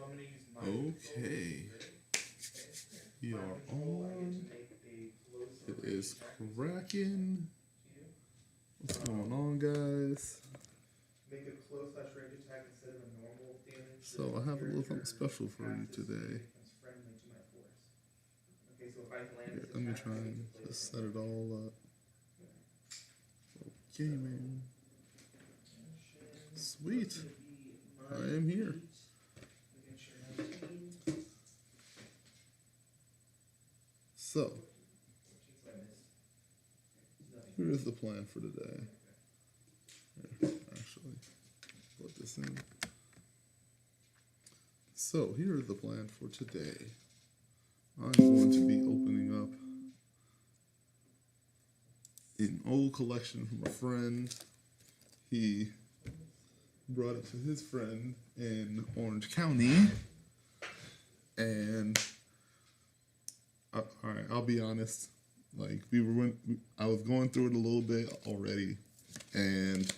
Okay, we are on. It is cracking. What's going on, guys? So I have a little something special for you today. Here, let me try and just set it all up. Okay, man. Sweet. I am here. So, here is the plan for today. Here, actually, put this in. So, here is the plan for today. I'm going to be opening up an old collection from a friend. He brought it to his friend in Orange County. And all right, I'll be honest. Like I was going through it a little bit already, and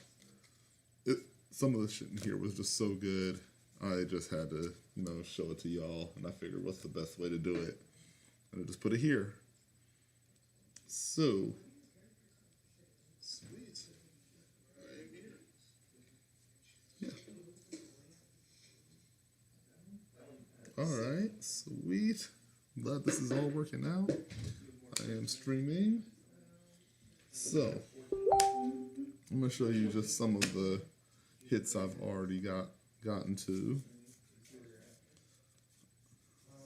some of the shit in here was just so good. I just had to, show it to y'all, and I figured, what's the best way to do it? And I just put it here. So, sweet. I am here. Yeah. All right, sweet. Glad this is all working out. I am streaming. So, I'm going to show you just some of the hits I've already gotten to.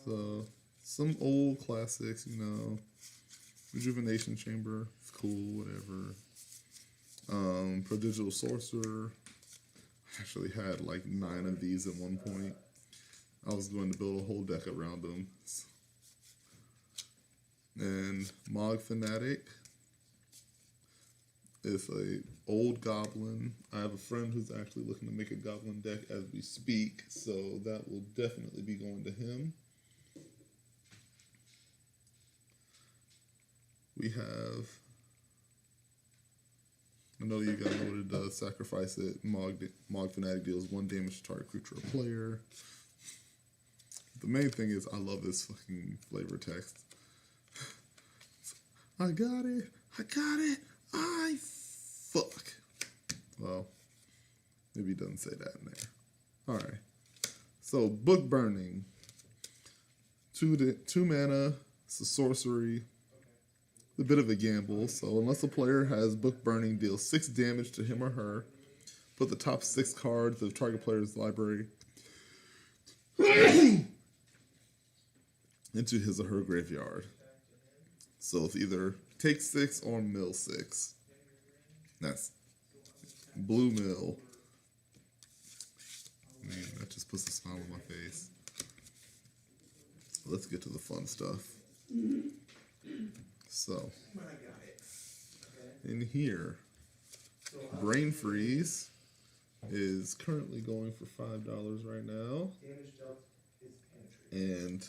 So, some old classics, Rejuvenation Chamber, it's cool, whatever. Prodigal Sorcerer. I actually had like 9 of these at one point. I was going to build a whole deck around them. And Mog Fanatic is a old goblin. I have a friend who's actually looking to make a goblin deck as we speak, so that will definitely be going to him. We have, I know you guys know what it does, sacrifice it. Mog Fanatic deals 1 damage to target creature or player. The main thing is I love this fucking flavor text. I got it, I fuck. Well, maybe he doesn't say that in there. Alright. So, Book Burning. 2 mana, it's a sorcery. A bit of a gamble, so unless a player has Book Burning, deal 6 damage to him or her. Put the top 6 cards of the target player's library into his or her graveyard. So it's either take 6 or mill 6. That's blue mill. Man, that just puts a smile on my face. Let's get to the fun stuff. So, in here, Brain Freeze is currently going for $5 right now. And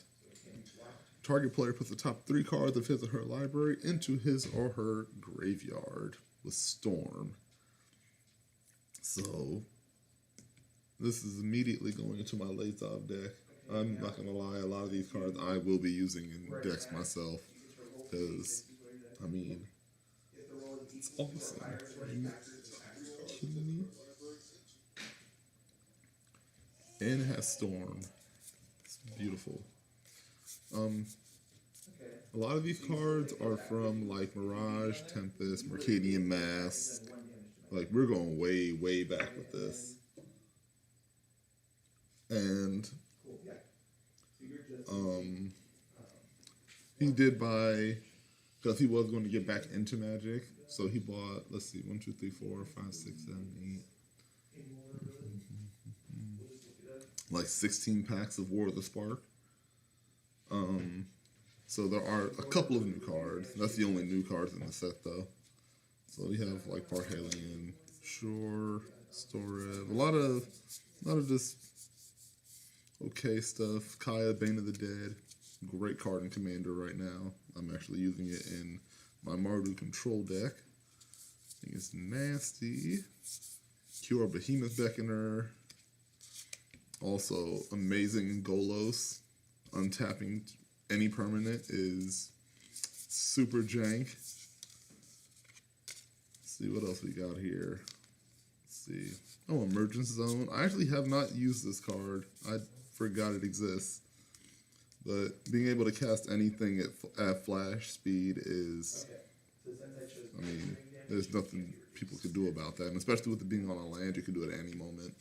target player puts the top 3 cards of his or her library into his or her graveyard with Storm. So, this is immediately going into my Lazov deck. I'm not going to lie, a lot of these cards I will be using in decks myself. Because, it's awesome. Are you kidding me? And it has Storm. It's beautiful. A lot of these cards are from like Mirage, Tempest, Mercadian Mask. Like, we're going way, way back with this. And he did buy, because he was going to get back into Magic, so he bought, let's see, 1, 2, 3, 4, 5, 6, 7, 8, like 16 packs of War of the Spark. So there are a couple of new cards. That's the only new cards in the set, though. So we have like Parhelion, Shore, Storib, a lot of just okay stuff. Kaya, Bane of the Dead, great card in Commander right now. I'm actually using it in my Mardu control deck. I think it's nasty. Cure Behemoth Beckoner. Also, amazing in Golos. Untapping any permanent is super jank. Let's see what else we got here. Let's see. Oh, Emergence Zone. I actually have not used this card. I forgot it exists. But being able to cast anything at flash speed is, I mean, there's nothing people could do about that. And especially with it being on a land, you can do it at any moment.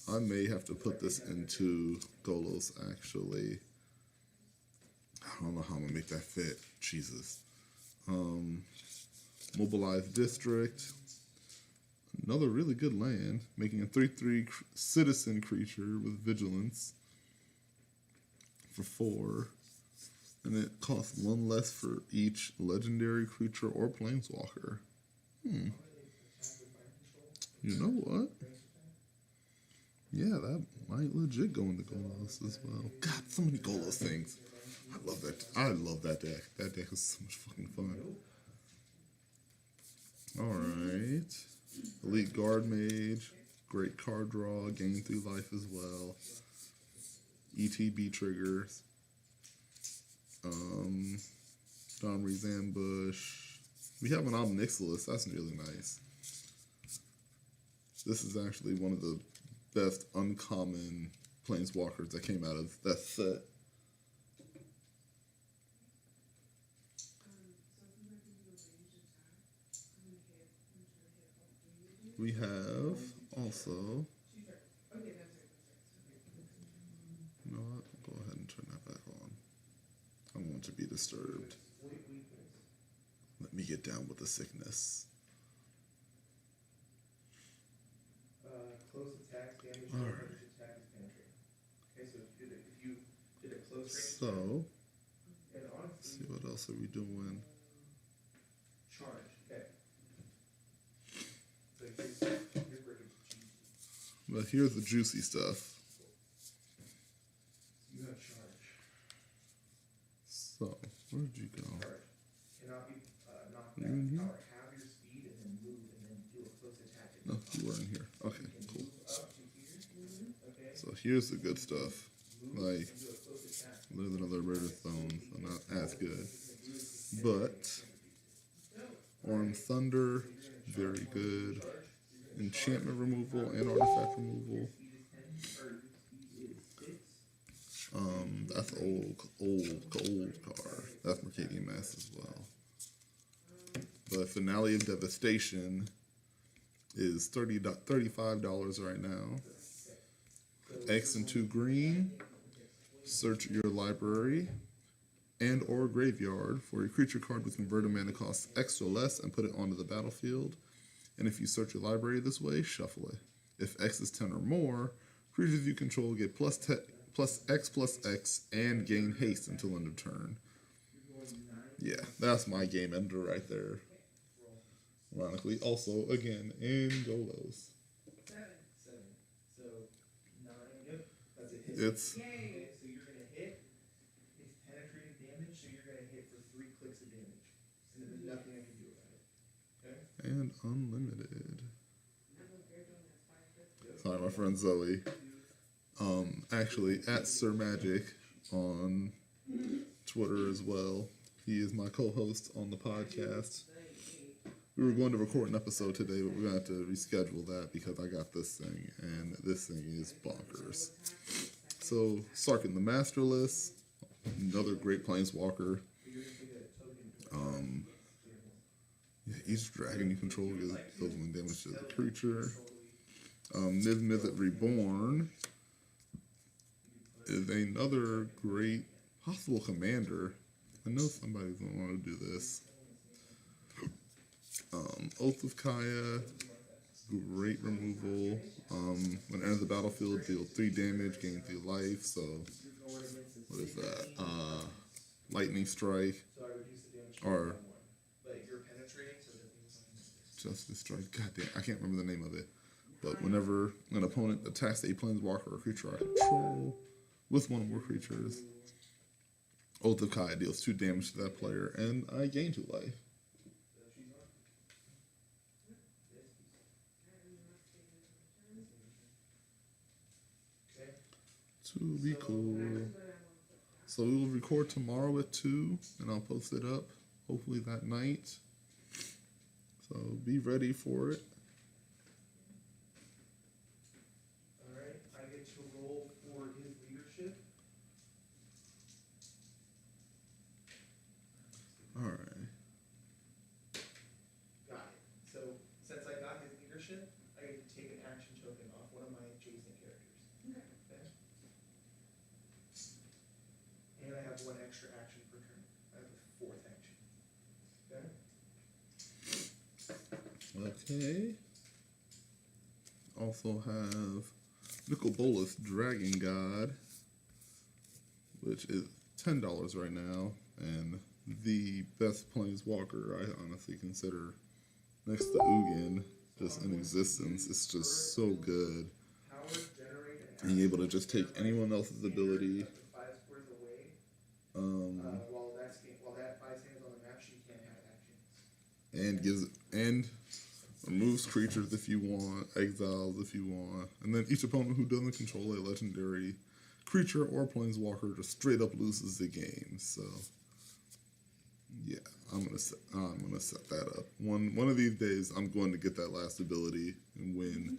I may have to put this into Golos, actually. I don't know how I'm going to make that fit. Jesus. Mobilize District. Another really good land. Making a 3/3 citizen creature with Vigilance for 4. And it costs 1 less for each legendary creature or planeswalker. You know what? Yeah, that might legit go into Golos as well. God, so many Golos things. I love that. I love that deck. That deck is so much fucking fun. Alright. Elite Guard Mage. Great card draw. Gain 3 life as well. ETB triggers. Domri's Ambush. We have an Omnixilus. That's really nice. This is actually one of the best uncommon planeswalkers that came out of that set. We have also, you know what, go ahead and turn that back on. I don't want to be disturbed. Let me get down with the sickness. Close attack, damage, All damage right. attack is penetrating. Okay, so if you did a close range, So, and let's honestly, see what else are we doing. charge. Okay. So here's where it gets juicy. But here's the juicy stuff. You have charge. So, where did you go? Charge cannot be knocked You back. in here? Power half your speed and then move and then do a close attack. No, you were in here. Okay, You can cool. move up to here. Okay. So here's the good stuff. Move Like, and do a close attack. there's another Murder Stone, so not as good. But, Orm Thunder, very good. Enchantment removal and artifact removal. That's old card. That's Mercadian Mass as well. The Finale of Devastation is $35 right now. X and 2 green. Search your library and or graveyard for a creature card with converted mana costs X or less and put it onto the battlefield. And if you search your library this way, shuffle it. If X is 10 or more, creatures you control get plus X and gain haste until end of turn. Yeah, that's my game ender right there. Ironically, also, again, in Golos. 7. So 9. Yep. That's a hit. It's, Okay, so you're gonna hit. It's penetrating damage, so you're gonna hit for 3 clicks of damage. And there's nothing I can do about it. Okay? and unlimited. Sorry, my friend Zoe. Actually, at Sir Magic on Twitter as well. He is my co-host on the podcast. We were going to record an episode today, but we're going to have to reschedule that because I got this thing, and this thing is bonkers. So, Sarkhan the Masterless, another great planeswalker. Yeah, each dragon you control deals 1 damage to the creature. Niv-Mizzet Reborn is another great possible commander. I know somebody's going to want to do this. Oath of Kaya, great removal. When it enters the battlefield, deal 3 damage, gain 3 life. So, what is that? Lightning Strike, So I reduce the damage or to 1. But you're penetrating, so the thing's not Justice Strike. God damn, I can't remember the name of it. But whenever an opponent attacks a planeswalker or creature I control with one or more creatures, Oath of Kaya deals 2 damage to that player, and I gain 2 life. Okay. 2 will be cool. So we will record tomorrow at 2, and I'll post it up hopefully that night. So be ready for it. Alright, I get to roll for his leadership. Alright. Got it. So, since I got his leadership, I get to take an action token off one of my adjacent characters. Okay? And I have one extra action per turn. I have a 4th action. Okay? Okay. Also have Nicol Bolas Dragon God, which is $10 right now, and the best planeswalker I honestly consider next to Ugin just in existence. It's just so good. Power, generate, and Being able to just take anyone else's ability. up to 5 squares away. While that 5 stands on the map, she can't have actions. And removes creatures if you want, exiles if you want, and then each opponent who doesn't control a legendary creature or planeswalker just straight up loses the game. So yeah, I'm gonna set that up. One of these days, I'm going to get that last ability and win.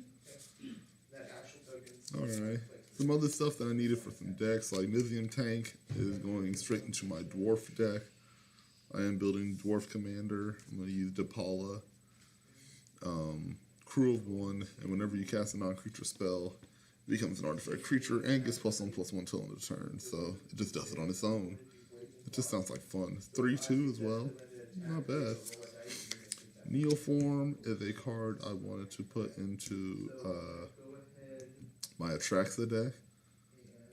That actual token's All right. Some other stuff that I needed for some decks, like Nisium Tank, is going straight into my Dwarf deck. I am building Dwarf Commander. I'm going to use Depala. Crew of 1, and whenever you cast a non-creature spell, it becomes an artifact creature and gets +1/+1 till end of turn. So it just does it on its own. It just sounds like fun. 3/2 as well. Not bad. Neoform is a card I wanted to put into my Atraxa deck.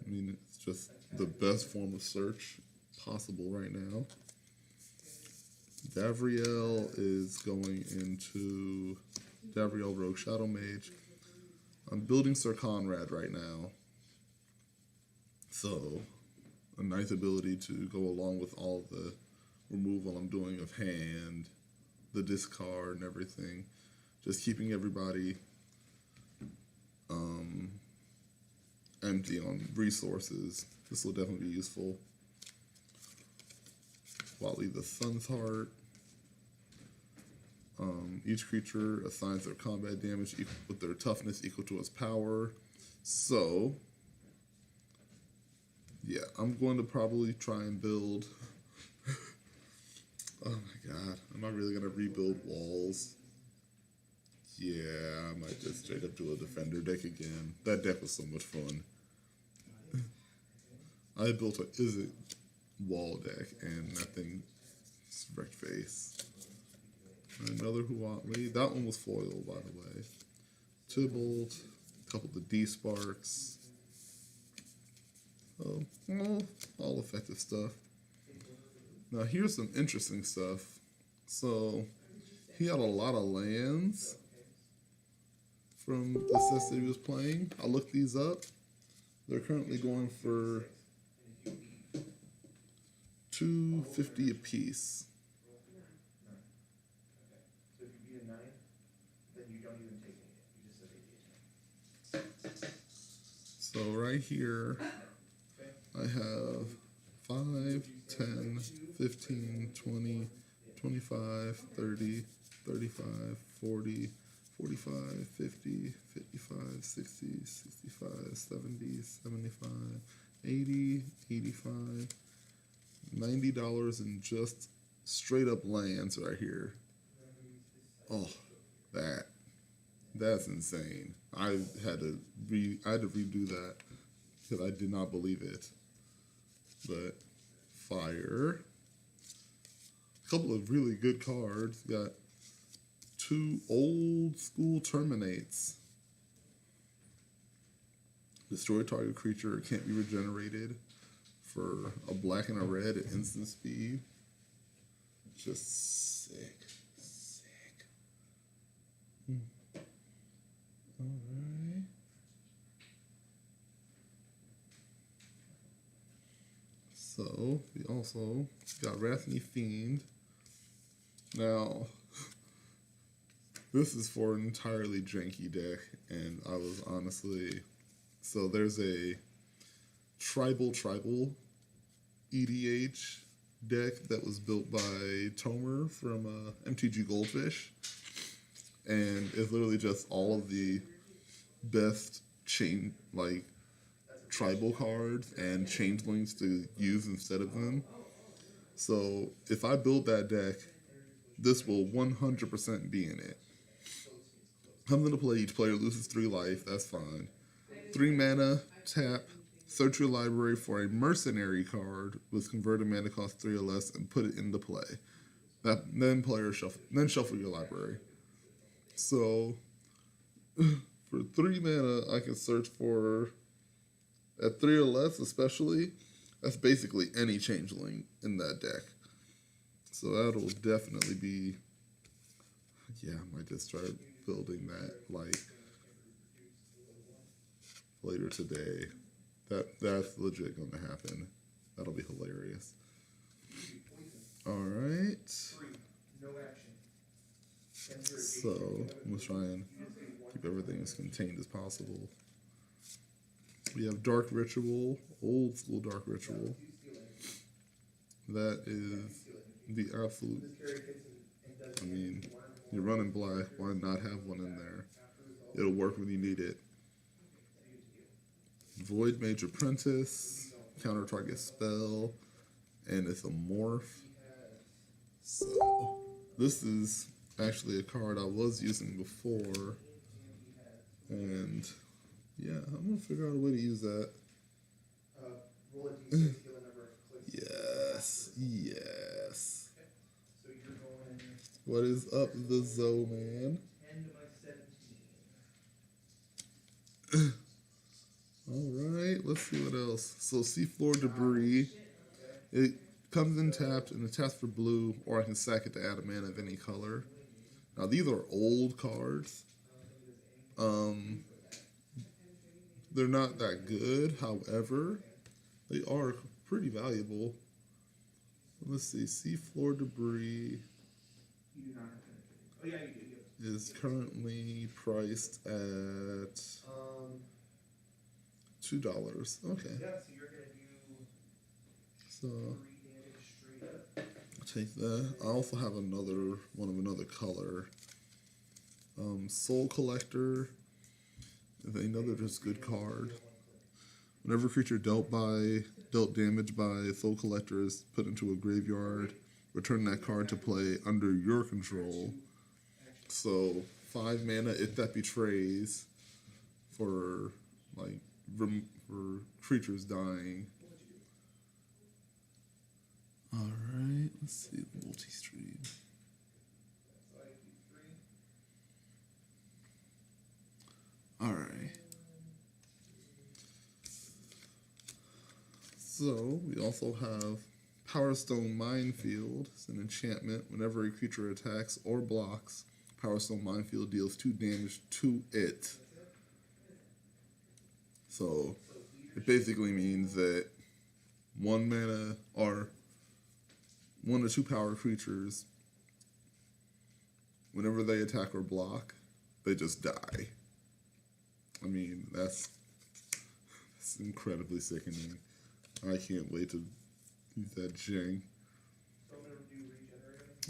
I mean, it's just the best form of search possible right now. Davriel is going into Davriel Rogue Shadow Mage. I'm building Sir Conrad right now. So, a nice ability to go along with all the removal I'm doing of hand, the discard and everything. Just keeping everybody empty on resources. This will definitely be useful. Wally the Sun's Heart. Each creature assigns their combat damage with their toughness equal to its power. So, yeah, I'm going to probably try and build. Oh my god, am I really going to rebuild walls? Yeah, I might just straight up do a defender deck again. That deck was so much fun. I built a Izzet wall deck, and that thing wrecked face. Another Huatli. That one was foil, by the way. Tybalt, a couple of the D-Sparks. Oh, well, all effective stuff. Now, here's some interesting stuff. So, he had a lot of lands from the sets that he was playing. I looked these up. They're currently going for $250 a piece. So if you beat a 9, then you don't even take any hit. You just take the 8. So right here, I have 5, 10, 15, 20, 25, 30, 35, 40, 45, 50, 55, 60, 65, 70, 75, 80, 85, $90 in just straight up lands right here. Oh, that's insane. I had to redo that because I did not believe it. But fire. A couple of really good cards. Got 2 old school Terminates. Destroy target creature, can't be regenerated for a black and a red at instant speed. Just sick. Alright. So, we also got Wrathny Fiend. Now, this is for an entirely janky deck, and I was honestly... So there's a tribal EDH deck that was built by Tomer from MTG Goldfish, and it's literally just all of the best tribal cards and changelings to use instead of them. So if I build that deck, this will 100% be in it. Comes into play, each player loses 3 life, that's fine. 3 mana, tap, search your library for a mercenary card with converted mana cost 3 or less and put it into play. Then shuffle your library. So for 3 mana, I can search for, at 3 or less especially, that's basically any changeling in that deck. So that'll definitely be, yeah, I might just start building that like later today. That's legit going to happen. That'll be hilarious. All right. No action. So I'm gonna try and keep everything as contained as possible. We have Dark Ritual, old school Dark Ritual. That is the absolute, I mean, you're running black, why not have one in there? It'll work when you need it. Void Mage Apprentice, counter target spell, and it's a morph. So this is actually a card I was using before, and yeah, I'm gonna figure out a way to use that. Roll a d6, heal a number of clicks. Yes. So you're going What is up, the Zoe man? 10 to my 17. All right, let's see what else. So Seafloor Debris. It comes in tapped and it taps for blue, or I can sack it to add a mana of any color. Now these are old cards. They're not that good, however, they are pretty valuable. Let's see, Seafloor Debris You do not have penetrating. Oh yeah, you do. is currently priced at $2. Okay. Yeah, so you're gonna do So 3 damage straight up. I'll take that. I also have another one of another color. Soul Collector is another just good card. Whenever a creature dealt damage by Soul Collector is put into a graveyard, return that card to play under your control. So 5 mana if that betrays for for creatures dying. Alright, let's see, multi-stream. Alright. So, we also have Power Stone Minefield. It's an enchantment. Whenever a creature attacks or blocks, Power Stone Minefield deals 2 damage to it. So, it basically means that 1 mana or 1 or 2 power creatures, whenever they attack or block, they just die. I mean, that's incredibly sickening. I can't wait to use that jing. So I'm gonna do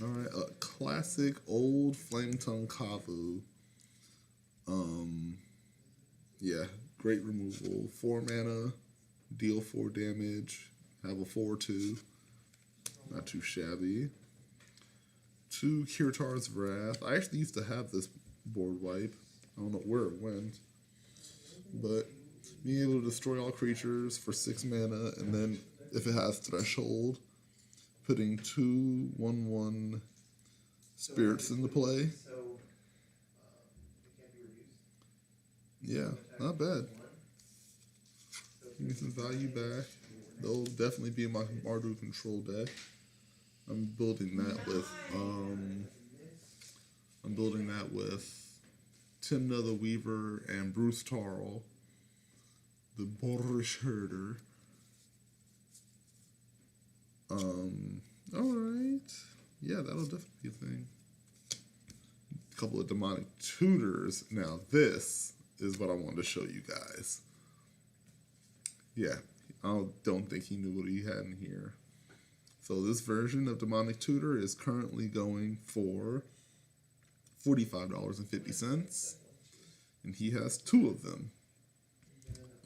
regenerate. Alright, a classic old Flametongue Kavu. Yeah, great removal. 4 mana, deal 4 damage, have a 4/2. Not too shabby. 2 Kirtar's Wrath. I actually used to have this board wipe. I don't know where it went. But being able to destroy all creatures for 6 mana, and then if it has Threshold, putting 2 1/1 spirits into play. So it can't be reduced. Yeah, not bad. Give me some value back. They'll definitely be in my Mardu control deck. I'm building that with Timna the Weaver and Bruce Tarl, the Boris Herder. Alright. Yeah, that'll definitely be a thing. A couple of demonic tutors. Now this is what I wanted to show you guys. Yeah, I don't think he knew what he had in here. So this version of Demonic Tutor is currently going for $45.50, and he has 2 of them.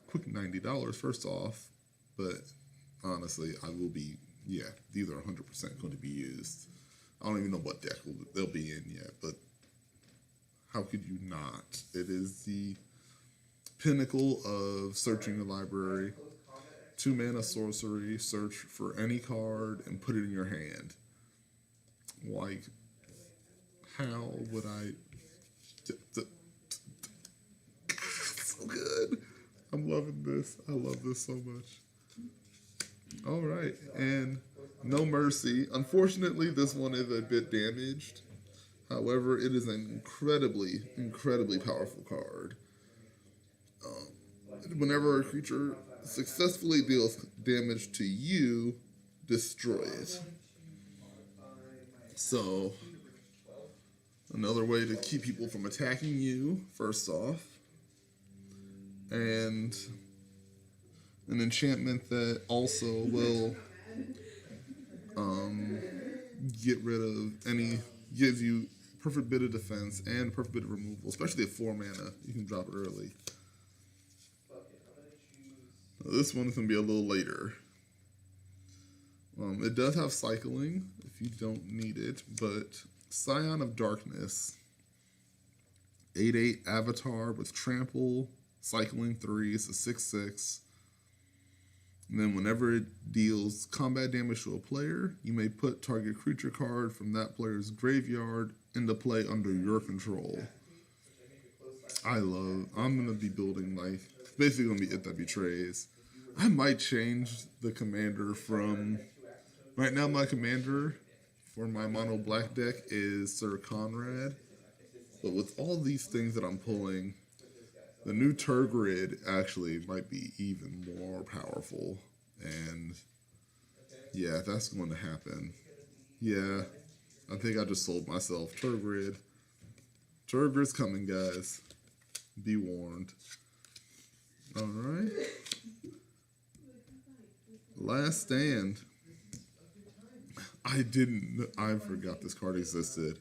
Quick $90 first off, but honestly, I will be, yeah, these are 100% going to be used. I don't even know what deck they'll be in yet, but how could you not? It is the pinnacle of searching the library. 2 mana sorcery, search for any card and put it in your hand. Like, how would I? So good. I'm loving this. I love this so much. All right, and No Mercy. Unfortunately, this one is a bit damaged. However, it is an incredibly, incredibly powerful card. Whenever a creature successfully deals damage to you, destroy it. So, another way to keep people from attacking you, first off. And an enchantment that also will get rid of any, gives you perfect bit of defense and perfect bit of removal, especially at 4 mana. You can drop it early. Now, this one's going to be a little later. It does have cycling if you don't need it, but Scion of Darkness, 8/8 Avatar with Trample, cycling 3, it's a 6/6. And then whenever it deals combat damage to a player, you may put target creature card from that player's graveyard into play under your control. I'm going to be building like, it's basically going to be It That Betrays. I might change the commander from, right now my commander for my mono black deck is Sir Conrad. But with all these things that I'm pulling, the new Tergrid actually might be even more powerful. And yeah, that's going to happen. Yeah, I think I just sold myself. Tergrid. Tergrid's coming, guys. Be warned. Alright. Last Stand. I forgot this card existed.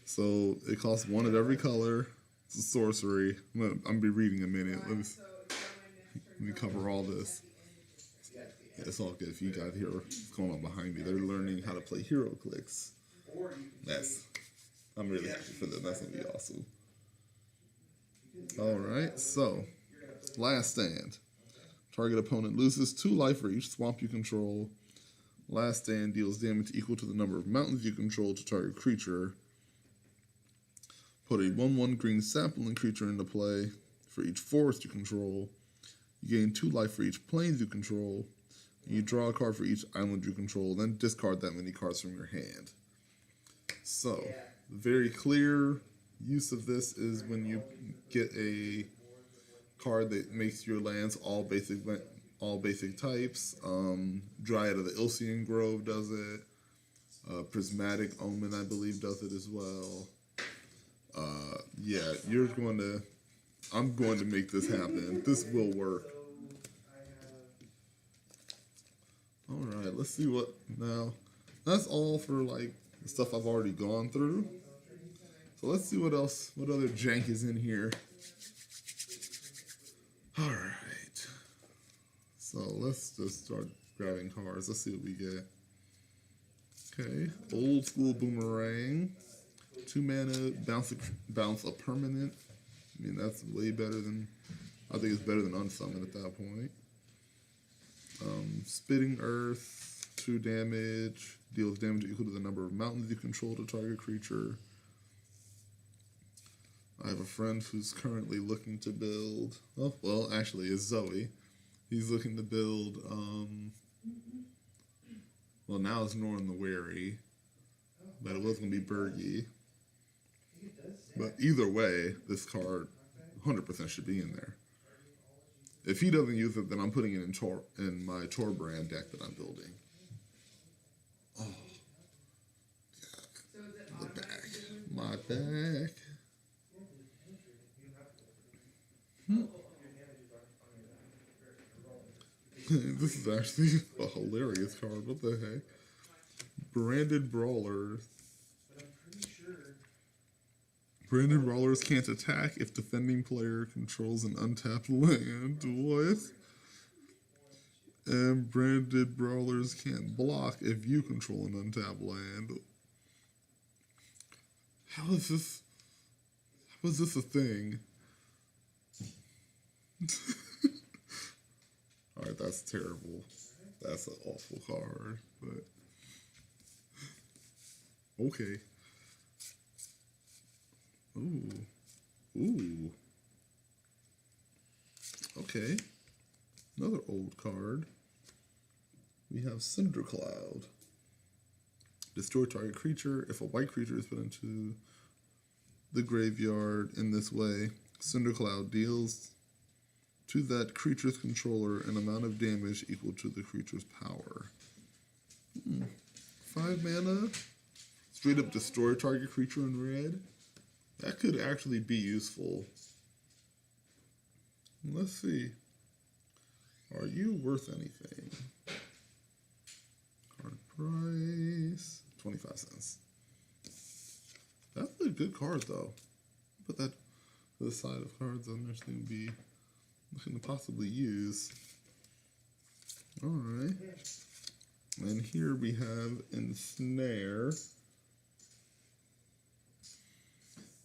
So it costs 1 of every color. It's a sorcery. I'm gonna be reading a minute. Let me cover all this. Yeah, it's all good. If you guys hear what's going on behind me, they're learning how to play HeroClix. I'm really happy for them. That's gonna be awesome. All right, so Last Stand. Target opponent loses 2 life for each swamp you control. Last Stand deals damage equal to the number of mountains you control to target creature. Put a 1/1 green sapling creature into play. For each forest you control, you gain 2 life for each plains you control. You draw a card for each island you control, then discard that many cards from your hand. So, very clear use of this is when you get a card that makes your lands all basic types. Dryad of the Ilsean Grove does it. Prismatic Omen, I believe, does it as well. Yeah, I'm going to make this happen. This will work. Alright, let's see what, now, that's all for, like, the stuff I've already gone through. So let's see what else, what other jank is in here. Alright. So let's just start grabbing cards. Let's see what we get. Okay, Old School Boomerang. 2 mana, bounce a permanent. I mean, that's way better than, I think it's better than Unsummon at that point. Spitting Earth, 2 damage, deals damage equal to the number of mountains you control to target creature. I have a friend who's currently looking to build, oh, well, actually, it's Zoe. He's looking to build, well, now it's Norn the Wary, but it was going to be Bergie. But either way, this card 100% should be in there. If he doesn't use it, then I'm putting it in my Torbrand deck that I'm building. Oh, yeah. The back. My back. This is actually a hilarious card. What the heck? Branded Brawlers. But I'm pretty sure. Branded Brawlers can't attack if defending player controls an untapped land. What? And Branded Brawlers can't block if you control an untapped land. How is this? How is this a thing? Alright, that's terrible. That's an awful card, but okay. Ooh. Ooh. Okay. Another old card. We have Cindercloud. Destroy target creature. If a white creature is put into the graveyard in this way, Cindercloud deals to that creature's controller an amount of damage equal to the creature's power. 5 mana. Straight up destroy target creature in red. That could actually be useful. Let's see. Are you worth anything? Card price 25 cents. That's a good card though. Put that to the side of cards I'm actually gonna be looking to possibly use. Alright. And here we have Ensnare.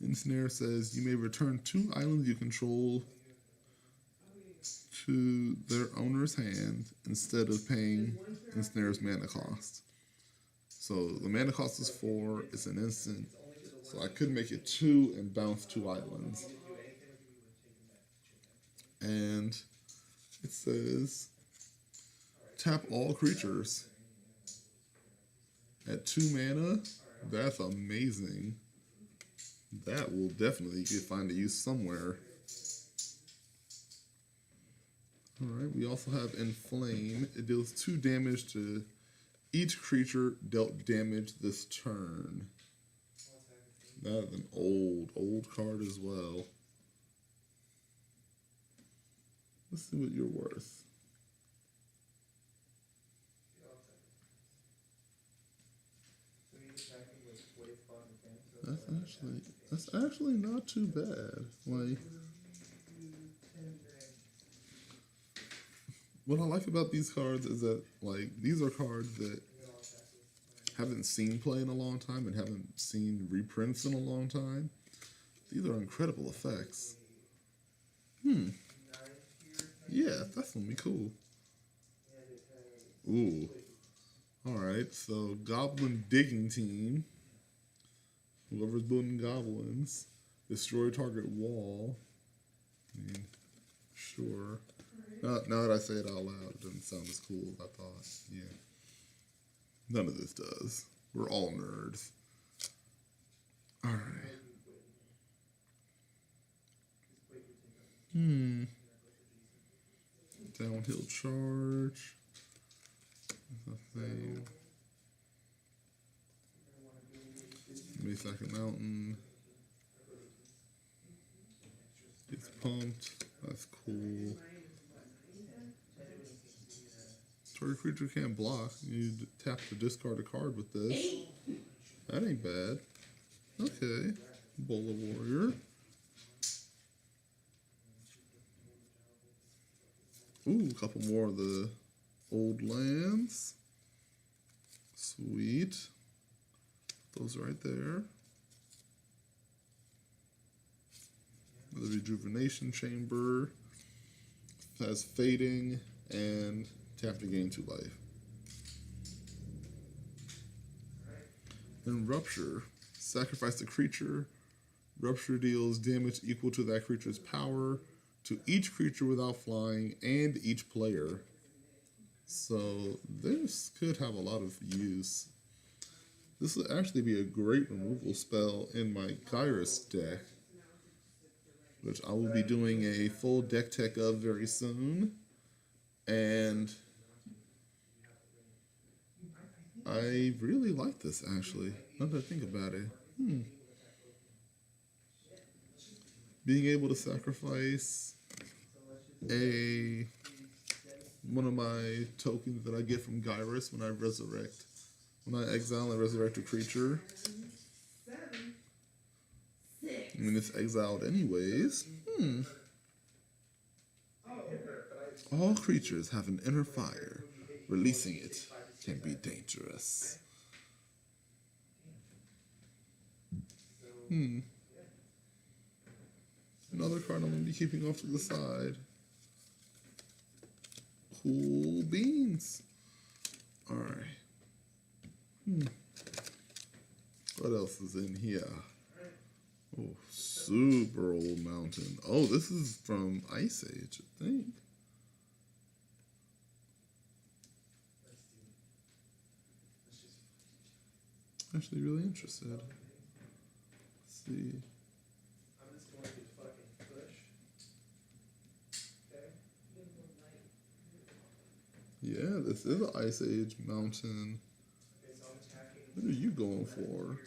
Ensnare says you may return 2 islands you control to their owner's hand instead of paying Ensnare's mana cost. So the mana cost is 4, it's an instant. So I could make it 2 and bounce 2 islands. And it says tap all creatures. At 2 mana, that's amazing. That will definitely find a use somewhere. Alright, we also have Inflame. It deals 2 damage to each creature dealt damage this turn. That is an old card as well. Let's see what you're worth. That's actually not too bad. Like, what I like about these cards is that, like, these are cards that haven't seen play in a long time and haven't seen reprints in a long time. These are incredible effects. Yeah, that's gonna be cool. Ooh. Alright, so Goblin Digging Team. Whoever's building goblins, destroy target wall. I mean, sure. Now that I say it out loud, it doesn't sound as cool as I thought. Yeah. None of this does. We're all nerds. Alright. Downhill charge. Nothing. Second Mountain. Gets pumped. That's cool. Target creature can't block. You tap to discard a card with this. That ain't bad. Okay. Bola Warrior. Ooh, a couple more of the old lands. Sweet. Those right there. The Rejuvenation Chamber has Fading and tap to gain 2 life. Then Rupture. Sacrifice a creature. Rupture deals damage equal to that creature's power to each creature without flying and each player. So this could have a lot of use. This would actually be a great removal spell in my Kyrus deck, which I will be doing a full deck tech of very soon. And I really like this, actually, now that I think about it. Being able to sacrifice a one of my tokens that I get from Gyrus when I resurrect. When I exile and resurrect a creature. 7, 6. I mean, it's exiled anyways. All creatures have an inner fire. Releasing it can be dangerous. Another card I'm going to be keeping off to the side. Cool beans. Alright. What else is in here? Oh, super old mountain. Oh, this is from Ice Age, I think. Actually, really interested. Let's see. I'm just going to fucking push. Okay. Yeah, this is an Ice Age mountain. Okay, so I'm attacking. What are you going for?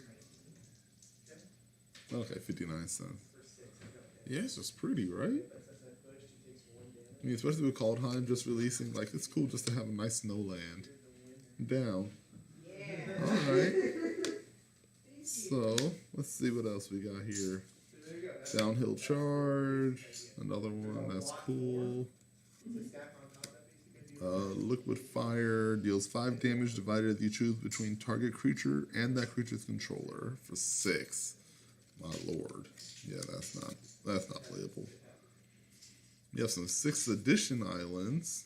Okay. Okay, 59 cents. For 6. Yeah, it's just pretty, right? As I push, he takes 1 damage. I mean, especially with Kaldheim just releasing, like, it's cool just to have a nice snow land. Down. Yeah. Alright. So, let's see what else we got here. So there you go. That's Downhill charge. Another one, that's cool. the stack on top of that basically. Liquid fire deals 5 damage divided as you choose between target creature and that creature's controller for 6. My lord. Yeah, that's not playable. You have some 6th edition islands.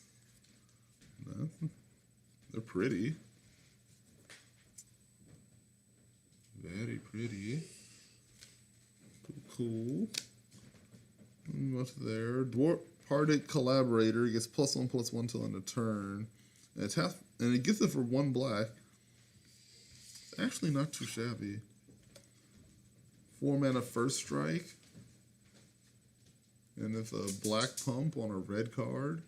They're pretty. Very pretty. Cool. What's there? Dwarf Parted Collaborator gets +1/+1 till end of turn. And it gets it for 1 black. Actually not too shabby. 4 mana first strike. And it's a black pump on a red card.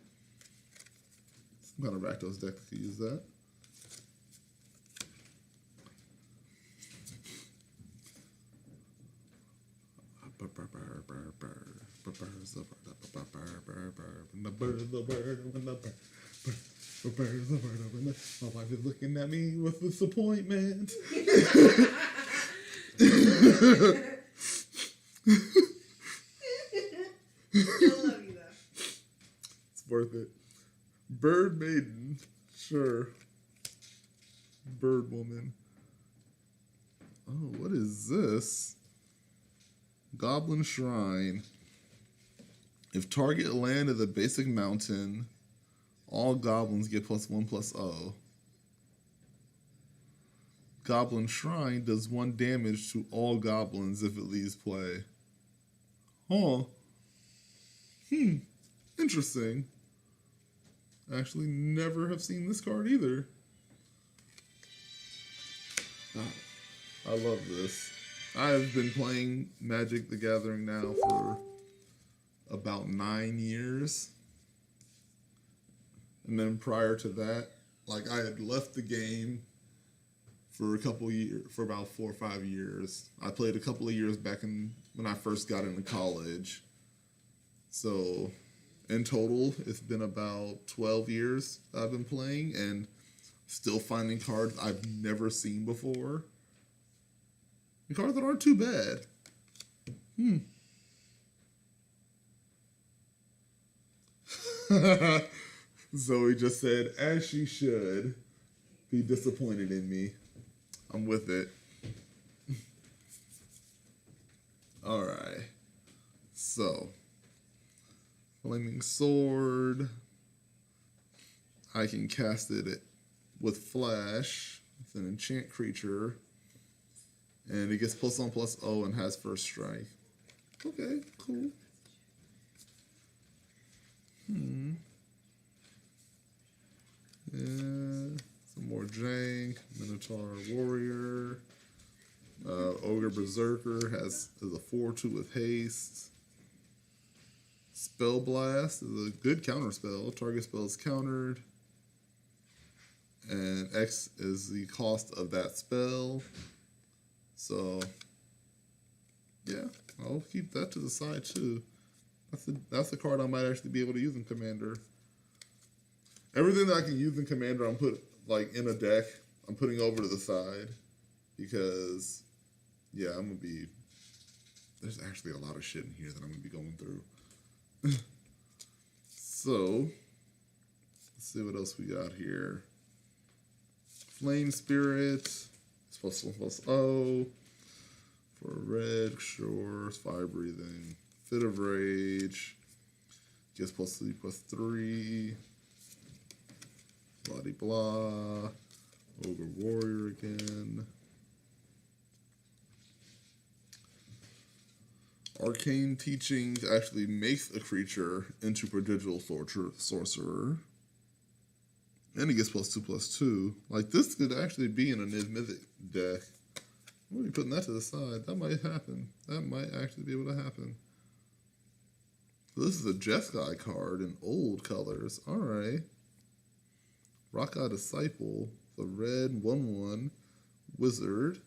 Some kind of Rakdos deck could use that. My wife is looking at me with disappointment. Still love you though. It's worth it. Bird Maiden, sure. Bird Woman. Oh, what is this? Goblin Shrine. If target land is a basic mountain, all goblins get +1/+0. Goblin Shrine does 1 damage to all goblins if it leaves play. Huh. Interesting. Actually, never have seen this card either. Oh, I love this. I've been playing Magic the Gathering now for about 9 years. And then prior to that, like, I had left the game for a couple years, for about 4 or 5 years. I played a couple of years back when I first got into college. So in total, it's been about 12 years I've been playing and still finding cards I've never seen before. And cards that aren't too bad. Zoe just said, as she should, be disappointed in me. I'm with it. Alright. So, Flaming Sword. I can cast it with Flash. It's an enchant creature. And it gets +1/+0 and has first strike. Okay, cool. Yeah, some more jank. Minotaur Warrior. Ogre Berserker is a 4/2 with haste. Spell Blast is a good counter spell. Target spell is countered. And X is the cost of that spell. So, yeah, I'll keep that to the side too. That's the card I might actually be able to use in Commander. Everything that I can use in Commander, I'm put like in a deck. I'm putting over to the side because, yeah, I'm gonna be. There's actually a lot of shit in here that I'm gonna be going through. So, let's see what else we got here. Flame Spirit. It's +1/+0. For red, sure. Fire Breathing. Fit of Rage. Gets +3/+3. Blah de blah. Ogre Warrior again. Arcane Teachings actually makes a creature into Prodigal Sorcerer. And it gets +2/+2. Like, this could actually be in a Niv Mythic deck. We'll be putting that to the side. That might happen. That might actually be able to happen. So this is a Jeskai card in old colors. Alright. Raka Disciple. The red 1/1 wizard.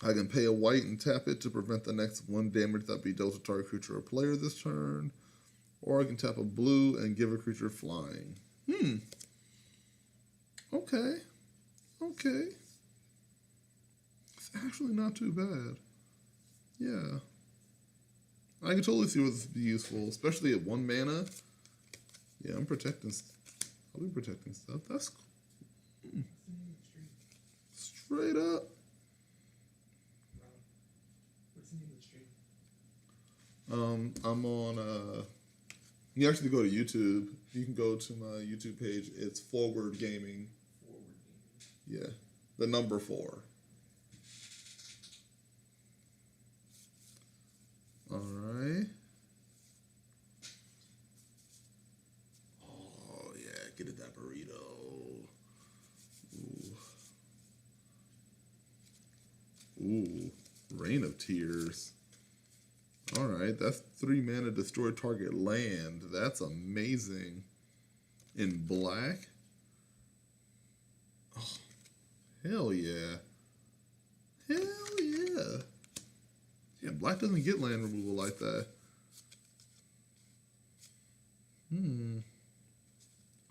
I can pay a white and tap it to prevent the next 1 damage that be dealt to target creature or player this turn. Or I can tap a blue and give a creature flying. Okay. Okay. It's actually not too bad. Yeah. I can totally see where this would be useful, especially at 1 mana. Yeah, I'm protecting. I'll be protecting stuff. That's cool. Straight up. What's the name of the stream? I'm on, you actually go to YouTube. You can go to my YouTube page. It's Forward Gaming. Forward Gaming. Yeah. The number 4. Alright. Oh, yeah. Get it, that burrito. Ooh. Rain of Tears. Alright, that's 3 mana, destroy target land. That's amazing. In black? Oh, hell yeah. Hell yeah. Yeah, black doesn't get land removal like that.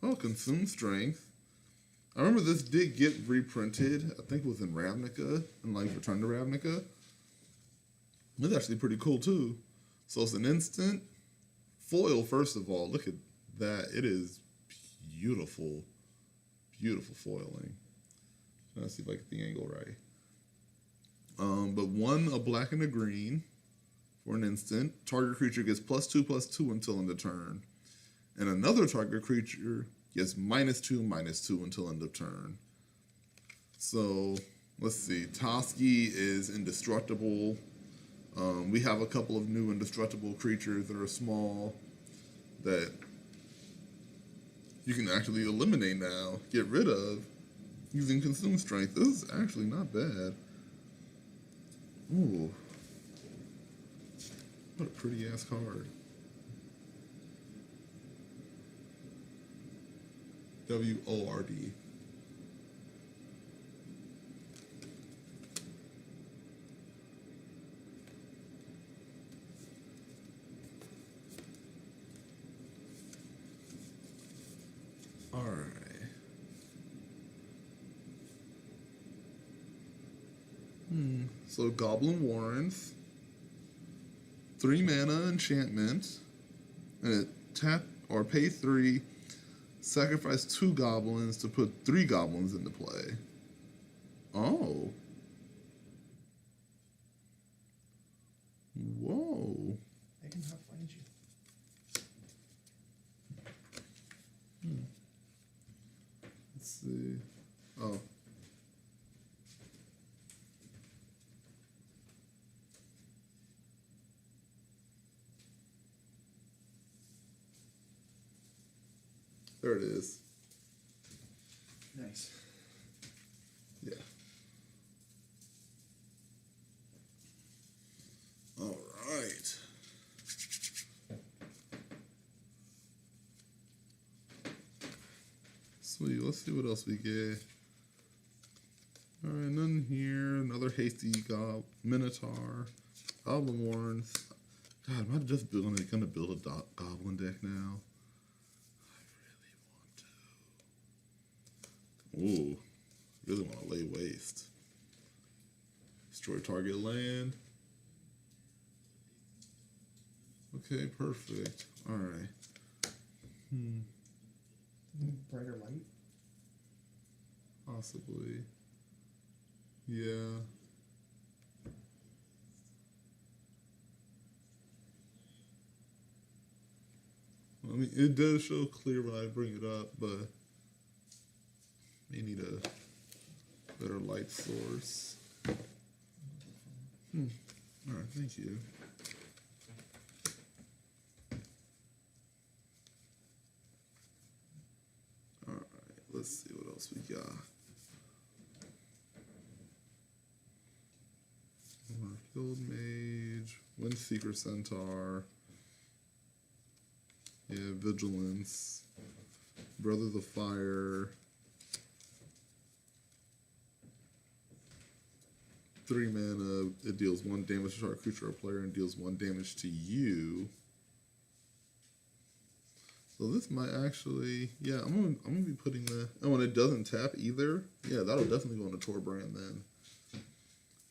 Oh, Consume Strength. I remember this did get reprinted. I think it was in Ravnica, in like Return to Ravnica. It's actually pretty cool too. So it's an instant foil. First of all, look at that. It is beautiful, beautiful foiling. Let's see if I get the angle right. But 1 a black and a green for an instant. Target creature gets +2/+2 until end of turn, and another target creature gets -2/-2 until end of turn. So let's see. Toski is indestructible. We have a couple of new indestructible creatures that are small that you can actually eliminate now, get rid of, using Consume Strength. This is actually not bad. Ooh. What a pretty ass card. WORD. Alright. So Goblin Warrens. 3 mana enchantment. And it tap or pay 3. Sacrifice 2 goblins to put 3 goblins into play. Oh. Whoa. I can help find you. Let's see. Oh. There it is. Nice. Yeah. All right. Sweet. Let's see what else we get. All right, none here. Another hasty Minotaur. Goblin Warrens. God, am I just gonna build a goblin deck now? I really want Ooh, really want to lay waste. Destroy target land. Okay, perfect. All right. Brighter light. Possibly. Yeah. I mean, it does show clear when I bring it up, but may need a better light source. All right, thank you. All right, let's see what else we got. Guild Mage, Windseeker Centaur. Yeah, Vigilance. Brothers of Fire. 3 mana, it deals 1 damage to our creature or player and deals 1 damage to you. So this might actually, yeah, I'm gonna be putting the, and when it doesn't tap either, yeah, that'll definitely go into Torbrand then.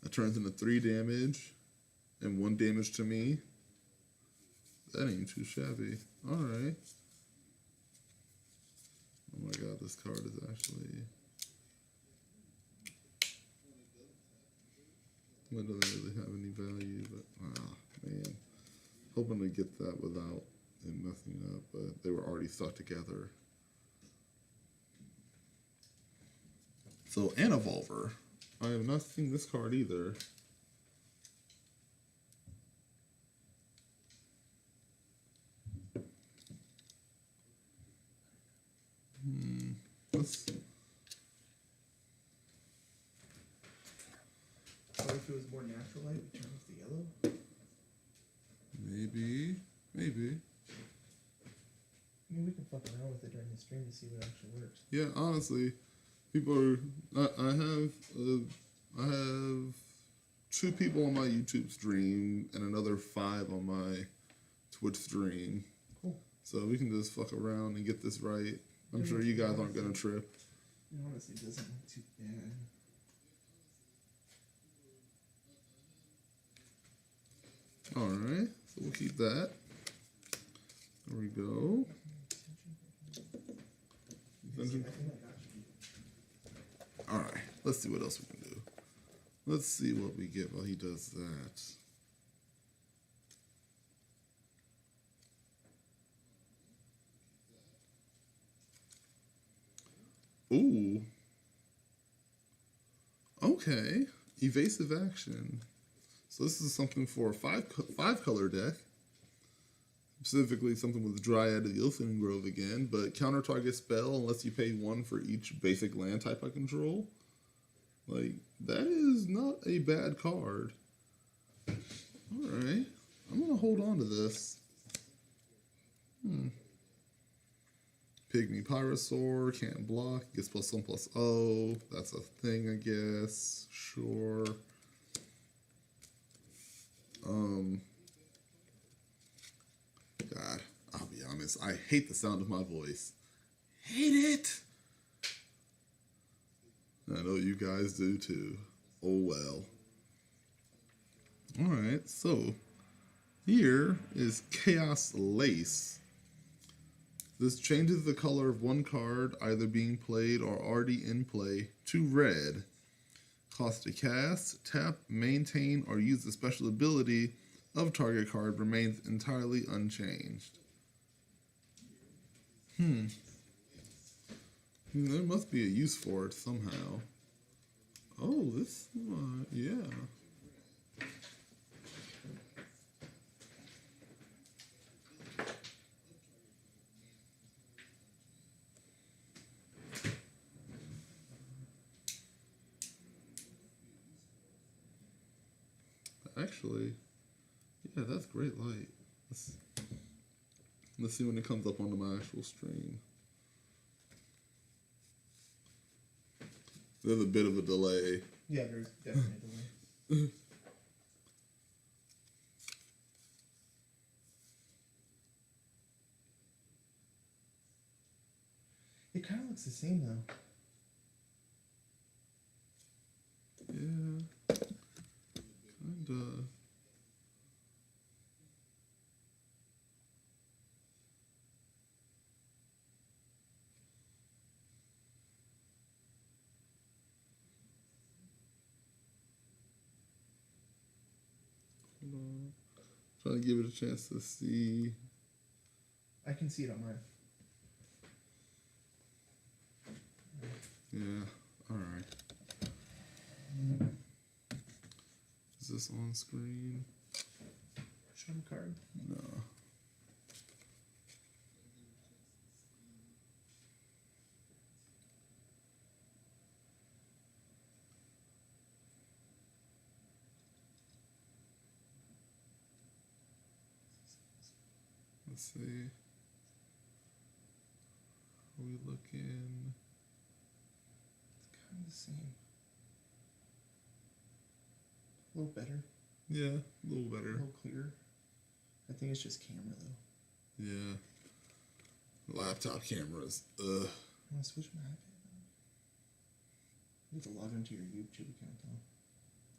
That turns into 3 damage and 1 damage to me. That ain't too shabby. Alright. Oh my god, this card is actually... That doesn't really have any value, but man. Hoping to get that without it messing up, but they were already stuck together. So, Anavolver. I have not seen this card either. Let's... What if it was more natural light? We turn off the yellow? Maybe. I mean, we can fuck around with it during the stream to see what actually works. Yeah, honestly, people are... I have 2 people on my YouTube stream and another 5 on my Twitch stream. Cool. So we can just fuck around and get this right. I'm sure you guys aren't gonna trip. It honestly doesn't look too bad. Alright, so we'll keep that. There we go. Alright, let's see what else we can do. Let's see what we get while he does that. Ooh. Okay. Evasive action. So this is something for a 5 color deck. Specifically something with Dryad of the Illidan Grove again, but counter target spell unless you pay 1 for each basic land type I control. Like, that is not a bad card. Alright. I'm gonna hold on to this. Pygmy Pyrosaur, can't block, gets +1/+0. That's a thing, I guess. Sure. God, I'll be honest. I hate the sound of my voice. Hate it! I know you guys do too. Oh well. Alright, so here is Chaos Lace. This changes the color of 1 card either being played or already in play to red. Cost to cast, tap, maintain, or use the special ability of target card remains entirely unchanged. There must be a use for it somehow. Oh, this, yeah. Actually, yeah, that's great light. Let's see when it comes up onto my actual stream. There's a bit of a delay. Yeah, there's definitely a delay. It kind of looks the same though. Trying to give it a chance to see. I can see it on mine. Yeah, alright. Is this on screen? Show me card. No. Let's see. Are we looking? It's kind of the same. A little better. Yeah, a little A better. little clearer. I think it's just camera though. Yeah. Laptop cameras. Ugh. I want to switch my iPad though. You have to log into your YouTube account though,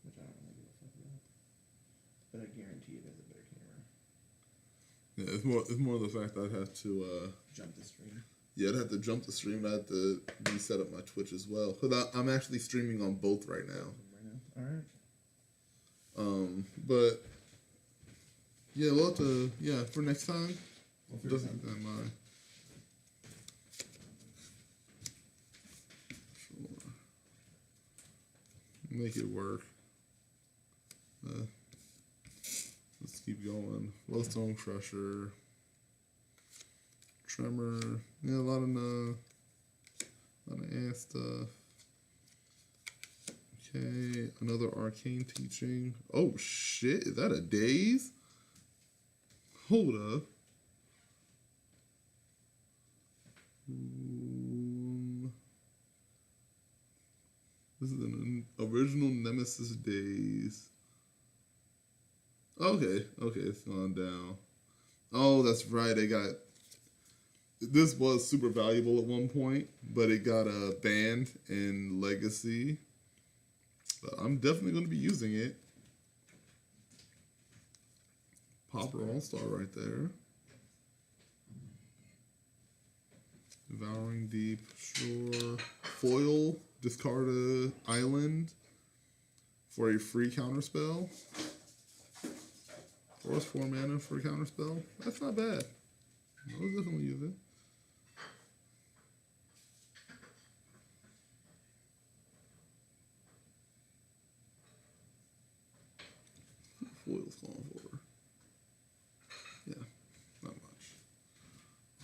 which I don't really give a fuck about. But I guarantee it has a better camera. Yeah, it's more the fact I'd have to Jump the stream. yeah, I'd have to jump the stream. I'd have to reset up my Twitch as well. Because I'm actually streaming on both right now. All right. But yeah, we'll have to, yeah, for next time. We'll figure it Doesn't out. that mind. Sure. Make it work. Let's keep going. Glowstone Crusher. Tremor. Yeah, a lot of ant stuff. Okay, another arcane teaching. Oh shit, is that a daze? Hold up. This is an original Nemesis days. Okay, it's gone down. Oh, that's right. They got. This was super valuable at one point, but it got banned in Legacy. But I'm definitely going to be using it. Popper All-Star right there. Devouring Deep, sure. Foil, discard a island for a free counterspell. Force 4 mana for a counterspell. That's not bad. I'll definitely use it. Foil's calling for. Yeah, not much.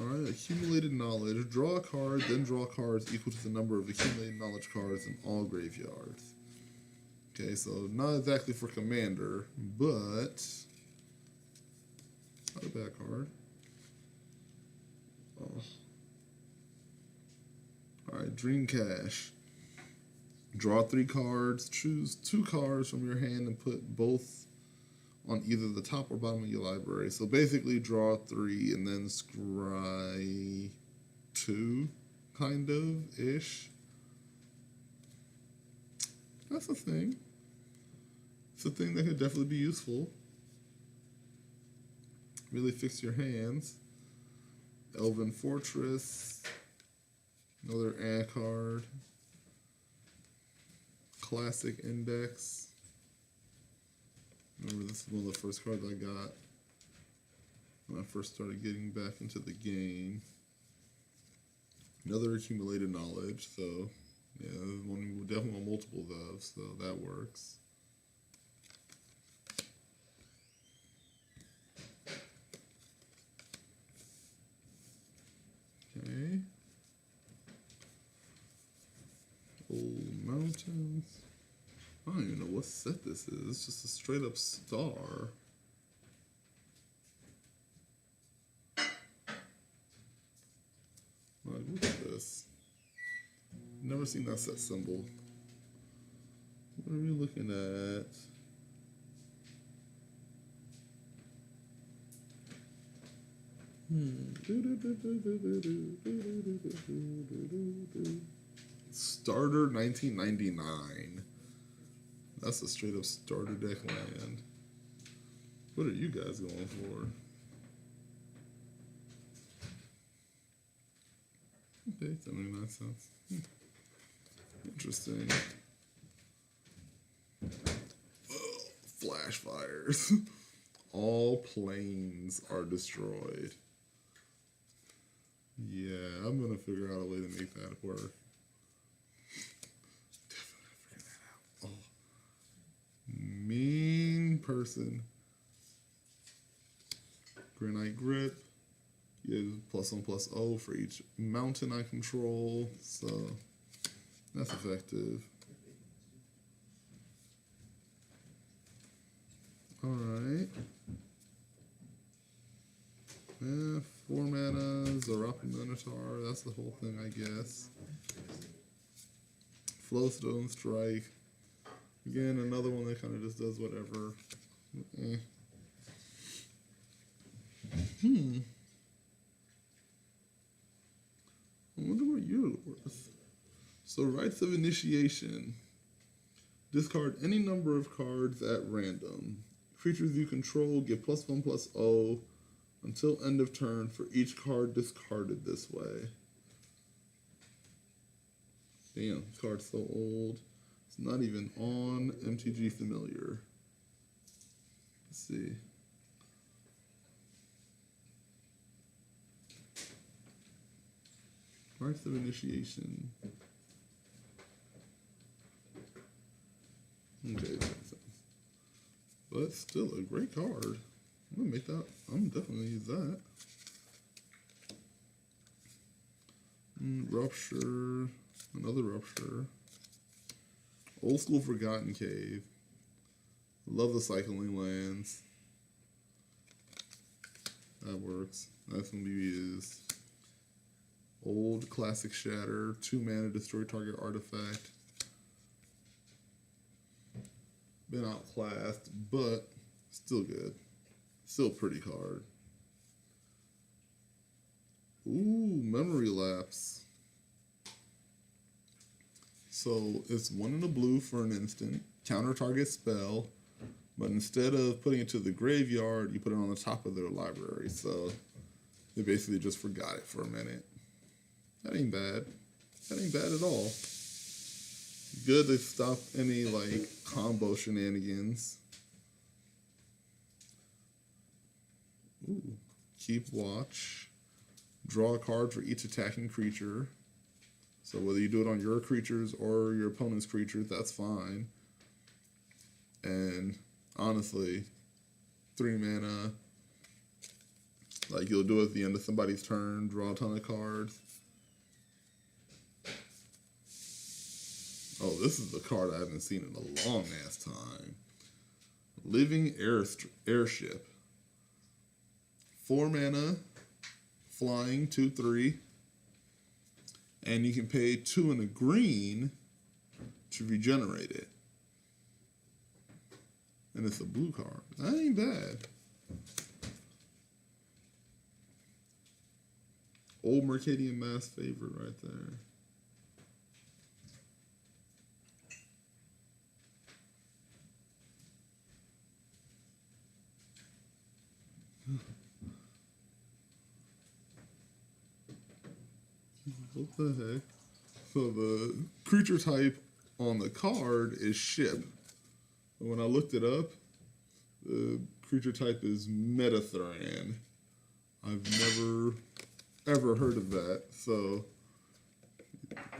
Alright, accumulated knowledge. Draw a card, then draw cards equal to the number of accumulated knowledge cards in all graveyards. Okay, so not exactly for commander, but not a bad card. Oh. Alright, Dream Cache. Draw 3 cards, choose 2 cards from your hand and put both on either the top or bottom of your library. So basically draw 3 and then scry 2, kind of, ish. That's a thing. It's a thing that could definitely be useful. Really fix your hands. Elven Fortress. Another ant card. Classic Index. Remember, this is one of the first cards I got when I first started getting back into the game. Another accumulated knowledge, so yeah, there's one we definitely want multiples of, so that works. Okay. Old Mountains. I don't even know what set this is. It's just a straight up star. Like, look at this. Never seen that set symbol. What are we looking at? Starter 1999. That's a straight up starter deck land. What are you guys going for? Okay, 79 cents. Interesting. Flash fires. All planes are destroyed. Yeah, I'm gonna figure out a way to make that work. Definitely figure that out. Oh, mean person. Granite grip. Gives +1/+0 for each mountain I control, so that's effective. Alright. Yeah, 4 mana, Zarapa Minotaur, that's the whole thing, I guess. Flowstone Strike. Again, another one that kind of just does whatever. I wonder what you're worth. So, Rites of Initiation. Discard any number of cards at random. Creatures you control get +1/+0 until end of turn for each card discarded this way. Damn, this card's so old. It's not even on MTG Familiar. Let's see. Rites of Initiation. Okay, that makes sense. But still a great card. I'm gonna make that. I'm definitely gonna use that. Rupture. Another Rupture. Old School Forgotten Cave. Love the cycling lands. That works. That's gonna be used. Old Classic Shatter. 2 mana, destroy target artifact. Been outclassed, but still good. Still pretty card. Ooh, Memory Lapse. So it's 1 in a blue for an instant. Counter target spell. But instead of putting it to the graveyard, you put it on the top of their library. So they basically just forgot it for a minute. That ain't bad. That ain't bad at all. Good to stop any, like, combo shenanigans. Ooh. Keep watch. Draw a card for each attacking creature. So whether you do it on your creatures or your opponent's creatures, that's fine. And honestly, 3 mana. Like, you'll do it at the end of somebody's turn, draw a ton of cards. Oh, this is the card I haven't seen in a long ass time. Living Airship. 4 mana, flying, 2/3. And you can pay 2 and a green to regenerate it. And it's a blue card. That ain't bad. Old Mercadian Mass favorite right there. What the heck? So the creature type on the card is ship. And when I looked it up, the creature type is Metathran. I've never ever heard of that. So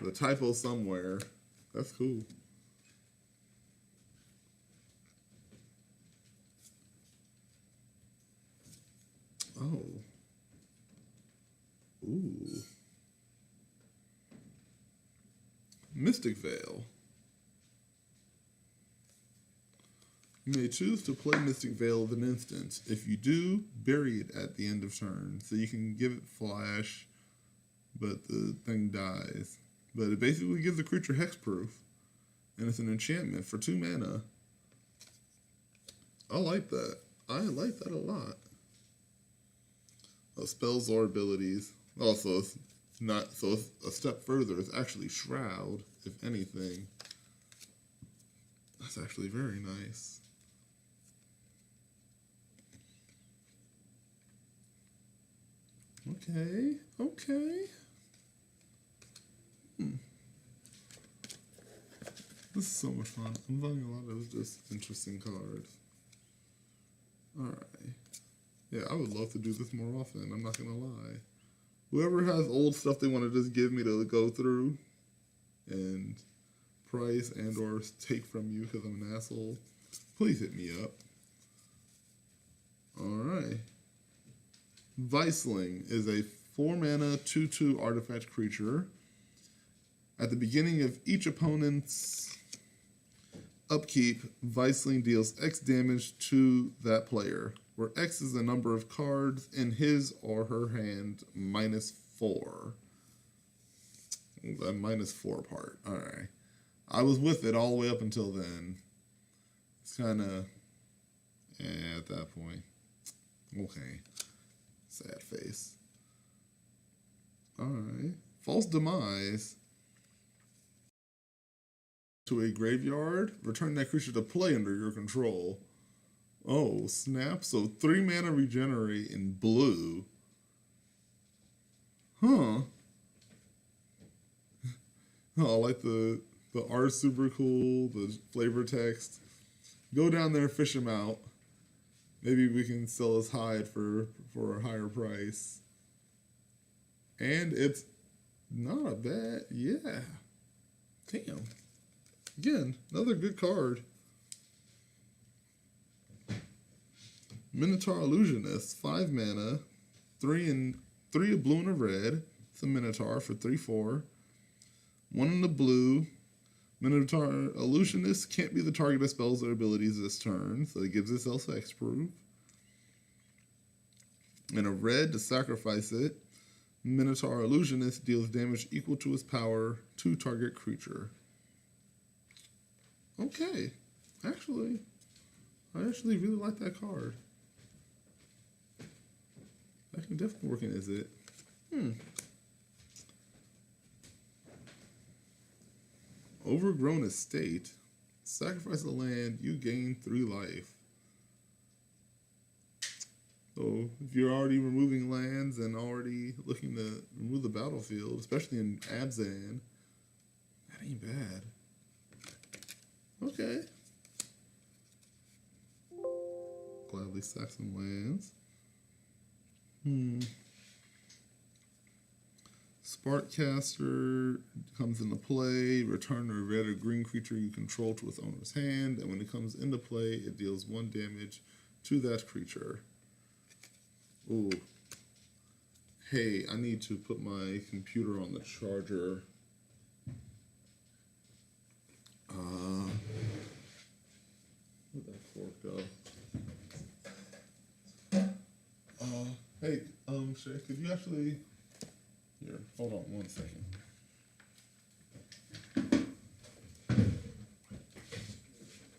the typo somewhere. That's cool. Oh. Ooh. Mystic Veil. You may choose to play Mystic Veil of an instant. If you do, bury it at the end of turn. So you can give it flash, but the thing dies. But it basically gives the creature hexproof. And it's an enchantment for 2 mana. I like that. I like that a lot. Spells or abilities. Also, it's not, so it's a step further. It's actually Shroud, if anything. That's actually very nice. Okay, okay. This is so much fun. I'm finding a lot of just interesting cards. Alright. Yeah, I would love to do this more often. I'm not going to lie. Whoever has old stuff they want to just give me to go through and price and or take from you because I'm an asshole, please hit me up. Alright. Viceling is a 4-mana 2/2 artifact creature. At the beginning of each opponent's upkeep, Viceling deals X damage to that player, where X is the number of cards in his or her hand -4. The -4 part. Alright. I was with it all the way up until then. It's kind of... at that point. Okay. Sad face. Alright. False Demise. To a graveyard, return that creature to play under your control. Oh, snap. So 3 mana regenerate in blue. Huh. Oh, I like the art's super cool, the flavor text. Go down there, fish him out. Maybe we can sell his hide for a higher price. And it's not a bad, yeah. Damn. Again, another good card. Minotaur Illusionist, 5 mana, 3 a blue and a red. It's a Minotaur for 3/4. 1 in the blue. Minotaur Illusionist can't be the target of spells or abilities this turn, so it gives itself hexproof. And a red to sacrifice it. Minotaur Illusionist deals damage equal to its power to target creature. Okay. I actually really like that card. That can definitely work in Is It. Overgrown Estate. Sacrifice a land, you gain 3 life. So if you're already removing lands and already looking to remove the battlefield, especially in Abzan, that ain't bad. Okay. Gladly sack some lands. Sparkcaster comes into play. Return a red or green creature you control to its owner's hand, and when it comes into play, it deals 1 damage to that creature. Ooh. Hey, I need to put my computer on the charger. Where'd that fork go? Hey, Shay, could you actually... Here, hold on 1 second.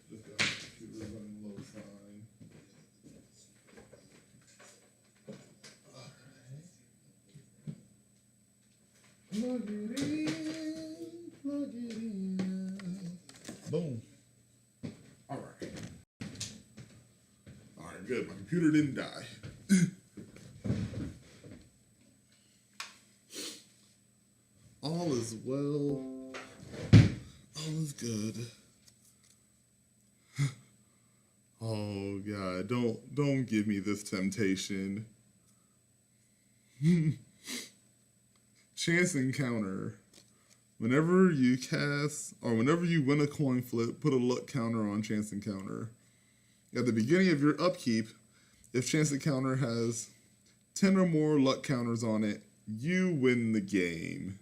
Just got my computer running low sign. Alright. Plug it in, plug it in. Boom. Alright. Alright, good. My computer didn't die. All is well. All is good. Oh God, don't give me this temptation. Chance encounter. Whenever you cast or whenever you win a coin flip, put a luck counter on chance encounter. At the beginning of your upkeep, if chance encounter has 10 or more luck counters on it, you win the game.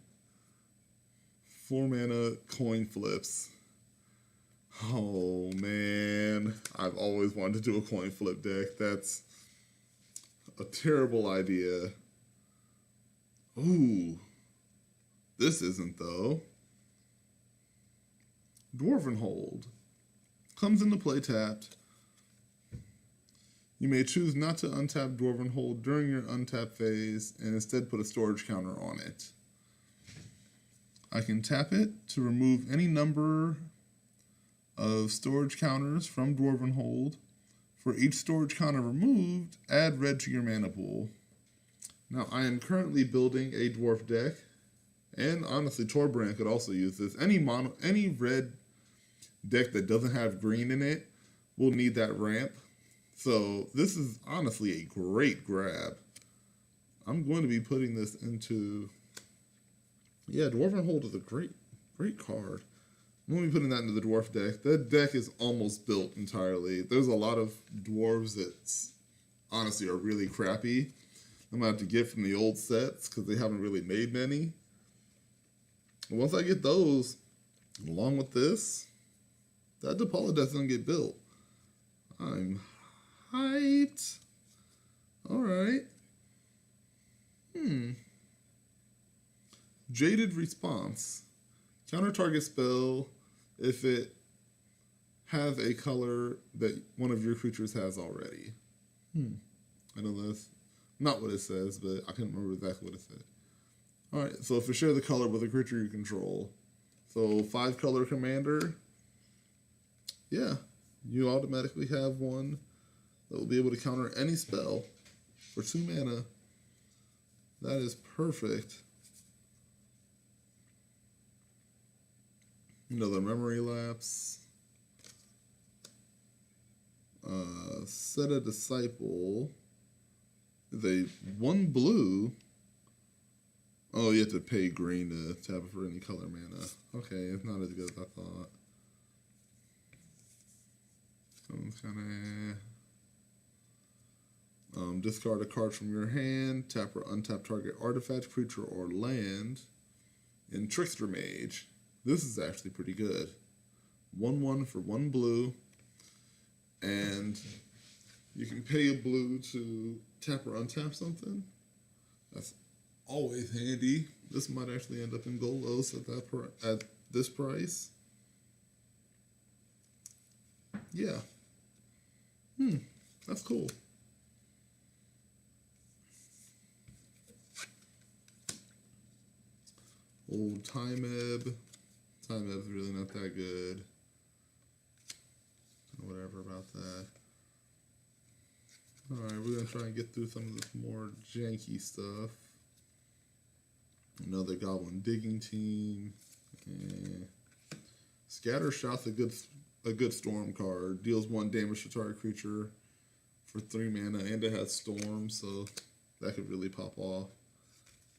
4 mana coin flips. Oh man, I've always wanted to do a coin flip deck. That's a terrible idea. Ooh, this isn't though. Dwarven Hold comes into play tapped. You may choose not to untap Dwarven Hold during your untap phase and instead put a storage counter on it. I can tap it to remove any number of storage counters from Dwarven Hold. For each storage counter removed, add red to your mana pool. Now, I am currently building a dwarf deck, and honestly, Torbrand could also use this. Any red deck that doesn't have green in it will need that ramp. So this is honestly a great grab. I'm going to be putting this into... Yeah, Dwarven Hold is a great card. I'm going to be putting that into the Dwarf deck. That deck is almost built entirely. There's a lot of Dwarves that honestly are really crappy. I'm going to have to get from the old sets because they haven't really made many. And once I get those, along with this, that DePaula deck's going to get built. I'm hyped. All right. Jaded Response. Counter target spell if it has a color that one of your creatures has already. I know that's not what it says, but I can't remember exactly what it said. Alright, so if you share the color with a creature you control. So 5 color commander. Yeah, you automatically have one that will be able to counter any spell for 2 mana. That is perfect. Another Memory Lapse. Set a Disciple. They 1 blue. Oh, you have to pay green to tap it for any color mana. Okay, it's not as good as I thought. Someone's kind of... discard a card from your hand. Tap or untap target artifact, creature, or land. In Trickster Mage. This is actually pretty good. 1/1 for 1 blue. And you can pay a blue to tap or untap something. That's always handy. This might actually end up in Golos at this price. Yeah. That's cool. Old Time-Eb. Time-Eb's really not that good. Whatever about that. Alright, we're going to try and get through some of this more janky stuff. Another Goblin Digging Team. Scattershot's a good storm card. Deals 1 damage to target creature for 3 mana, and it has storm, so that could really pop off.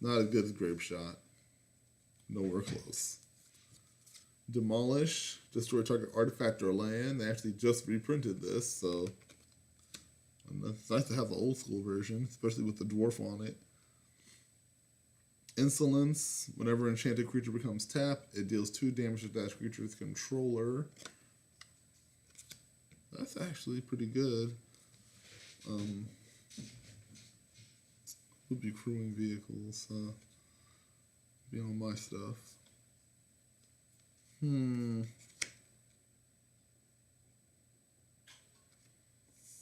Not as good as Grape Shot. Nowhere close. Demolish, destroy target artifact or land. They actually just reprinted this, so it's nice to have the old school version, especially with the dwarf on it. Insolence, whenever enchanted creature becomes tapped, it deals 2 damage to that creature's controller. That's actually pretty good. Would be crewing vehicles, be on my stuff.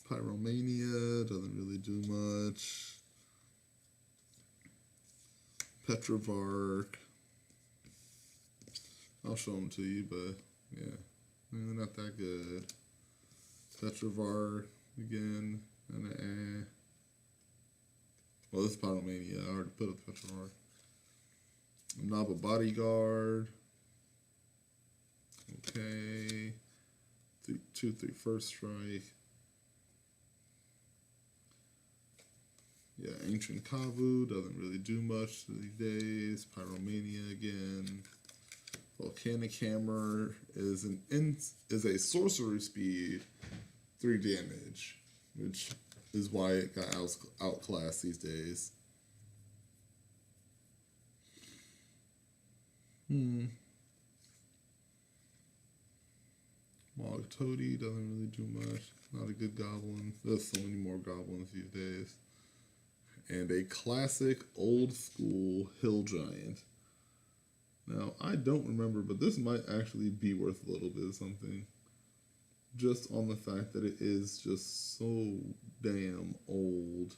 Pyromania doesn't really do much. Petrovark. I'll show them to you, but yeah, not that good. Petrovark again, and well, this is Pyromania. I already put up Petrovark. Naba Bodyguard. Okay. 2/3 first strike. Yeah, Ancient Kavu doesn't really do much these days. Pyromania again. Volcanic Hammer is a sorcery speed 3 damage, which is why it got outclassed these days. Mog Toady doesn't really do much. Not a good goblin. There's so many more goblins these days. And a classic old school Hill Giant. Now, I don't remember, but this might actually be worth a little bit of something. Just on the fact that it is just so damn old.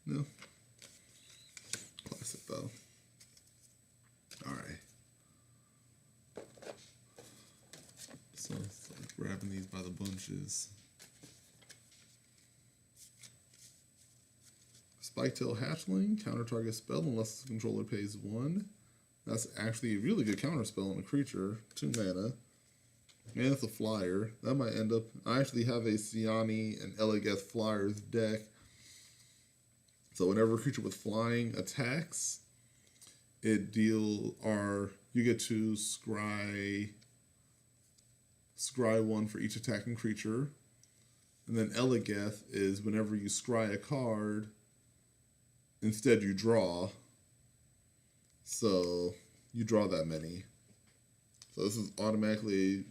No. Classic, though. Alright. So it's like grabbing these by the bunches. Spiketail Hatchling, counter target spell unless the controller pays 1. That's actually a really good counter spell on a creature. 2 mana. And it's a flyer. That might end up... I actually have a Siani and Elegeth Flyers deck. So whenever a creature with flying attacks, you get to scry 1 for each attacking creature. And then Elegeth is whenever you scry a card, instead you draw. So you draw that many. So this is automatically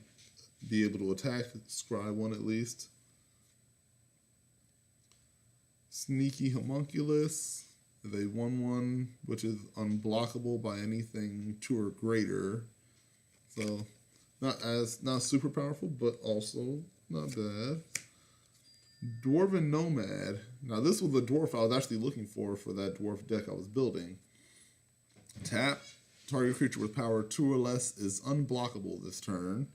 be able to attack, scry 1 at least. Sneaky Homunculus is a 1/1, which is unblockable by anything 2 or greater. So not super powerful, but also not bad. Dwarven Nomad. Now this was the dwarf I was actually looking for that dwarf deck I was building. Tap. Target creature with power 2 or less is unblockable this turn.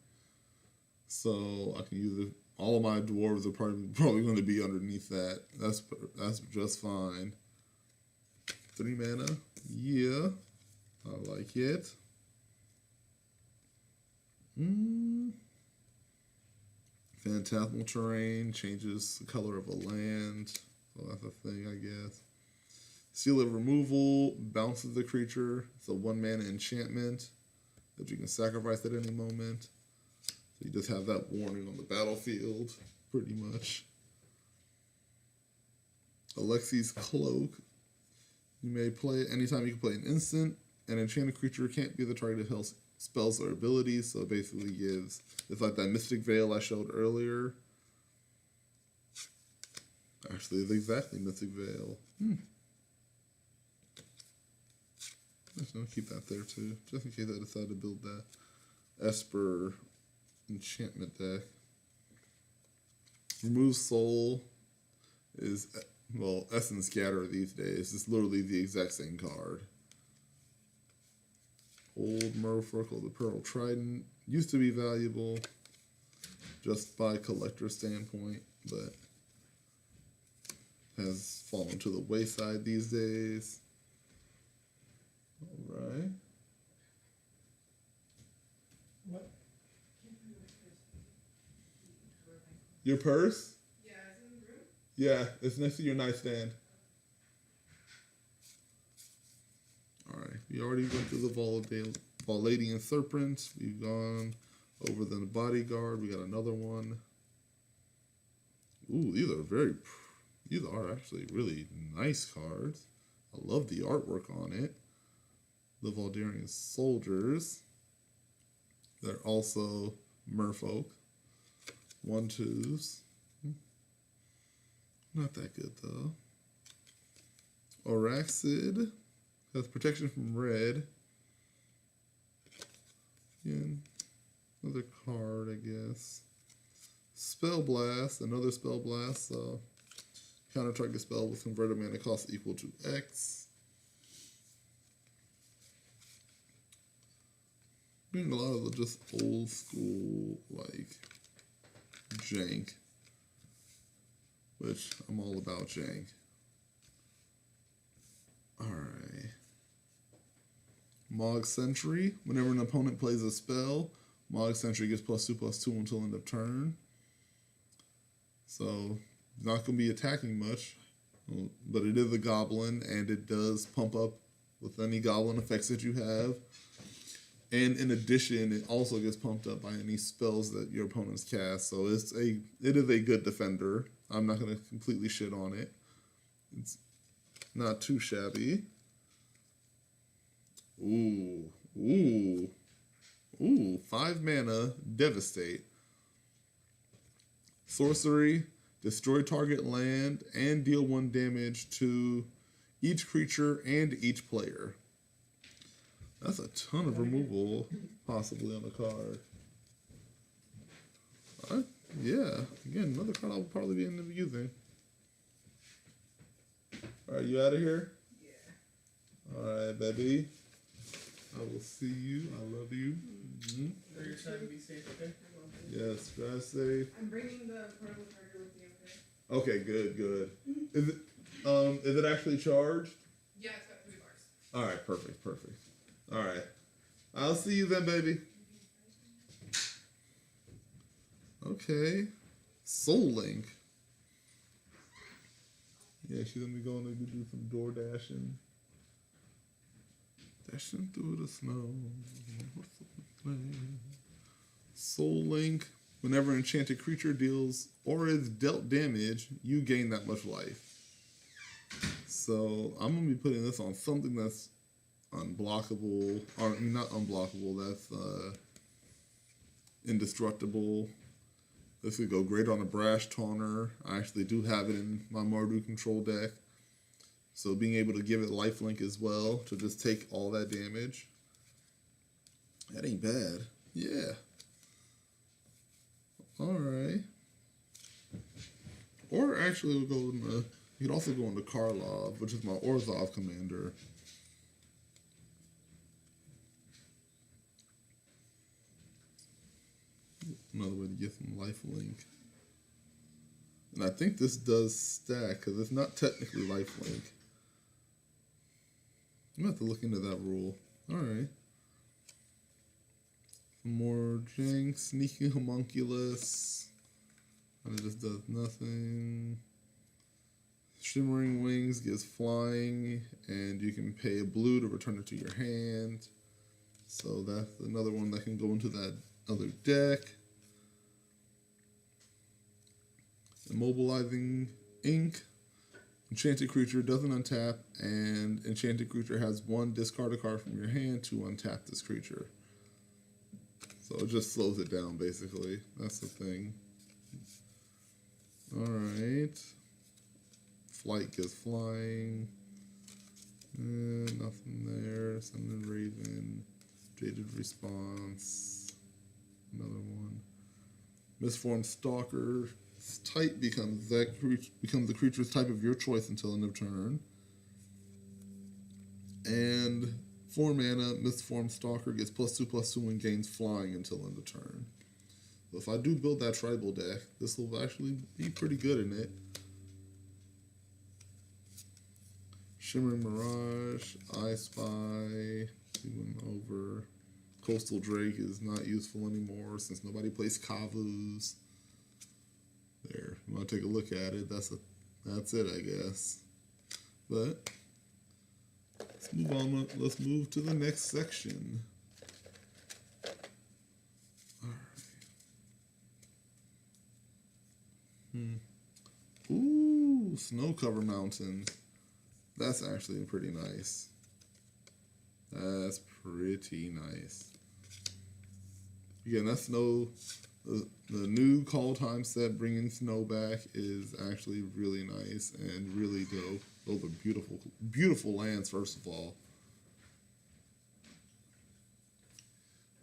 So I can use it. All of my dwarves are probably going to be underneath that. That's just fine. 3 mana. Yeah. I like it. Phantasmal terrain changes the color of a land. So that's a thing, I guess. Seal of Removal bounces the creature. It's a 1 mana enchantment that you can sacrifice at any moment. So you just have that warning on the battlefield, pretty much. Alexi's Cloak. You may play it anytime you can play an instant. An enchanted creature can't be the target of spells or abilities, so it basically gives... It's like that Mystic Veil I showed earlier. Actually, it's exactly Mystic Veil. I'm just going to keep that there, too, just in case I decide to build that Esper enchantment deck. Remove Soul is, well, Essence Scatter these days. It's literally the exact same card. Old Merfolk, the Pearl Trident. Used to be valuable just by collector standpoint, but has fallen to the wayside these days. Alright. What? Your purse? Yeah, it's in the room. Yeah, it's next to your nightstand. Alright, we already went through the Valadian Serpent. We've gone over the Bodyguard. We got another one. Ooh, these are actually really nice cards. I love the artwork on it. The Valdarian Soldiers. They're also merfolk. 1/2s. Not that good though. Oraxid has protection from red. Again, another card, I guess. Spell Blast, another Spell Blast. So counter target spell with converted mana cost equal to X. Doing a lot of the just old school like jank, which I'm all about jank. Alright. Mog Sentry. Whenever an opponent plays a spell, Mog Sentry gets +2/+2 until end of turn. So, not going to be attacking much, but it is a goblin, and it does pump up with any goblin effects that you have. And in addition, it also gets pumped up by any spells that your opponents cast. So it is a good defender. I'm not going to completely shit on it. It's not too shabby. Ooh. 5 mana, Devastate. Sorcery, destroy target land and deal 1 damage to each creature and each player. That's a ton of removal possibly on the card. Yeah, again, another card I'll probably be ending up using. Alright, you out of here? Yeah. Alright, baby. I will see you. I love you. For your time, be safe, okay? Yes, drive safe. I'm bringing the portable charger with me, okay? Okay, good. Is it actually charged? Yeah, it's got 3 bars. Alright, perfect. Alright. I'll see you then, baby. Okay. Soul Link. Yeah, she's gonna be going to do some door dashing. Dashing through the snow. Soul Link. Whenever an enchanted creature deals or is dealt damage, you gain that much life. So I'm gonna be putting this on something that's unblockable, or not unblockable. That's indestructible. This would go great on a Brash Taunter. I actually do have it in my Mardu control deck. So being able to give it lifelink as well to just take all that damage. That ain't bad. Yeah. Alright. Or actually we'll go into, you could also go into Karlov, which is my Orzhov commander. Another way to get some life link. And I think this does stack, because it's not technically life link. I'm going to have to look into that rule. Alright. More Jank, Sneaky Homunculus. And it just does nothing. Shimmering Wings gives flying, and you can pay a blue to return it to your hand. So that's another one that can go into that other deck. Immobilizing Ink. Enchanted creature doesn't untap, and enchanted creature has one discard a card from your hand to untap this creature. So it just slows it down, basically. That's the thing. Alright. Flight gives flying. Nothing there. Sending Raven. Jaded Response. Another one. Misformed Stalker. Type becomes the creature's type of your choice until end of turn. And 4 mana, Misformed Stalker gets +2/+2 and gains flying until end of turn. So if I do build that tribal deck, this will actually be pretty good in it. Shimmering Mirage, I Spy, we went over. Coastal Drake is not useful anymore since nobody plays Kavus. There, you want to take a look at it? That's it, I guess. But let's move on. Let's move to the next section. All right. Ooh, Snow Cover Mountains. That's actually pretty nice. That's pretty nice. Again, that snow. The new Call Time set bringing snow back is actually really nice and really dope. Those are beautiful, beautiful lands, first of all.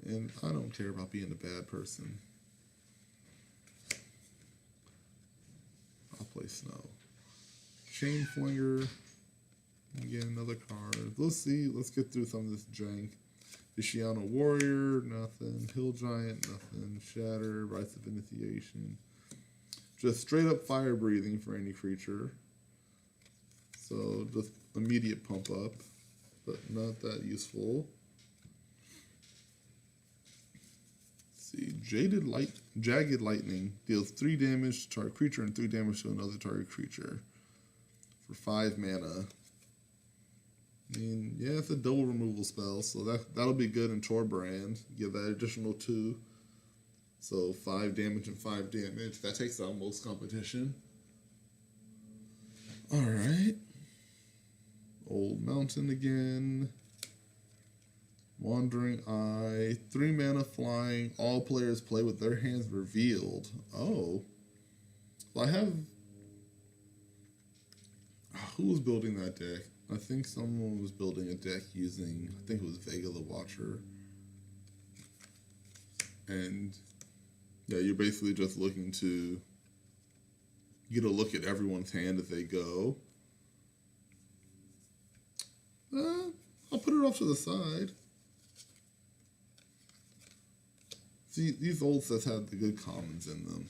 And I don't care about being a bad person. I'll play snow. Chain Flinger. Again, another card. Let's see. Let's get through some of this jank. Vishiana Warrior, nothing. Hill Giant, nothing. Shatter, Rites of Initiation. Just straight up fire breathing for any creature. So just immediate pump up, but not that useful. Let's see, Jagged Lightning deals 3 damage to target creature and 3 damage to another target creature for 5 mana. I mean, yeah, it's a double removal spell, so that'll be good in Torbrand. Give that additional 2. So 5 damage and 5 damage. That takes out most competition. Alright. Old Mountain again. Wandering Eye. 3 mana flying. All players play with their hands revealed. Oh. Well, I have... Who was building that deck? I think someone was building a deck using, I think it was Vega the Watcher. And yeah, you're basically just looking to get a look at everyone's hand as they go. I'll put it off to the side. See, these old sets have the good commons in them.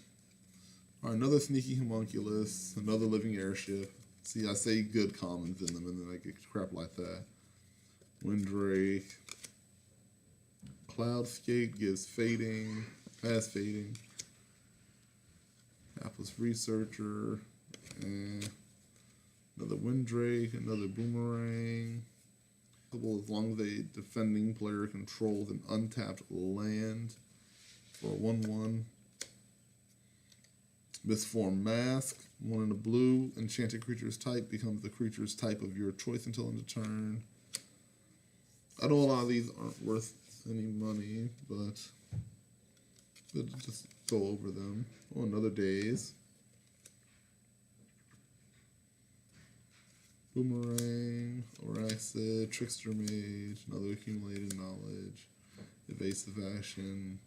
Alright, another Sneaky Homunculus, another Living Airship. See, I say good commons in them, and then I get crap like that. Windrake. Cloudscape gives fading, has fading. Atlas Researcher. Another Windrake, another Boomerang. As long as a defending player controls an untapped land for a 1/1. Misformed Mask, 1 in a blue. Enchanted creature's type becomes the creature's type of your choice until end of turn. I know a lot of these aren't worth any money, but we'll just go over them. Oh, another Daze. Boomerang, Oraxid, Trickster Mage, another Accumulated Knowledge, Evasive Action,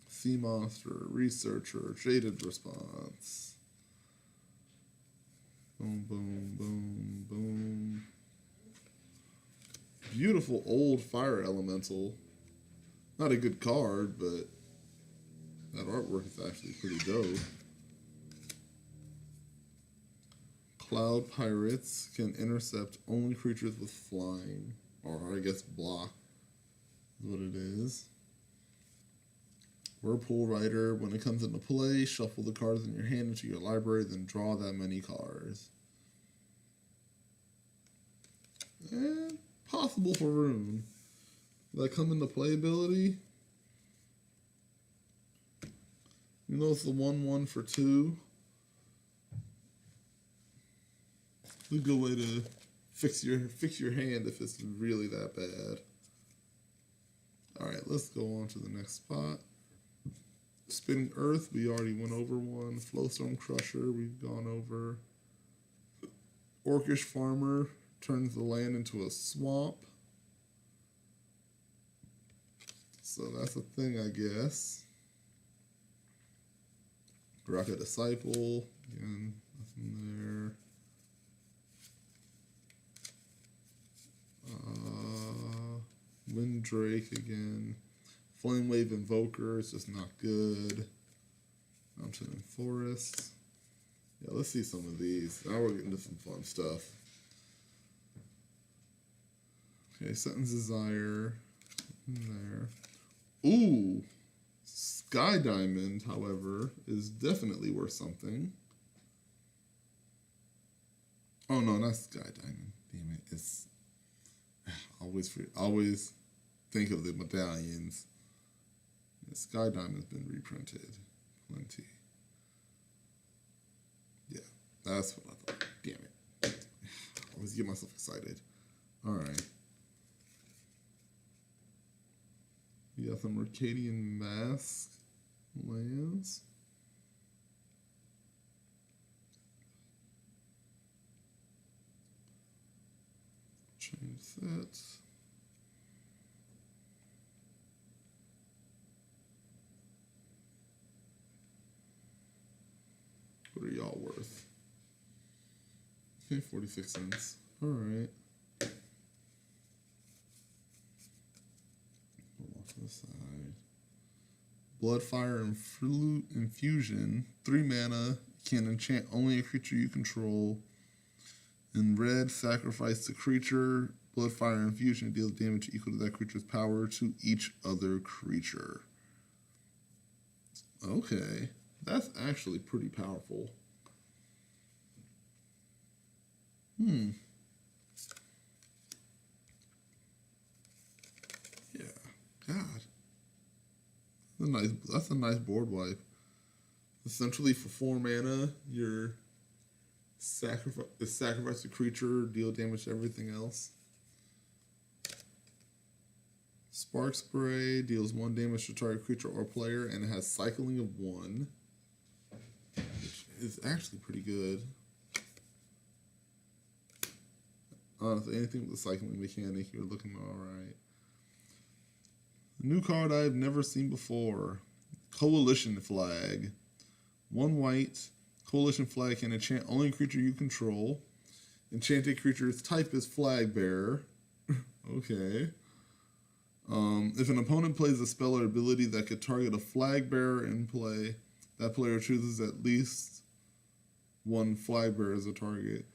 Sea Monster, Researcher, Jaded Response. Boom, boom, boom, boom. Beautiful old Fire Elemental. Not a good card, but that artwork is actually pretty dope. Cloud Pirates can intercept only creatures with flying, or I guess block is what it is. Whirlpool Rider, when it comes into play, shuffle the cards in your hand into your library, then draw that many cards. And possible for Rune. Will that come into playability? You know it's the 1/1 for 2. It's a good way to fix your hand if it's really that bad. Alright, let's go on to the next spot. Spinning Earth, we already went over one. Flowstorm Crusher, we've gone over. Orcish Farmer turns the land into a swamp. So that's a thing, I guess. Rocket Disciple, again, nothing there. Windrake again. Flamewave Invoker is just not good. Mountain and Forest. Yeah, let's see some of these. Now we're getting to some fun stuff. Okay, Sentence Desire. There. Ooh! Sky Diamond, however, is definitely worth something. Oh no, not Sky Diamond. Damn it! It's always think of the medallions. The Sky Diamond's been reprinted, plenty. Yeah, that's what I thought. Damn it! I always get myself excited. All right. We got some Mercadian Mask lands. Change that. What are y'all worth? Okay, 46 cents. All right. Off to the side. Bloodfire and Flute Infusion. 3 mana. Can enchant only a creature you control. In red, sacrifice the creature. Bloodfire Infusion deals damage equal to that creature's power to each other creature. Okay. That's actually pretty powerful. Yeah. God. That's a nice board wipe. Essentially, for 4 mana, you're sacrifice a creature, deal damage to everything else. Spark Spray deals 1 damage to target creature or player, and it has cycling of 1, which is actually pretty good. Honestly, anything with the cycling mechanic, you're looking alright. A new card I've never seen before. Coalition Flag. 1 white. Coalition Flag can enchant only creature you control. Enchanted creature's type is Flag Bearer. Okay. If an opponent plays a spell or ability that could target a Flag Bearer in play, that player chooses at least 1 Flag Bearer as a target.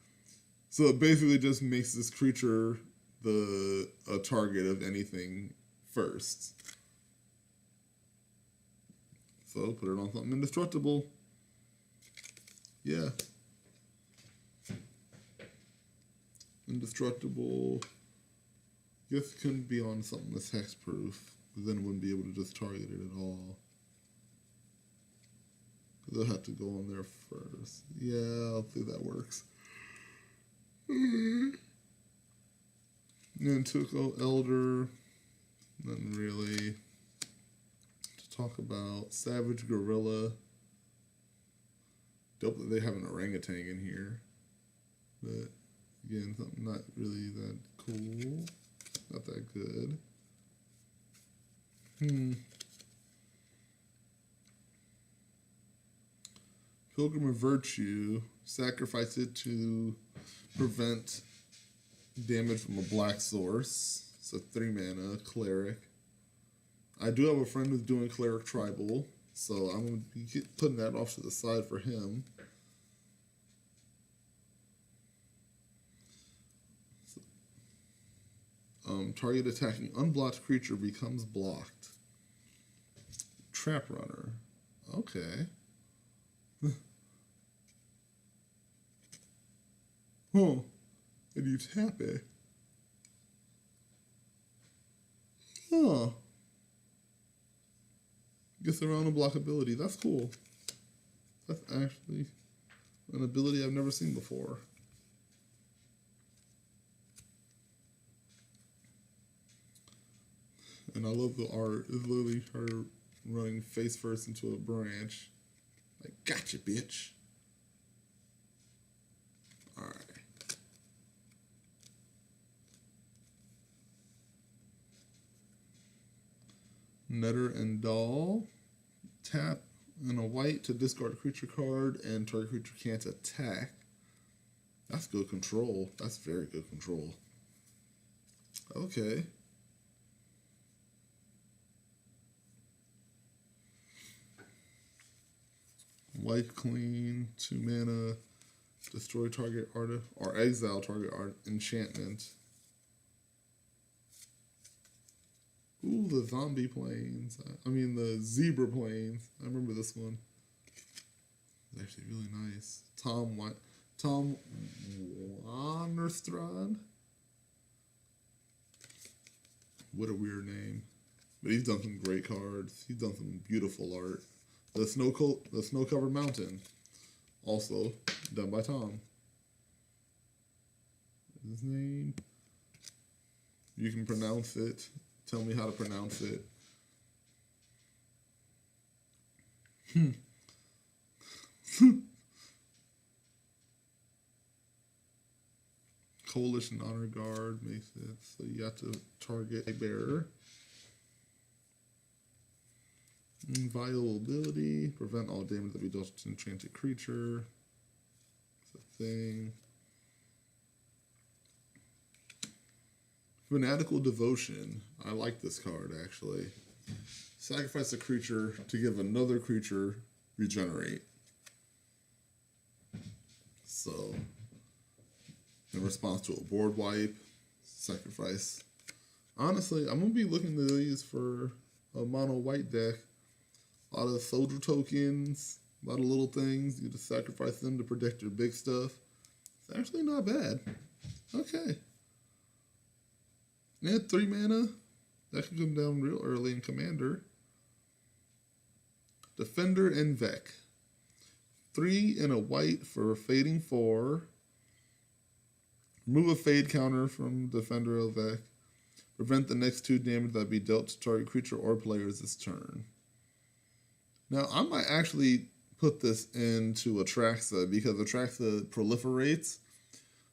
So it basically just makes this creature a target of anything first. So put it on something indestructible. Yeah. Indestructible. Guess it couldn't be on something that's hexproof, because then it wouldn't be able to just target it at all. They'll have to go on there first. Yeah, I'll see if that works. And Tuco Elder. Nothing really to talk about. Savage Gorilla. Dope that they have an orangutan in here. But again, something not really that cool. Not that good. Pilgrim of Virtue. Sacrifice it to prevent damage from a black source. It's a 3 mana cleric. I do have a friend who's doing cleric tribal, so I'm going to be putting that off to the side for him. Target attacking unblocked creature becomes blocked. Trap Runner. Okay. Huh. And you tap it. Huh. Gets around unblockability. That's cool. That's actually an ability I've never seen before. And I love the art. It's literally her running face first into a branch. Like, gotcha, bitch. Alright. Nutter and Doll. Tap and a white to discard a creature card and target creature can't attack. That's good control. That's very good control. Okay. White clean, 2 mana, destroy target art or exile target art enchantment. Ooh, the zombie planes. I mean the zebra planes. I remember this one. It's actually really nice. Tom Wannerstrand. What a weird name. But he's done some great cards. He's done some beautiful art. The snow-covered mountain, also done by Tom. What's his name? You can pronounce it. Tell me how to pronounce it. Coalition Honor Guard makes it so you have to target a bearer. Inviolability, prevent all damage that be dealt to an enchanted creature. It's a thing. Fanatical Devotion. I like this card actually. Sacrifice a creature to give another creature regenerate. So, in response to a board wipe, sacrifice. Honestly, I'm going to be looking to these for a mono white deck. A lot of soldier tokens, a lot of little things. You just sacrifice them to protect your big stuff. It's actually not bad. Okay. Yeah, 3 mana. That can come down real early in Commander. Defender and Vec. 3 and a white for Fading 4. Remove a fade counter from Defender of Vec. Prevent the next 2 damage that be dealt to target creature or players this turn. Now, I might actually put this into Atraxa because Atraxa proliferates.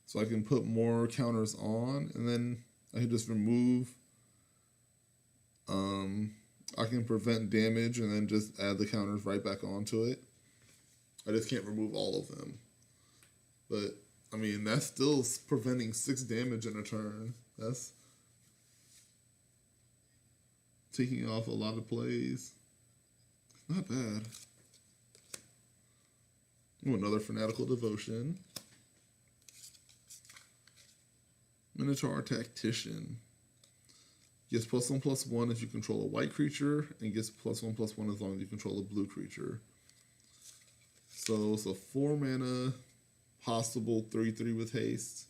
So I can put more counters on and then I can just remove. I can prevent damage and then just add the counters right back onto it. I just can't remove all of them. But, I mean, that's still preventing 6 damage in a turn. That's taking off a lot of plays. Not bad. Ooh, another Fanatical Devotion. Minotaur Tactician. Gets +1/+1 if you control a white creature, and gets +1/+1 as long as you control a blue creature. So it's a 4 mana possible 3/3 with haste.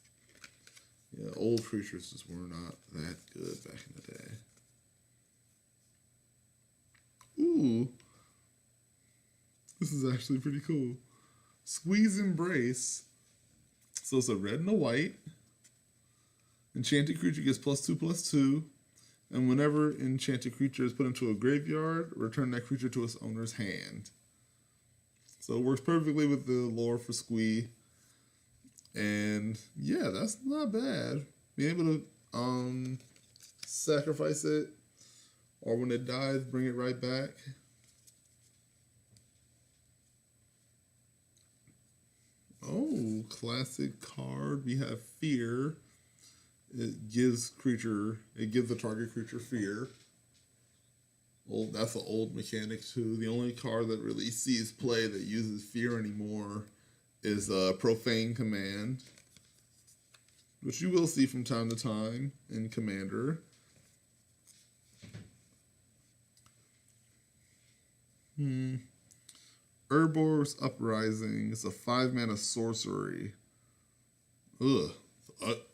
Yeah, old creatures just were not that good back in the day. Ooh. This is actually pretty cool. Squeeze Embrace. So it's a red and a white. Enchanted creature gets +2/+2. And whenever enchanted creature is put into a graveyard, return that creature to its owner's hand. So it works perfectly with the lore for Squee. And yeah, that's not bad. Being able to sacrifice it, or when it dies, bring it right back. Oh, classic card. We have Fear. It gives the target creature fear. That's an old mechanic too. The only card that really sees play that uses fear anymore is Profane Command, which you will see from time to time in Commander. Urbor's Uprising is a 5 mana sorcery. Ugh.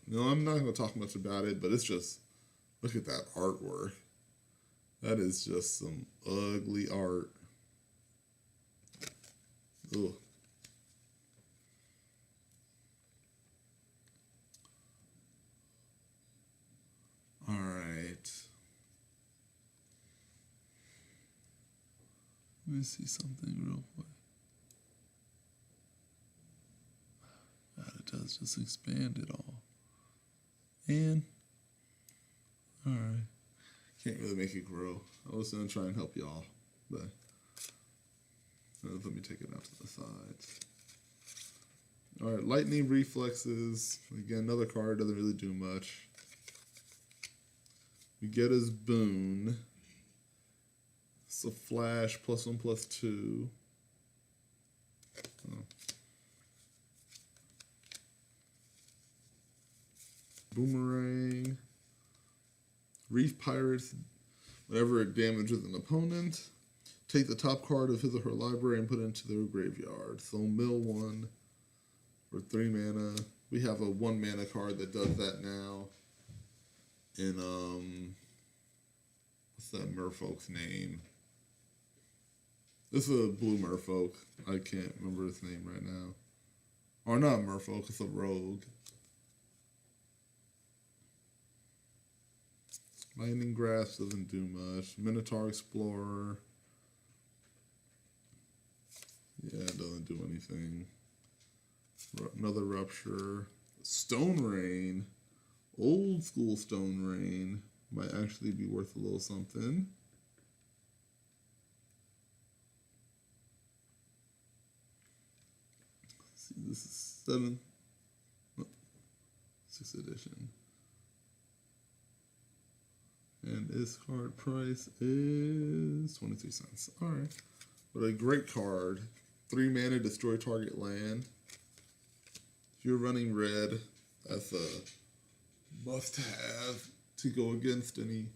No, I'm not going to talk much about it, but it's just, look at that artwork. That is just some ugly art. Ugh. All right. Let me see something real quick. God, it does just expand it all. And, all right. Can't really make it grow. I was going to try and help y'all, but let me take it out to the side. All right, Lightning Reflexes. Again, another card, doesn't really do much. We get his Boon. It's a flash, +1/+2. Oh. Boomerang. Reef Pirates. Whenever it damages an opponent, take the top card of his or her library and put it into their graveyard. So mill 1 for 3 mana. We have a 1 mana card that does that now. In what's that merfolk's name? This is a blue merfolk. I can't remember his name right now. Or not merfolk, it's a rogue. Lightning Grasp doesn't do much. Minotaur Explorer. Yeah, it doesn't do anything. Another Rupture. Stone Rain. Old school Stone Rain. Might actually be worth a little something. Let's see, this is 6th edition. And its card price is 23 cents. All right. But a great card. 3 mana, destroy target land. If you're running red, that's a must-have to go against any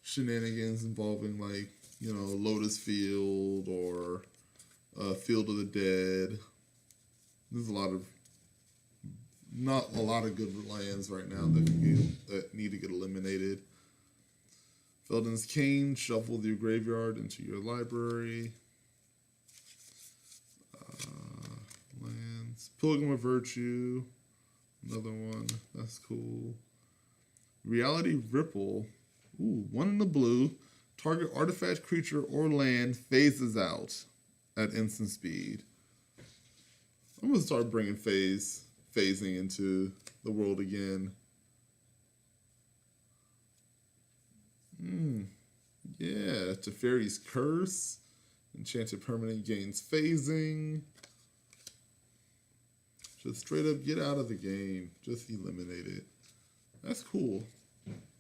shenanigans involving, like, you know, Lotus Field or Field of the Dead. There's not a lot of good lands right now that need to get eliminated. Felden's Cane, shuffle your graveyard into your library. Lands. Pilgrim of Virtue, another one. That's cool. Reality Ripple. Ooh, 1 in the blue. Target artifact, creature, or land phases out at instant speed. I'm going to start bringing phasing into the world again. Yeah, Teferi's Curse. Enchanted permanent gains phasing. Just straight up get out of the game. Just eliminate it. That's cool.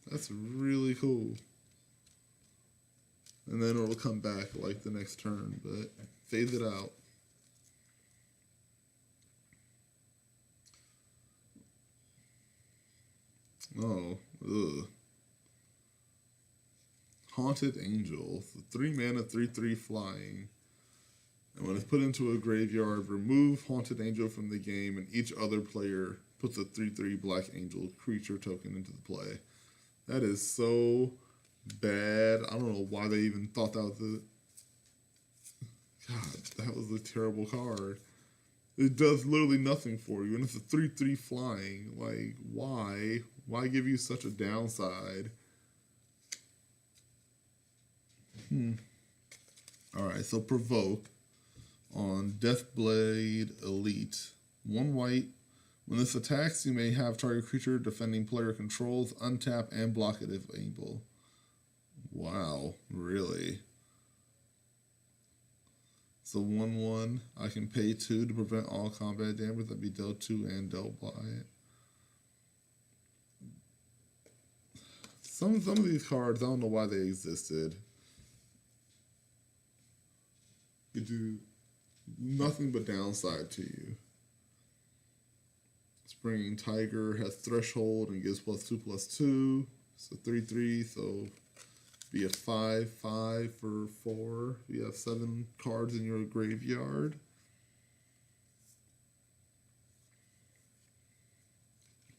That's really cool. And then it'll come back like the next turn, but phase it out. Oh, ugh. Haunted Angel. 3 mana, 3/3 flying. And when it's put into a graveyard, remove Haunted Angel from the game, and each other player puts a 3/3 Black Angel creature token into the play. That is so bad. I don't know why they even thought that was a... God, that was a terrible card. It does literally nothing for you, and it's a 3/3 flying. Like, why? Why give you such a downside? Alright, so Provoke on Deathblade Elite. 1 white. When this attacks, you may have target creature defending player controls, untap, and block it if able. Wow, really? So 1/1, I can pay 2 to prevent all combat damage that be dealt to and dealt by it. Some of these cards, I don't know why they existed. You do nothing but downside to you. Springing Tiger has Threshold and gives +2/+2. So 3/3, so be a 5/5 for 4. You have 7 cards in your graveyard.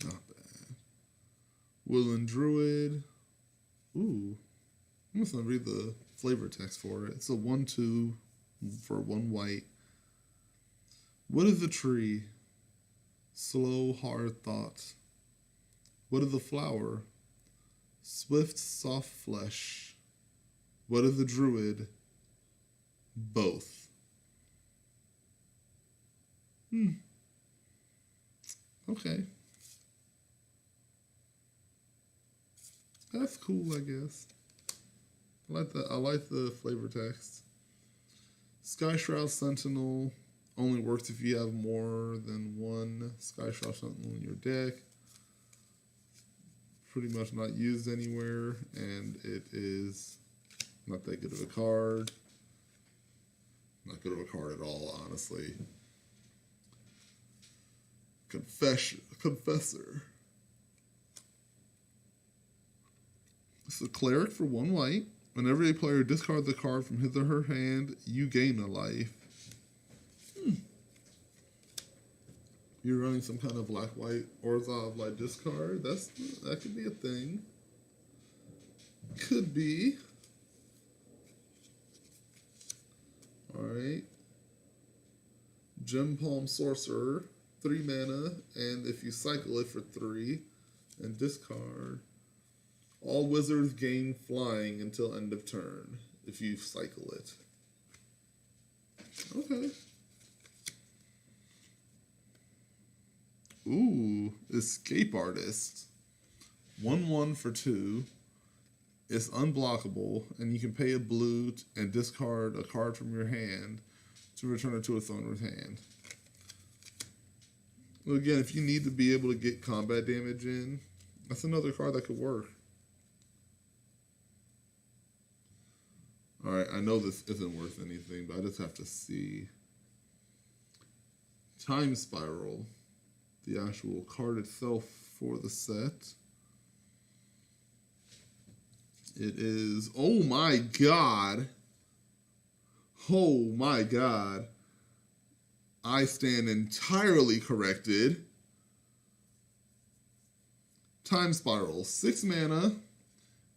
Not bad. Woodland Druid. Ooh. I'm just going to read the flavor text for it. It's a 1/2 for 1 white. What is the tree? Slow, hard thoughts. What is the flower? Swift, soft flesh. What is the druid? Both. Okay. That's cool, I guess. I like the flavor text. Skyshroud Sentinel only works if you have more than 1 Skyshroud Sentinel in your deck. Pretty much not used anywhere, and it is not that good of a card. Not good of a card at all, honestly. Confessor. It's a cleric for 1 white. Whenever a player discards a card from his or her hand, you gain a life. You're running some kind of black-white Orzhov like discard. That could be a thing. Could be. Alright. Gem Palm Sorcerer, 3 mana, and if you cycle it for 3 and discard, all wizards gain flying until end of turn if you cycle it. Okay. Ooh, Escape Artist. 1/1 for 2. It's unblockable, and you can pay a blue and discard a card from your hand to return it to its owner's hand. Well, again, if you need to be able to get combat damage in, that's another card that could work. Alright, I know this isn't worth anything, but I just have to see. Time Spiral. The actual card itself for the set. It is, oh my god. Oh my god. I stand entirely corrected. Time Spiral, 6 mana.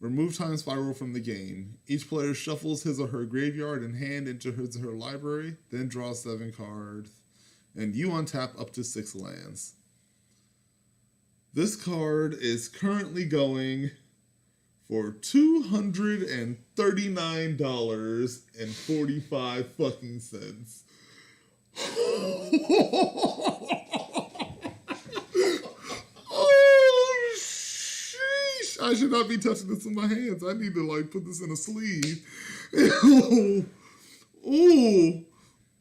Remove Time Spiral from the game. Each player shuffles his or her graveyard and hand into his or her library, then draws 7 cards. And you untap up to 6 lands. This card is currently going for $239.45 fucking cents. Oh, sheesh. I should not be touching this with my hands. I need to, like, put this in a sleeve. Ooh. Ooh.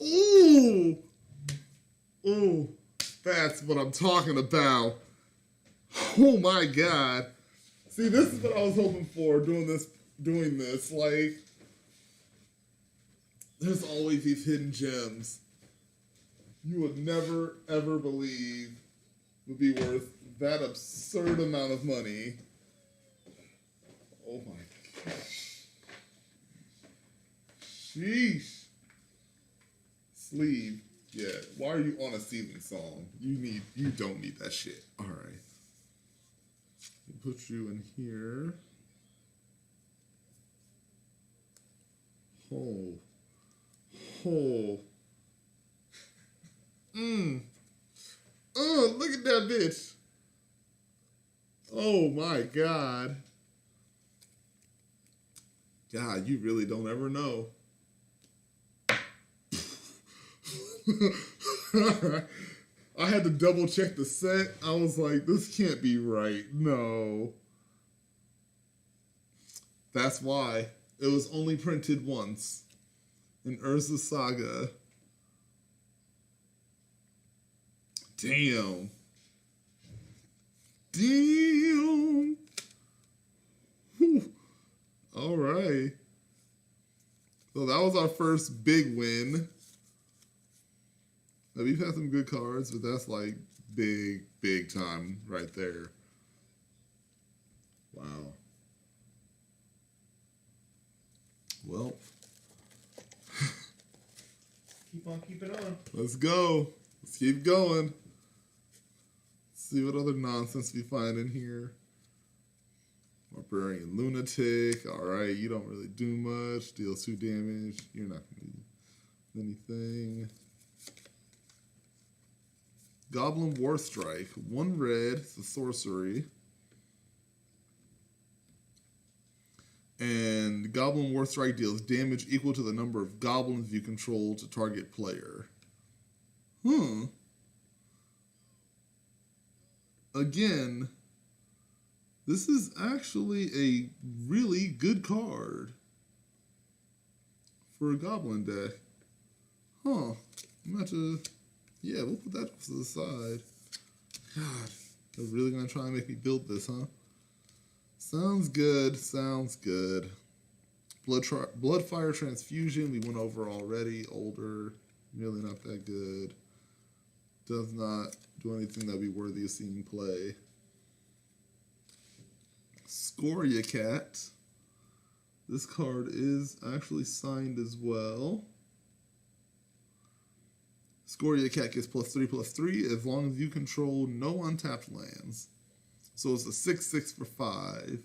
Ooh. Ooh. That's what I'm talking about. Oh my god. See, this is what I was hoping for doing this. Like, there's always these hidden gems you would never, ever believe would be worth that absurd amount of money. Oh my gosh. Sheesh. Sleeve. Yeah. Why are you on a season song? You don't need that shit. All right. Put you in here. Oh. Oh. Oh, look at that bitch. Oh my God. God, you really don't ever know. I had to double check the set. I was like, this can't be right. No. That's why. It was only printed once in Urza Saga. Damn. Damn. Whew. All right. So that was our first big win. Now, we've had some good cards, but that's like big time right there. Wow. Well, Keep on keeping on. let's go. Let's keep going. See what other nonsense we find in here. Barbarian Lunatic. Alright, you don't really do much. Deals 2 damage. You're not going to do anything. Goblin War Strike. 1 red. It's a sorcery. And Goblin War Strike deals damage equal to the number of goblins you control to target player. Again, this is actually a really good card for a goblin deck. I'm about to... Yeah, we'll put that off to the side. God, they're really going to try and make me build this, huh? Sounds good. Sounds good. Bloodfire Transfusion, we went over already. Older. Really not that good. Does not do anything that would be worthy of seeing play. Scoria Cat. This card is actually signed as well. Scoria Cat gets +3/+3 as long as you control no untapped lands. So it's a 6/6 for 5.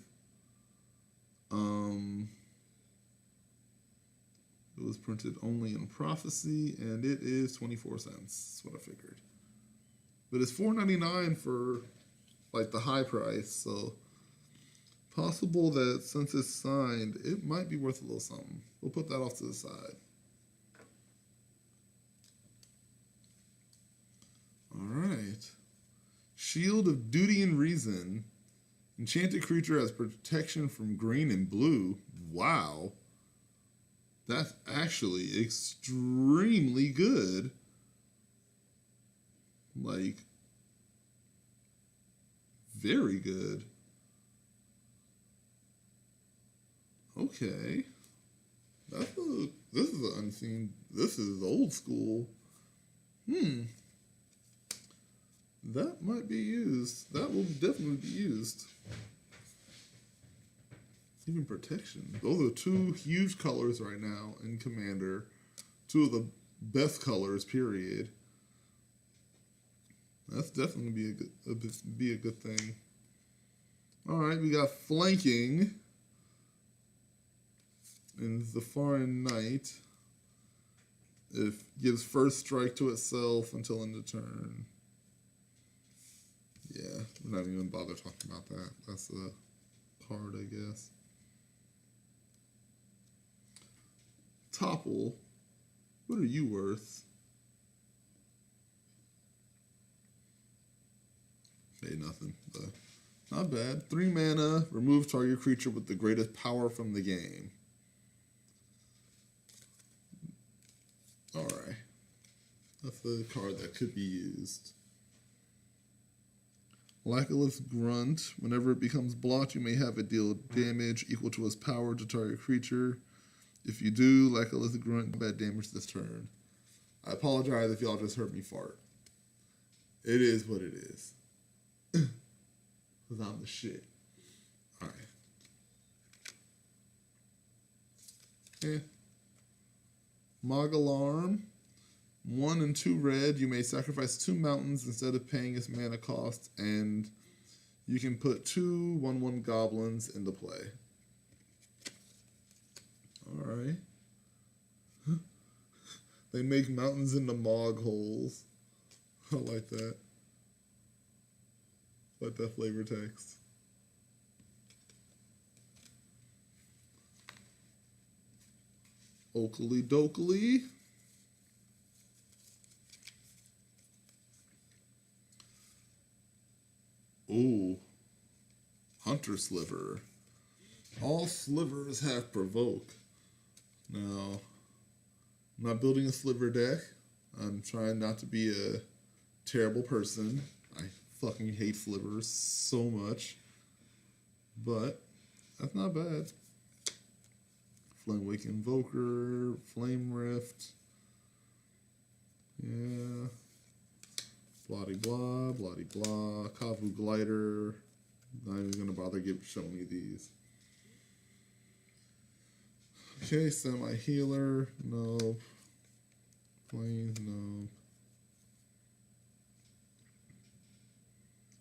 It was printed only in Prophecy, and it is 24 cents. That's what I figured. But it's $4.99 for like the high price, so possible that since it's signed, it might be worth a little something. We'll put that off to the side. All right. Shield of Duty and Reason. Enchanted creature has protection from green and blue. Wow. That's actually extremely good. Like, very good. Okay. This is an unseen. This is old school. That might be used. That will definitely be used. Even protection. Those are 2 huge colors right now in Commander. 2 of the best colors, period. That's definitely be a good thing. All right, we got Flanking. And Zafaran Knight. It gives first strike to itself until end of turn. Yeah, we're not even bother talking about that. That's a card, I guess. Topple. What are you worth? Hey, nothing. But not bad. 3 mana. Remove target creature with the greatest power from the game. Alright. That's a card that could be used. Lackaless Grunt. Whenever it becomes blocked, you may have it deal damage equal to its power to target creature. If you do, Lackaless Grunt, bad damage this turn. I apologize if y'all just heard me fart. It is what it is. Because I'm the shit. Alright. Mog Alarm. 1 and 2 red. You may sacrifice 2 mountains instead of paying its mana cost, and you can put 2 1/1 goblins into play. Alright. They make mountains into mog holes. I like that. Like that flavor text. Oakley dokley. Ooh. Hunter Sliver. All slivers have provoke. Now, I'm not building a sliver deck. I'm trying not to be a terrible person. I fucking hate slivers so much. But that's not bad. Flamewake Invoker, Flame Rift. Yeah. Bloody blah, bloody blah. Kavu Glider. Not even gonna bother showing me these. Okay, Semi-Healer. No. Plains, no.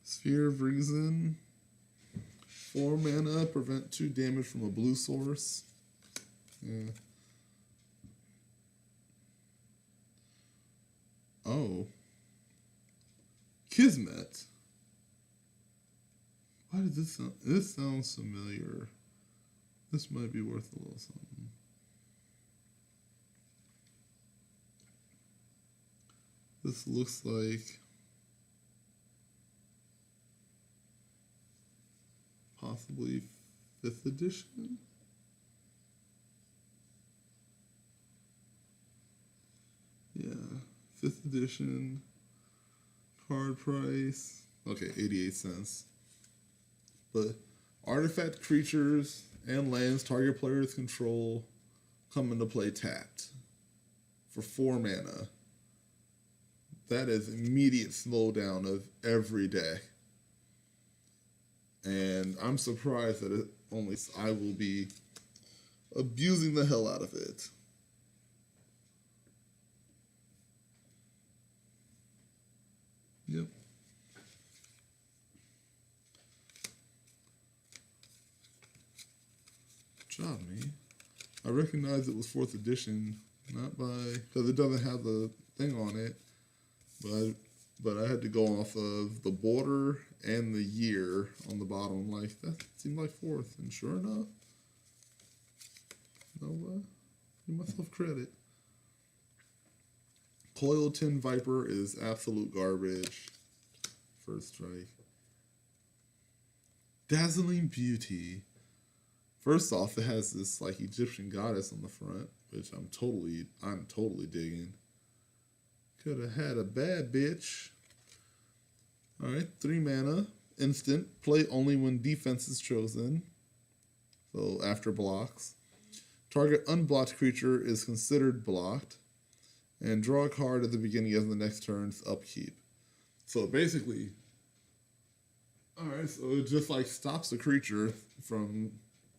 Sphere of Reason. 4 mana, prevent 2 damage from a blue source. Yeah. Oh. Kismet. Why does this sound? This sounds familiar. This might be worth a little something. This looks like possibly 5th edition. Yeah, 5th edition. Card price. Okay, 88 cents. But artifact creatures and lands target players control come into play tapped for 4 mana. That is immediate slowdown of every deck. And I'm surprised that I will be abusing the hell out of it. Yep. Good job, me. I recognize it was 4th edition, not by, because it doesn't have the thing on it, but I had to go off of the border and the year on the bottom. Like, that seemed like 4th, and sure enough, give myself credit. Coiled Tin Viper is absolute garbage. First strike. Dazzling Beauty. First off, it has this like Egyptian goddess on the front, which I'm totally digging. Could have had a bad bitch. Alright, 3 mana. Instant. Play only when defense is chosen. So after blocks. Target unblocked creature is considered blocked. And draw a card at the beginning of the next turn's upkeep. So basically, alright, so it just like stops the creature from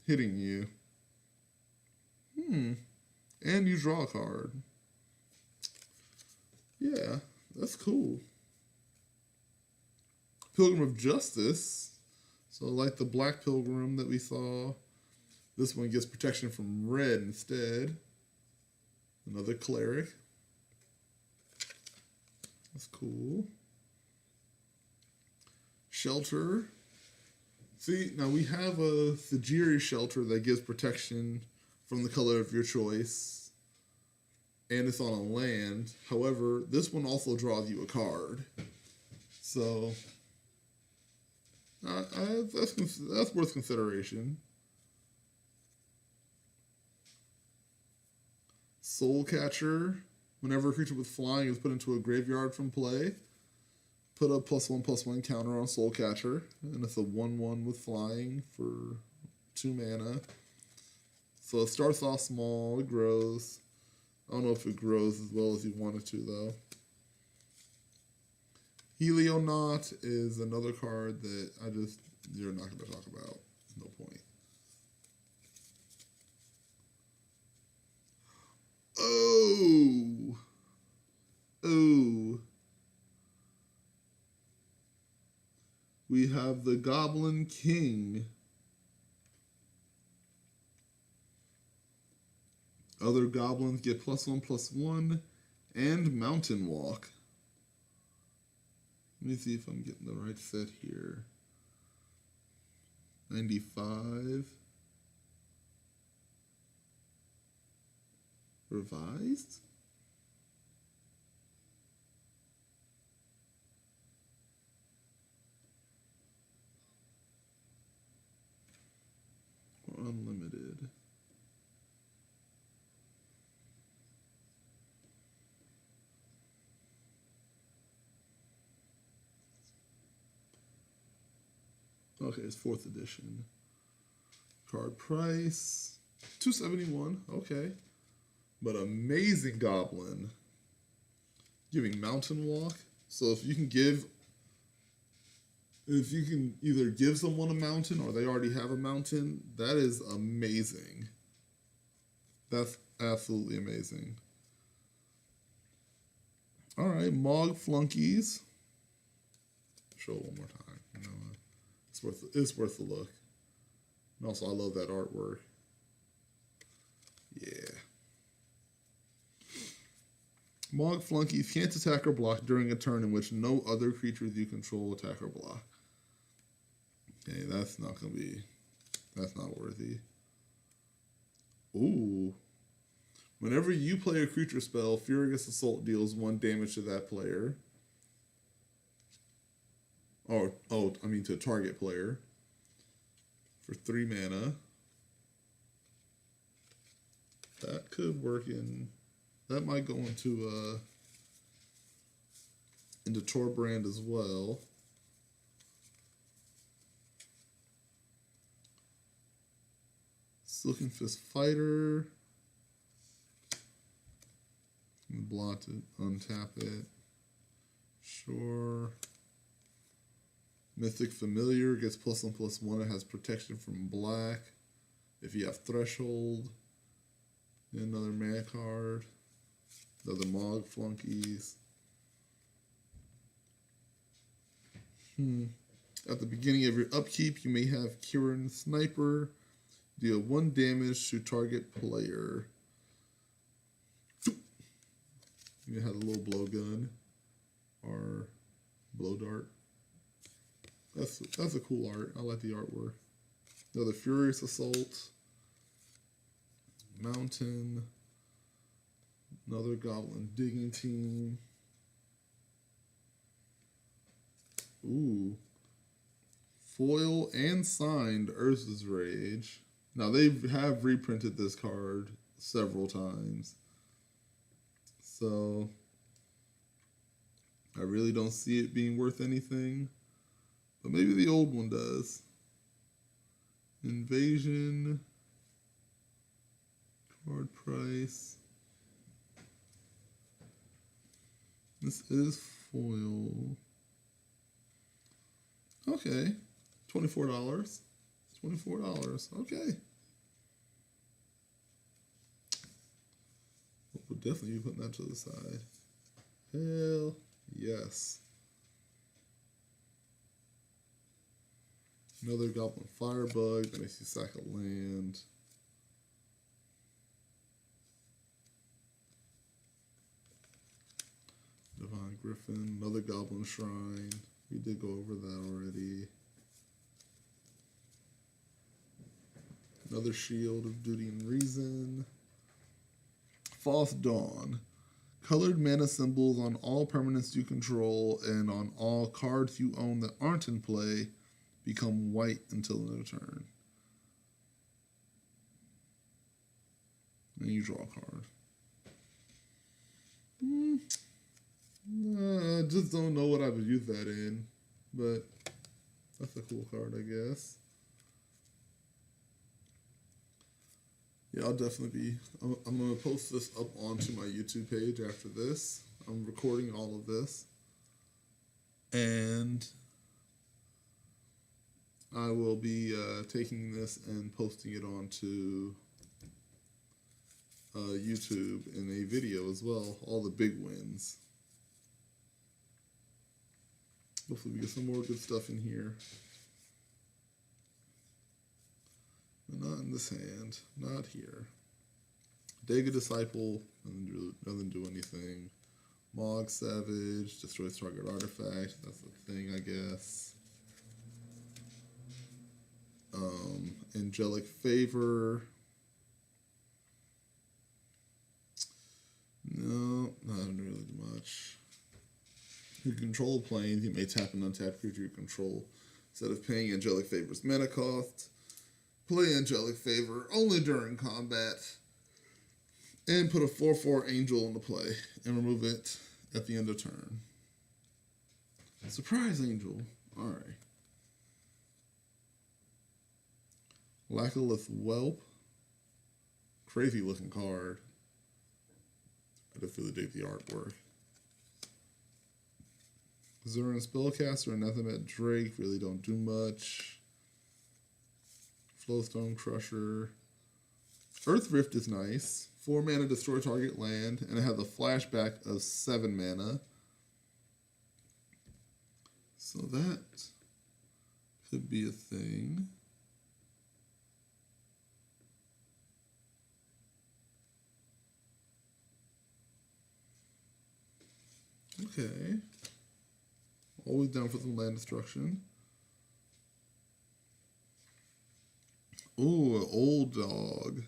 hitting you. And you draw a card. Yeah, that's cool. Pilgrim of Justice. So like the Black Pilgrim that we saw, this one gets protection from red instead. Another cleric. That's cool. Shelter. See, now we have a Thajiri Shelter that gives protection from the color of your choice. And it's on a land. However, this one also draws you a card. So, that's worth consideration. Soul Catcher. Whenever a creature with flying is put into a graveyard from play, put a +1/+1 counter on Soul Catcher. And it's a 1/1 with flying for 2 mana. So it starts off small, it grows. I don't know if it grows as well as you want it to, though. Helionaut is another card that you're not going to talk about. No point. Oh! Ooh. We have the Goblin King. Other goblins get +1/+1 and Mountain Walk. Let me see if I'm getting the right set here. 95. Revised? Or unlimited? Okay, it's 4th edition. Card price $271. Okay. But Amazing Goblin giving Mountain Walk. So if you can either give someone a mountain or they already have a mountain, that is amazing. That's absolutely amazing. All right, Mog Flunkies. Show it one more time. You know, it's worth the look. And also, I love that artwork. Yeah. Mog Flunkies can't attack or block during a turn in which no other creatures you control attack or block. Okay, that's not worthy. Ooh. Whenever you play a creature spell, Furious Assault deals 1 damage to that player. To a target player. For 3 mana. That could work in... That might go into Torbrand as well. Silken Fist Fighter. Blot it, untap it. Sure. Mythic Familiar gets +1/+1. It has protection from black. If you have Threshold. Another mana card. Another Mog Flunkies. At the beginning of your upkeep, you may have Kirin Sniper. Deal 1 damage to target player. You have a little blowgun or blow dart. That's a cool art. I like the artwork. Another Furious Assault. Mountain. Another Goblin Digging Team. Ooh. Foil and signed Urza's Rage. Now, they have reprinted this card several times. So, I really don't see it being worth anything. But maybe the old one does. Invasion. Card price. This is foil. Okay. $24. $24. Okay. We'll definitely be putting that to the side. Hell yes. Another Goblin Firebug that makes you sack a land. Divine Griffin, another Goblin Shrine. We did go over that already. Another Shield of Duty and Reason. False Dawn. Colored mana symbols on all permanents you control and on all cards you own that aren't in play become white until end of turn. And you draw a card. I just don't know what I would use that in, but that's a cool card, I guess. Yeah, I'll definitely be... I'm going to post this up onto my YouTube page after this. I'm recording all of this. And I will be taking this and posting it onto YouTube in a video as well. All the big wins. Hopefully we get some more good stuff in here. But not in this hand. Not here. Dega Disciple, doesn't do anything. Mog Savage, destroys target artifact. That's a thing, I guess. Angelic Favor. No, not really much. You control planes, you may tap and untap creature you control. Instead of paying Angelic Favor's mana cost, play Angelic Favor only during combat. And put a 4/4 Angel into play and remove it at the end of turn. Surprise Angel. Alright. Lackalith Whelp. Crazy looking card. I just really dig the artwork. Zuran Spellcaster and Nethermet Drake really don't do much. Flowstone Crusher. Earth Rift is nice. 4 mana, destroy target land, and it has a flashback of 7 mana. So that could be a thing. Okay. Always down for some land destruction. Ooh, an old dog.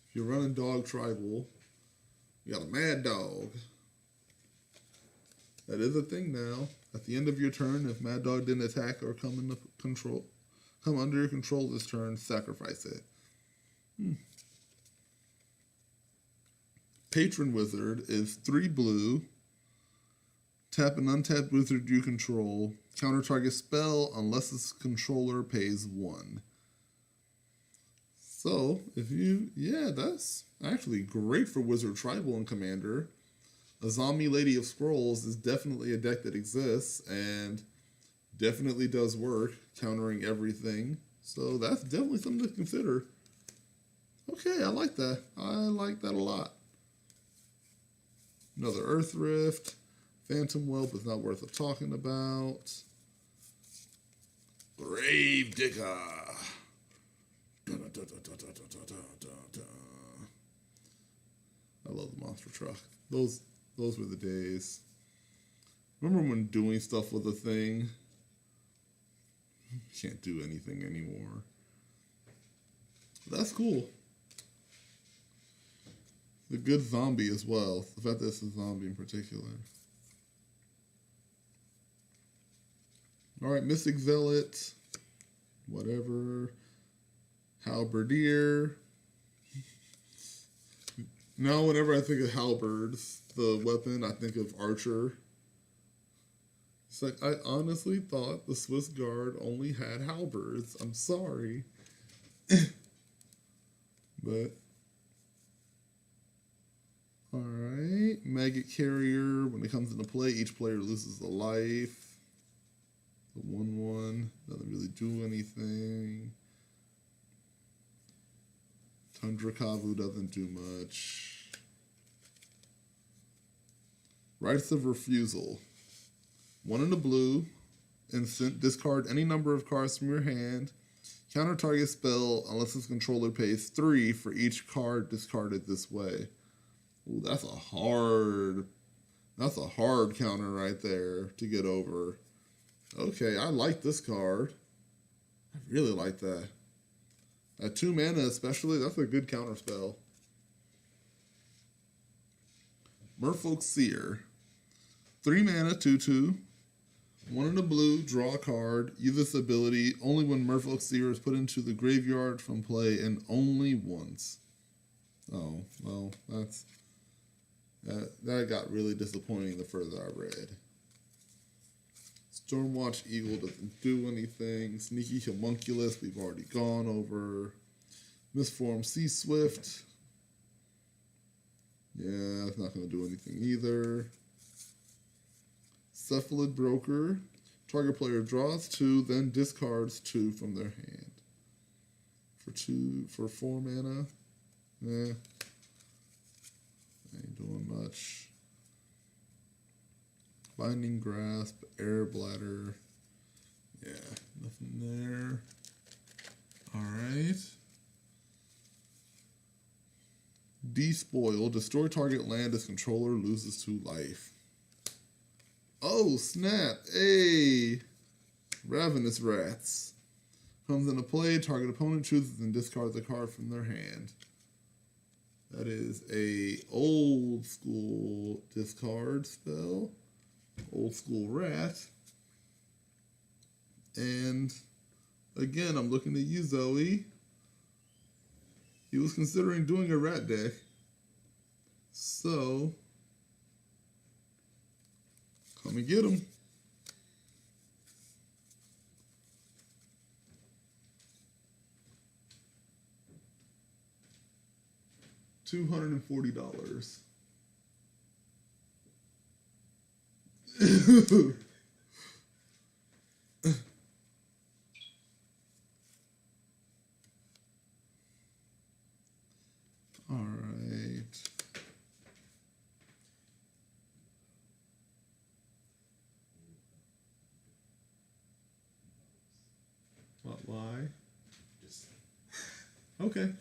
If you're running dog tribal, you got a mad dog. That is a thing now. At the end of your turn, if mad dog didn't attack or come under your control this turn, sacrifice it. Patron Wizard is 3 blue. Tap an untapped wizard you control. Counter target spell unless its controller pays 1. So, that's actually great for Wizard Tribal and Commander. A Zombie Lady of Scrolls is definitely a deck that exists and definitely does work, countering everything. So that's definitely something to consider. Okay, I like that. I like that a lot. Another Earth Rift. Phantom Whelp is not worth talking about. Grave Digger. I love the monster truck. Those were the days. Remember when doing stuff was a thing? Can't do anything anymore. That's cool. The good zombie as well. The fact that it's a zombie in particular. Alright, Mystic Zealot. Whatever. Halberdier. Now, whenever I think of halberds, the weapon, I think of Archer. It's like, I honestly thought the Swiss Guard only had halberds. I'm sorry. But, alright. Maggot Carrier. When it comes into play, each player loses a life. The 1/1 doesn't really do anything. Tundra Kavu doesn't do much. Rights of Refusal. 1 in the blue. Instant. Discard any number of cards from your hand. Counter target spell unless its controller pays 3 for each card discarded this way. Ooh, that's a hard counter right there to get over. Okay, I like this card. I really like that. At 2 mana especially, that's a good counter spell. Merfolk Seer. 3 mana, 2/2. 1 in the blue, draw a card. Use this ability only when Merfolk Seer is put into the graveyard from play and only once. Oh, well, that got really disappointing the further I read. Stormwatch Eagle doesn't do anything. Sneaky Homunculus, we've already gone over. Misformed Sea Swift. Yeah, that's not going to do anything either. Cephalid Broker. Target player draws 2, then discards 2 from their hand. For 4 mana. Ain't doing much. Binding Grasp, Air Bladder. Yeah, nothing there. Alright. Despoil. Destroy target land as controller loses 2 life. Oh, snap. Hey. Ravenous Rats. Comes into play, target opponent chooses and discards a card from their hand. That is a old school discard spell. Old school rat. And again, I'm looking at you, Zoe. He was considering doing a rat deck. So, come and get him. $240. All right. What? Why? Just Okay.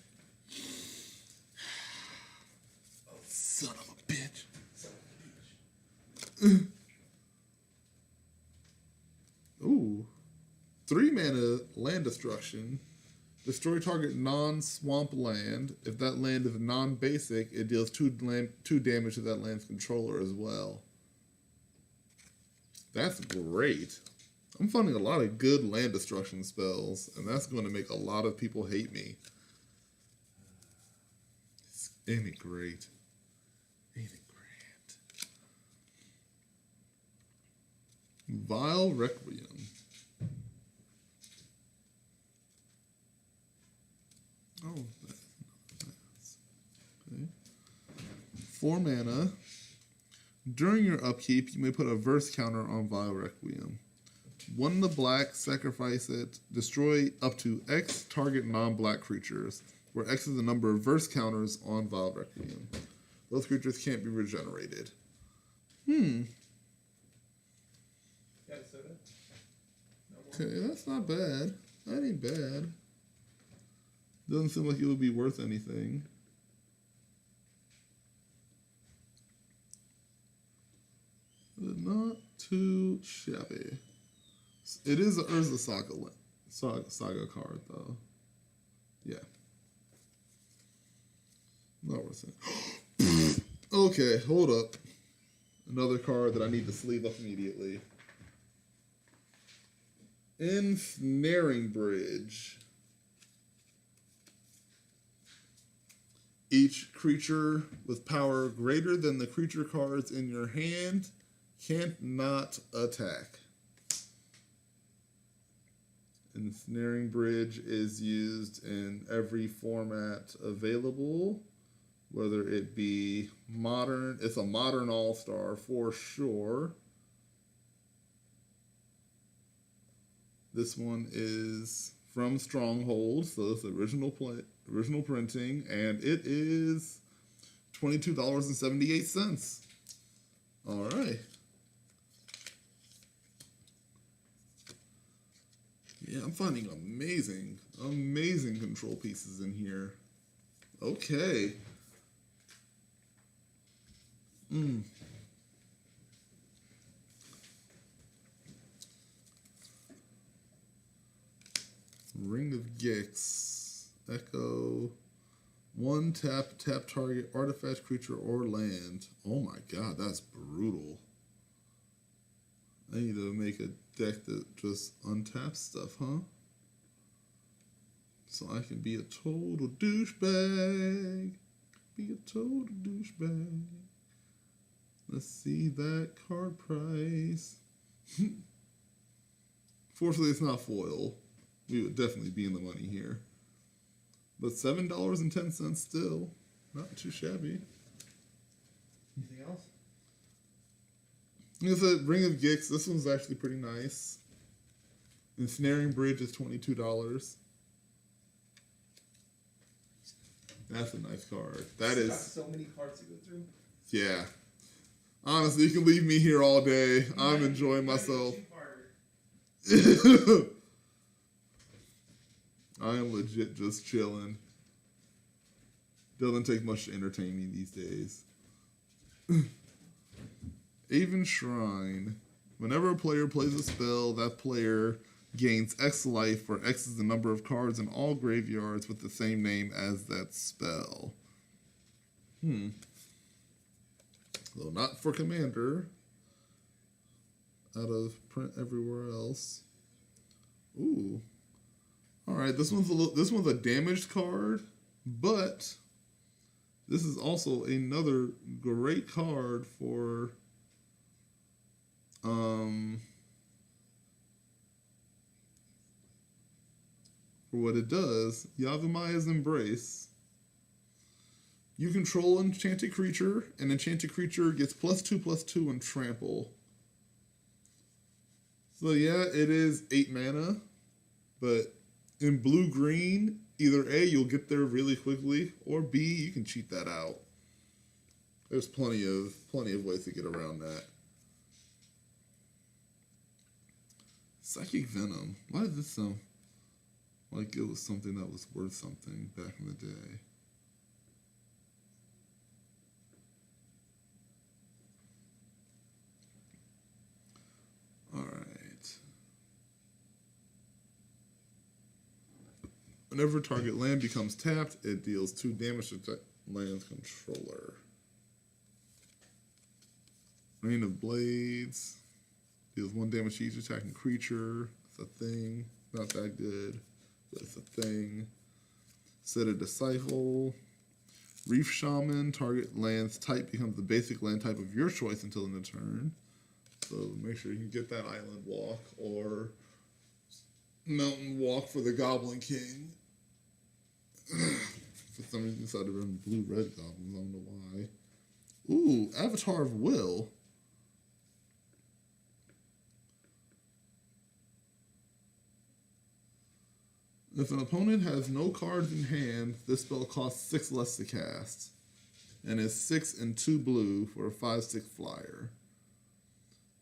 Son of a bitch. son of a bitch. Ooh. 3 mana land destruction. Destroy target non-swamp land. If that land is non-basic, it deals 2 damage to that land's controller as well. That's great. I'm finding a lot of good land destruction spells, and that's going to make a lot of people hate me. Ain't it great? Ain't it great? Vile Requiem. Oh, that's okay. 4 mana. During your upkeep, you may put a verse counter on Vile Requiem. 1 in the black, sacrifice it. Destroy up to X target non-black creatures, where X is the number of verse counters on Vile Requiem. Those creatures can't be regenerated. Got a soda? No more? Okay, that's not bad. That ain't bad. Doesn't seem like it would be worth anything. But not too shabby. It is a Urza Saga card, though. Yeah. Not worth it. Okay, hold up. Another card that I need to sleeve up immediately. Ensnaring Bridge. Each creature with power greater than the creature cards in your hand can't not attack. Ensnaring Bridge is used in every format available, whether it be modern. It's a modern all-star for sure. This one is from Stronghold, so it's original printing, and it is $22.78. All right. Yeah, I'm finding amazing control pieces in here. Okay. Ring of Gix. Echo. 1 tap target artifact, creature, or land. Oh my god, that's brutal. I need to make a deck that just untaps stuff, huh? So I can be a total douchebag. Be a total douchebag. Let's see that card price. Fortunately, it's not foil. We would definitely be in the money here. But $7.10 still. Not too shabby. Anything else? It's a Ring of Gix. This one's actually pretty nice. Ensnaring Bridge is $22. That's a nice card. That It's is. got so many cards to go through. Yeah. Honestly, you can leave me here all day. I'm enjoying myself. I am legit just chilling. Doesn't take much to entertain me these days. Aven Shrine. Whenever a player plays a spell, that player gains X life, where X is the number of cards in all graveyards with the same name as that spell. Though not for Commander. Out of print everywhere else. Ooh. Alright, this one's a damaged card, but this is also another great card for what it does. Yavimai's Embrace. You control an enchanted creature, and enchanted creature gets +2/+2 and trample. So yeah, it is 8 mana, but in blue-green, either A, you'll get there really quickly, or B, you can cheat that out. There's plenty of ways to get around that. Psychic Venom. Why does this sound like it was something that was worth something back in the day? Alright. Whenever target land becomes tapped, it deals 2 damage to the land's controller. Rain of Blades. Deals 1 damage to each attacking creature. It's a thing. Not that good, but it's a thing. Set a Disciple. Reef Shaman. Target land's type becomes the basic land type of your choice until end of turn. So make sure you can get that Island Walk or Mountain Walk for the Goblin King. For some reason, I decided to run blue-red goblins. I don't know why. Ooh, Avatar of Will. If an opponent has no cards in hand, this spell costs 6 less to cast. And is 6 and 2 blue for a 5/6 flyer.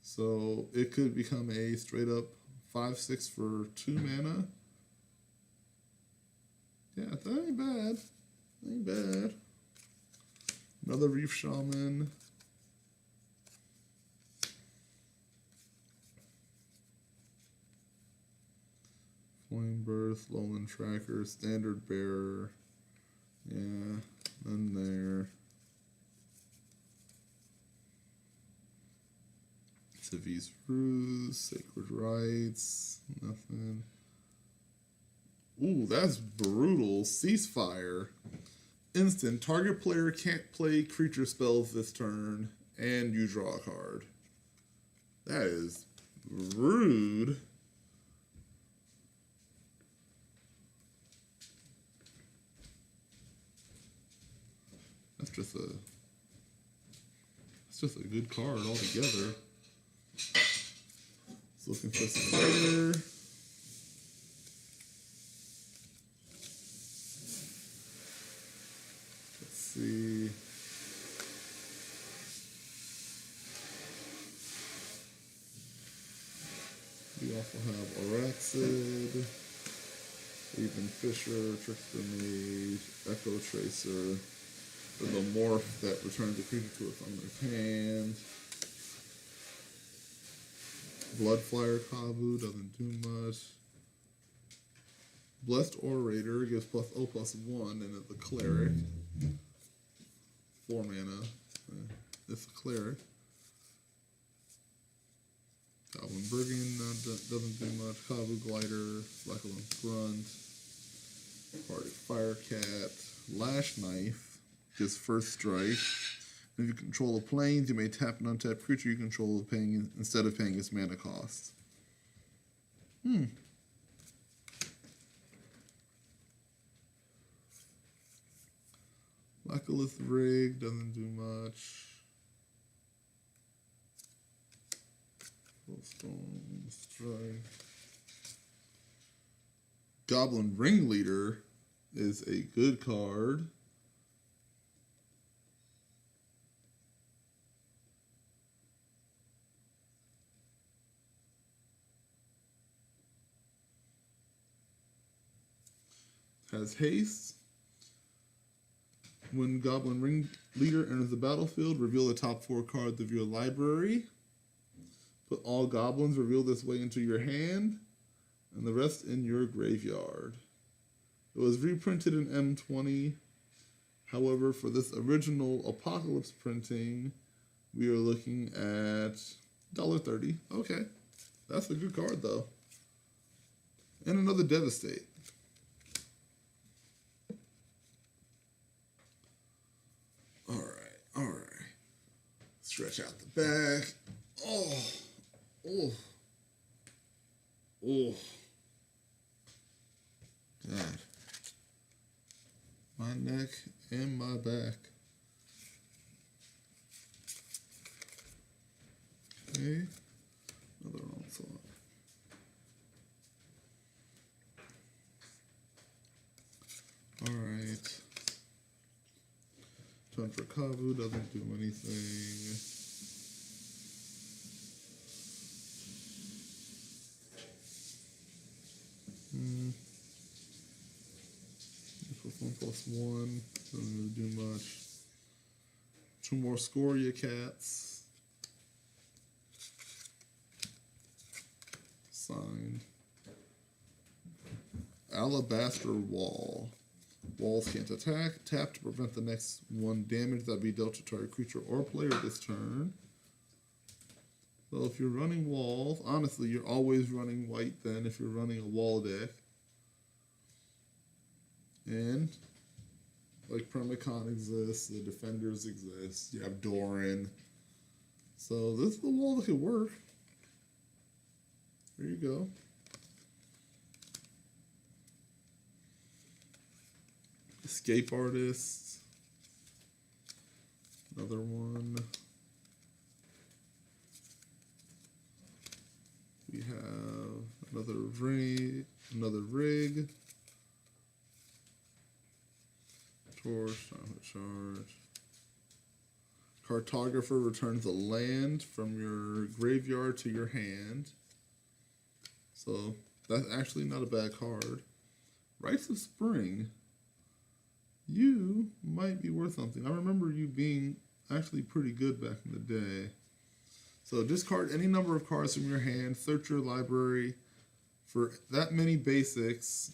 So it could become a straight up 5/6 for 2 mana. Yeah, that ain't bad. Ain't bad. Another Reef Shaman. Flame Birth, Lowland Tracker, Standard Bearer. Yeah, none there. Civi's Ruse, Sacred Rites, nothing. Ooh, that's brutal. Ceasefire. Instant. Target player can't play creature spells this turn, and you draw a card. That is rude. That's just a good card altogether. It's looking for some fire. Let's see. We also have Oraxid, Even Fisher, Trickster Mage, Echo Tracer. The morph that returns the creature to its owner's hand. Bloodflyer Kavu doesn't do much. Blessed Orator gives +0/+1 and it's a cleric. 4 mana. It's a cleric. Goblin Brigand doesn't do much. Kavu Glider, Slackland Grunt, Party Firecat, Lash Knife. Gives first strike. If you control the planes, you may tap an untapped creature you control instead of paying its mana cost. Lackalith Rig doesn't do much. Fullstone Strike. Goblin Ringleader is a good card. has haste. When Goblin Ring Leader enters the battlefield, reveal the top 4 cards of your library. Put all goblins revealed this way into your hand, and the rest in your graveyard. It was reprinted in M20. However, for this original Apocalypse printing, we are looking at $1.30. Okay, that's a good card though. And another Devastate. All right. Stretch out the back. Oh. God. My neck and my back. Okay. Another onslaught. All right. Turn for Kavu doesn't do anything. +1, doesn't really do much. 2 more Scoria Cats. Signed. Alabaster Wall. Walls can't attack. Tap to prevent the next 1 damage that be dealt to target creature or player this turn. So if you're running walls, honestly, you're always running white then if you're running a wall deck. And like Permacon exists, the Defenders exist, you have Doran. So this is the wall that could work. There you go. Escape Artist. Another one. We have another rig. Torch, charge. Cartographer returns a land from your graveyard to your hand. So that's actually not a bad card. Rites of Spring. You might be worth something. I remember you being actually pretty good back in the day. So discard any number of cards from your hand, search your library for that many basics,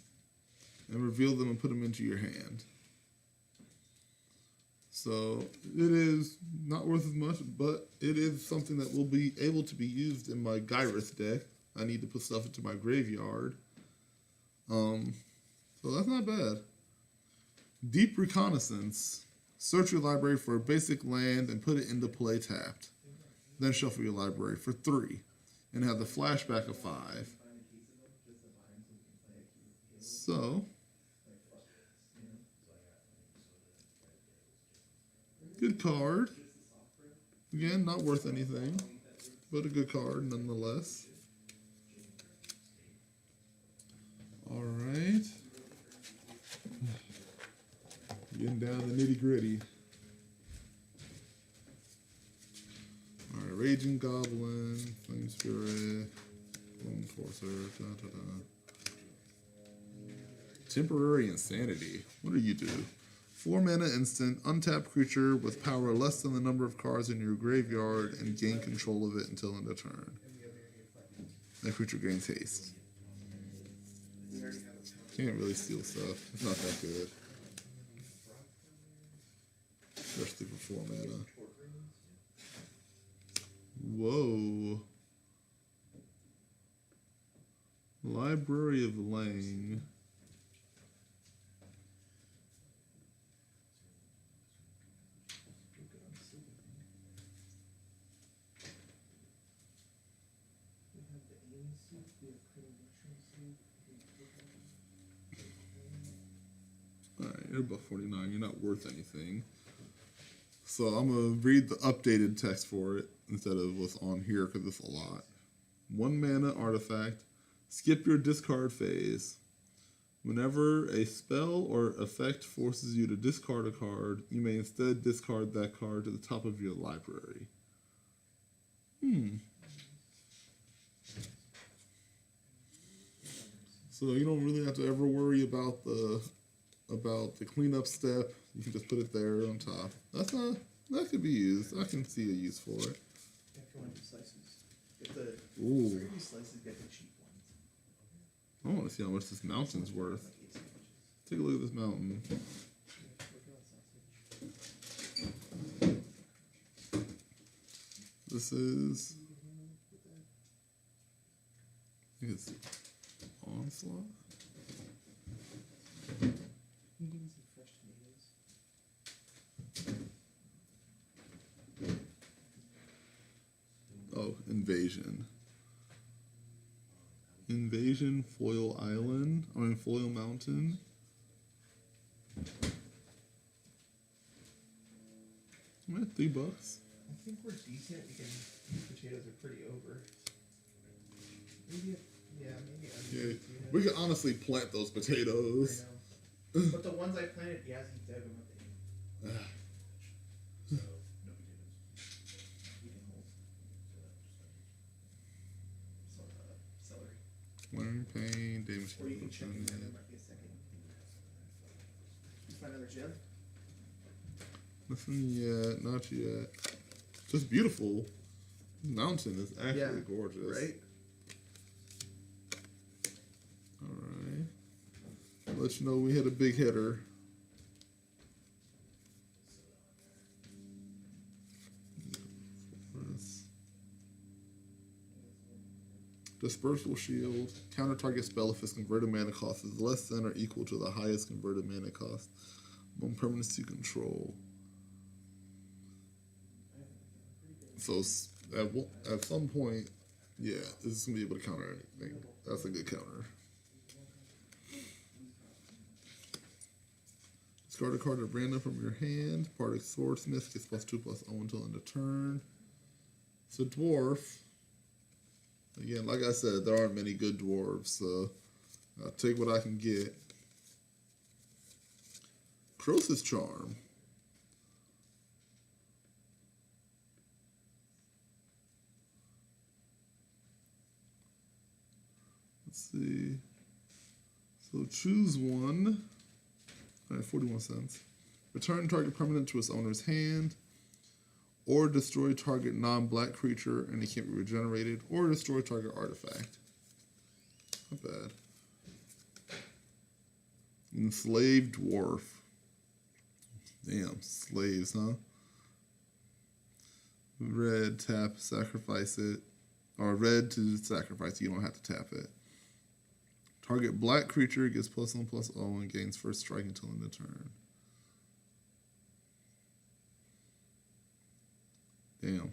and reveal them and put them into your hand. So it is not worth as much, but it is something that will be able to be used in my Gyrith deck. I need to put stuff into my graveyard. So that's not bad. Deep Reconnaissance. Search your library for a basic land and put it into play tapped. Then shuffle your library for 3 and have the flashback of 5. So, good card. Again, not worth anything, but a good card nonetheless. All right. Getting down the nitty gritty. All right, Raging Goblin, Flame Spirit, Bone Forcer, Temporary Insanity. What do you do? 4 mana instant, untap creature with power less than the number of cards in your graveyard and gain control of it until end of turn. That creature gains haste. Can't really steal stuff. It's not that good. Especially for 4 mana. Whoa. Library of Lang. Alright, you're above 49. You're not worth anything. So I'm going to read the updated text for it instead of what's on here because it's a lot. 1 mana artifact. Skip your discard phase. Whenever a spell or effect forces you to discard a card, you may instead discard that card to the top of your library. So you don't really have to ever worry about the about the cleanup step. You can just put it there on top. That could be used. I can see a use for it. If you want to do slices, get the Ooh. 3D slices, get the cheap ones. I want to see how much this mountain's worth. Like 8 sandwiches. Take a look at this mountain. Yeah, look at that sausage. This is, I think it's Onslaught. You can even see fresh tomatoes. Oh, Invasion. Invasion, Foil Island. I mean, Foil Mountain. I'm at $3. I think we're decent because these potatoes are pretty over. Maybe, maybe Yeah, potatoes. we could honestly plant those potatoes. I know. But the ones I planted, Yazzie dug them up. You can hold. So, celery. Wearing pain, damage. Or you can check in there, there might be a second. Find another gem. Nothing yet, not yet. Just beautiful. Mountain is actually gorgeous. Right? Alright. I'll let you know we hit a big hitter. Dispersal Shield. Counter target spell if its converted mana cost is less than or equal to the highest converted mana cost among permanents you control. So at some point, yeah, this is going to be able to counter anything. That's a good counter. Discard a card at random from your hand. Part of Swordsmith gets +2/+0 until end of turn. It's a dwarf. Again, like I said, there aren't many good dwarves, so I'll take what I can get. Croesus Charm. Let's see. So choose one. All right, 41 cents. Return target permanent to its owner's hand. Or destroy target non-black creature and it can't be regenerated. Or destroy target artifact. Not bad. Enslaved Dwarf. Damn, slaves, huh? Red, tap, sacrifice it. Or red to sacrifice, you don't have to tap it. Target black creature gets +1/+0 and gains first strike until end of turn. Damn.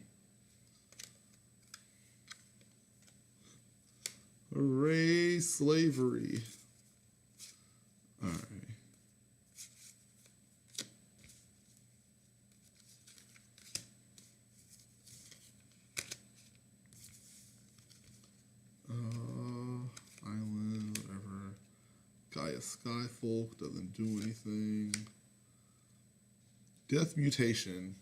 Hooray, slavery. Alright. Island, whatever. Gaia Skyfolk doesn't do anything. Death Mutation.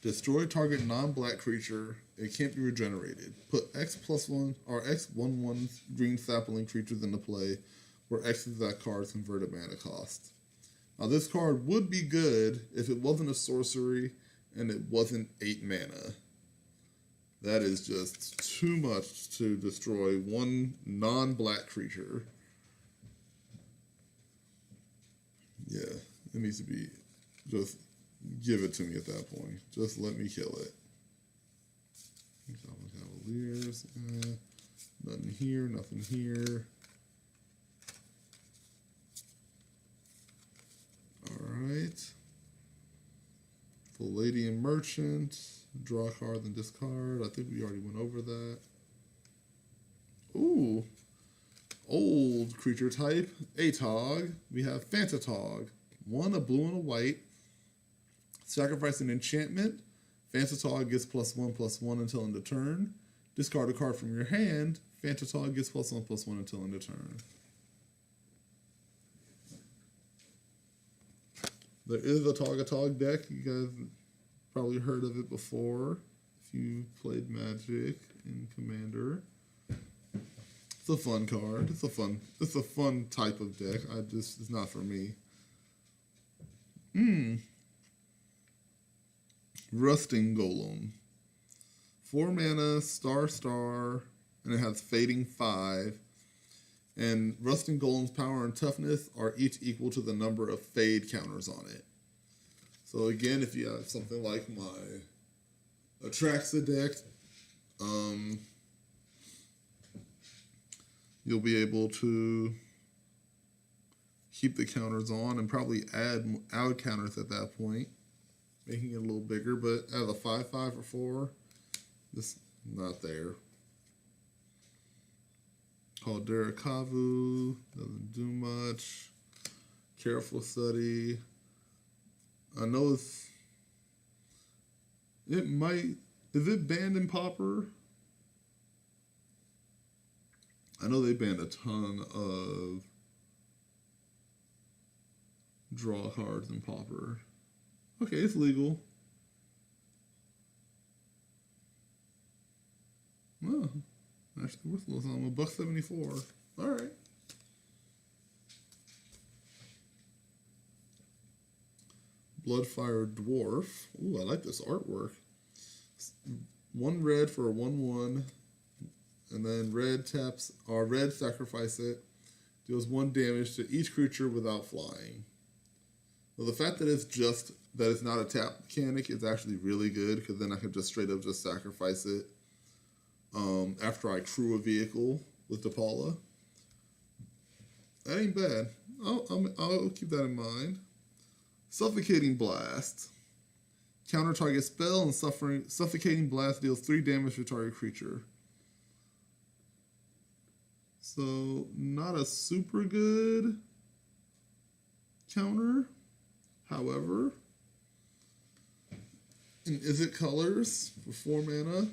Destroy target non-black creature. It can't be regenerated. Put X+1 or X1/1 green sapling creatures into play, where X is that card's converted mana cost. Now this card would be good if it wasn't a sorcery and it wasn't 8 mana. That is just too much to destroy one non-black creature. Yeah, it needs to be just give it to me at that point. Just let me kill it. Cavaliers. Nothing here, nothing here. Alright. Palladian Merchant. Draw a card, then discard. I think we already went over that. Ooh. Old creature type. Atog. We have Phantatog. 1, a blue and a white. Sacrifice an enchantment. Phantatog gets +1/+1 until end of turn. Discard a card from your hand. Phantatog gets +1/+1 until end of turn. There is a Togatog deck. You guys probably heard of it before if you played Magic in Commander. It's a fun card. It's a fun type of deck. It's not for me. Rusting Golem. 4 mana, star, and it has Fading 5. And Rusting Golem's power and toughness are each equal to the number of fade counters on it. So again, if you have something like my Atraxa deck, you'll be able to keep the counters on and probably add counters at that point, making it a little bigger. But out of the 5/5 or 4, this not there. Caldera Kavu doesn't do much. Careful Study. I know it might. Is it banned in Pauper? I know they banned a ton of draw cards in Pauper. Okay, it's legal. Oh, actually worth a little something. $1.74. All right. Bloodfire Dwarf. Ooh, I like this artwork. 1 red for a 1/1. And then red sacrifice it. Deals 1 damage to each creature without flying. Well, the fact that it's not a tap mechanic is actually really good, because then I can just straight up just sacrifice it after I crew a vehicle with DePaula. That ain't bad. I'll keep that in mind. Suffocating Blast. Counter target spell and Suffocating Blast deals 3 damage to target creature. So, not a super good counter. However, is it colors for 4 mana?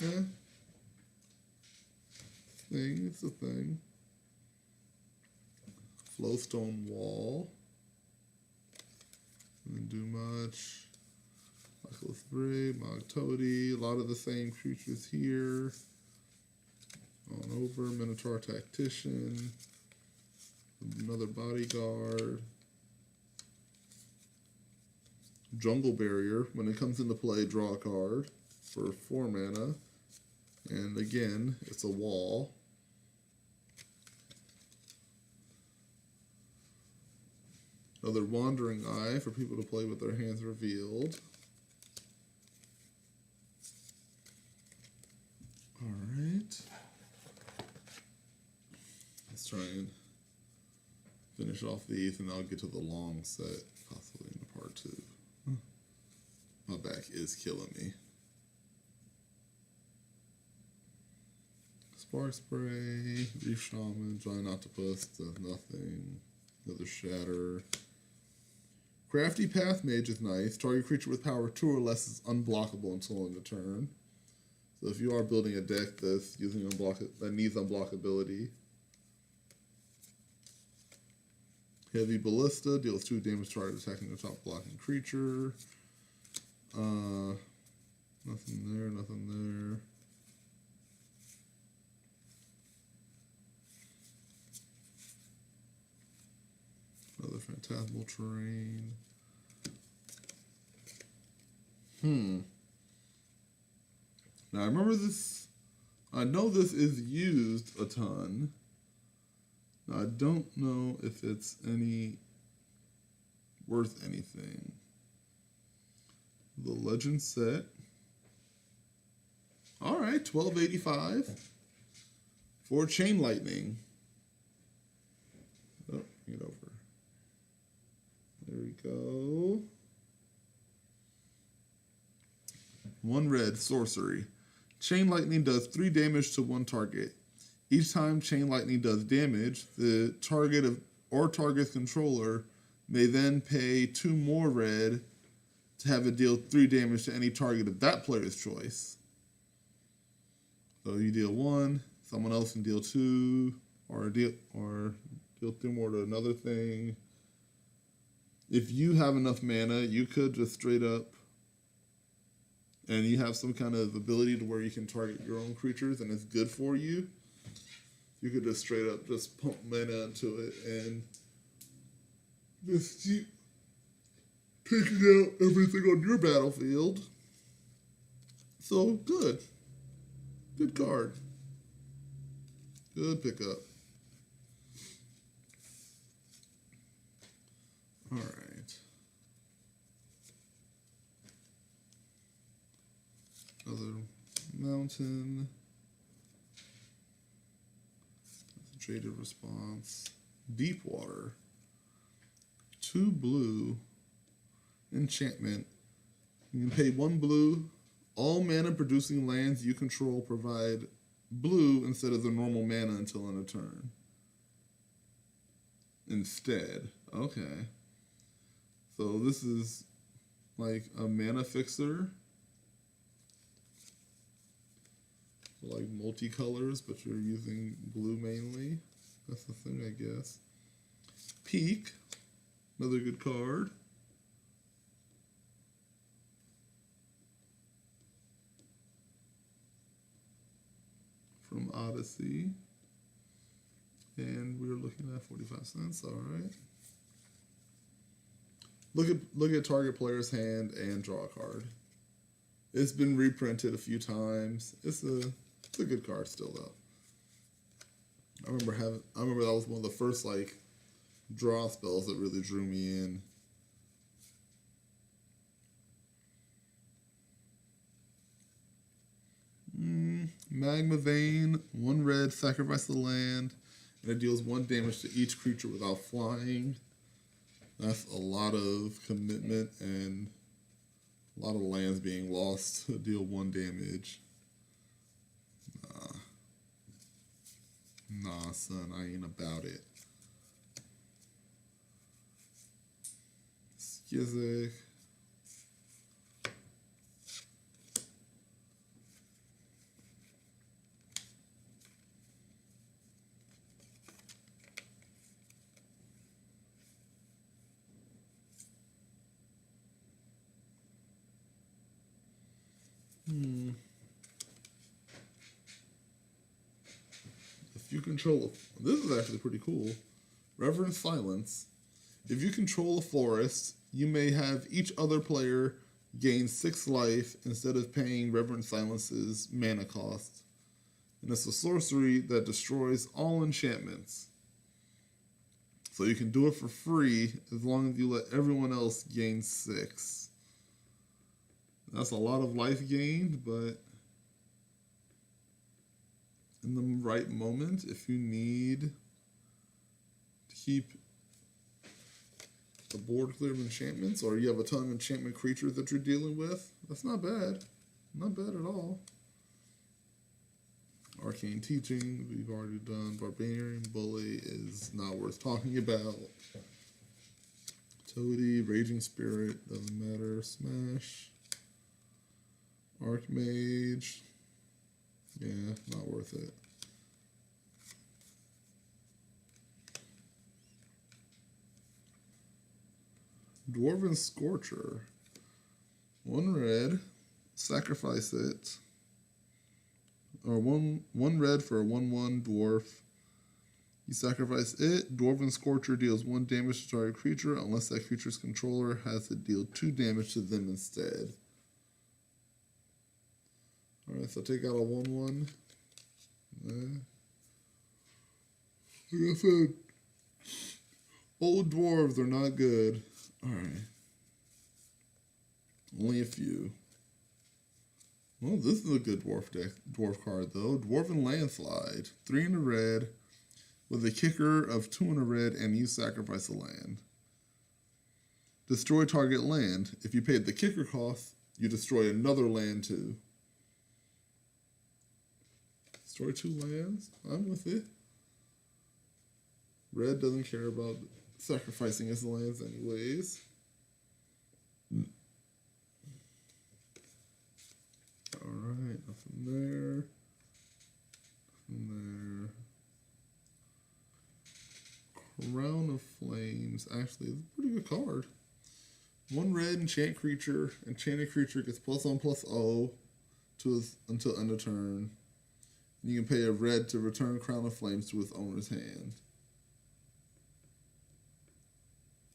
Yeah. It's a thing. Flowstone Wall. Didn't do much. Luckless Brave, Mog Toady, a lot of the same creatures here. On over, Minotaur Tactician, another Bodyguard. Jungle Barrier, when it comes into play, draw a card for 4 mana. And again, it's a wall. Another Wandering Eye for people to play with their hands revealed. Alright. Let's try and finish off these, and I'll get to the long set, possibly in part 2. My back is killing me. Spark Spray, Reef Shaman, Giant Octopus, does nothing. Another Shatter. Crafty Path Mage is nice. Target creature with power 2 or less is unblockable until end of turn. So if you are building a deck that's using that needs unblockability. Heavy Ballista deals 2 damage to target attacking the top blocking creature. Nothing there, nothing there. Another Phantasmal Terrain. Now I remember this. I know this is used a ton. Now I don't know if it's worth anything. The Legend set. All right, $12.85 for Chain Lightning. Oh, bring it over. There we go. 1 red sorcery. Chain Lightning does 3 damage to 1 target. Each time Chain Lightning does damage, the target or target's controller may then pay 2 more red to have it deal 3 damage to any target of that player's choice. So you deal 1, someone else can deal 2, or deal 3 more to another thing. If you have enough mana, you could just straight up, and you have some kind of ability to where you can target your own creatures and it's good for you, You could just straight up just pump mana into it and just keep taking out everything on your battlefield. So good. Good card. Good pickup. Alright. Another mountain. Concentrated response. Deep water. 2 blue. Enchantment. You can pay 1 blue. All mana producing lands you control provide blue instead of the normal mana until end of turn. Instead. Okay. So this is like a mana fixer. Like multicolors, but you're using blue mainly. That's the thing, I guess. Peak. Another good card. From Odyssey. And we're looking at 45 cents, alright. Look at target player's hand and draw a card. It's been reprinted a few times. It's a good card still though. I remember that was one of the first like draw spells that really drew me in. Magma Vein, 1 red, sacrifice the land, and it deals 1 damage to each creature without flying. That's a lot of commitment and a lot of lands being lost to deal 1 damage. Nah, son, I ain't about it. Skizik. If you control this is actually pretty cool. Reverend Silence. If you control a forest, you may have each other player gain 6 life instead of paying Reverend Silence's mana cost. And it's a sorcery that destroys all enchantments. So you can do it for free as long as you let everyone else gain 6. That's a lot of life gained, but in the right moment, if you need to keep the board clear of enchantments, or you have a ton of enchantment creatures that you're dealing with, that's not bad. Not bad at all. Arcane Teaching, we've already done. Barbarian Bully is not worth talking about. Toady, Raging Spirit, doesn't matter. Smash. Archmage. Yeah, not worth it. Dwarven Scorcher. 1 red. Sacrifice it. Or one red for a 1/1 dwarf. You sacrifice it. Dwarven Scorcher deals 1 damage to target creature unless that creature's controller has to deal 2 damage to them instead. Alright, so take out a 1/1. Like I said, old dwarves are not good. Alright. Only a few. Well, this is a good dwarf card, though. Dwarven Landslide. 3 in a red, with a kicker of 2 in a red, and you sacrifice a land. Destroy target land. If you paid the kicker cost, you destroy another land, too. Destroy 2 lands? I'm with it. Red doesn't care about sacrificing his lands anyways. Alright, nothing there. Nothing there. Crown of Flames. Actually, it's a pretty good card. 1 red enchant creature. Enchanted creature gets +1/+0 to until end of turn. You can pay a red to return Crown of Flames to its owner's hand.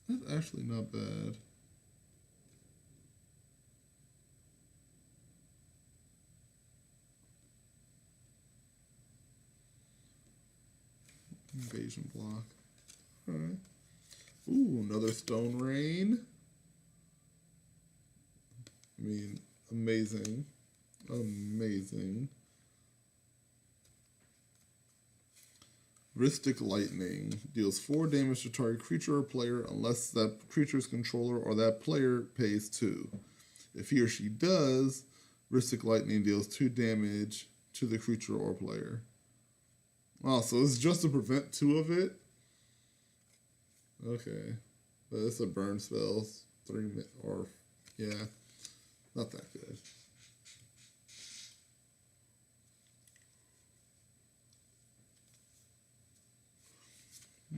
That's actually not bad. Invasion block. Alright. Ooh, another Stone Rain. I mean, amazing. Amazing. Rhystic Lightning deals 4 damage to target creature or player unless that creature's controller or that player pays 2. If he or she does, Rhystic Lightning deals 2 damage to the creature or player. Wow, so it's just to prevent 2 of it? Okay. But it's a burn spell. 3 or, yeah, not that good.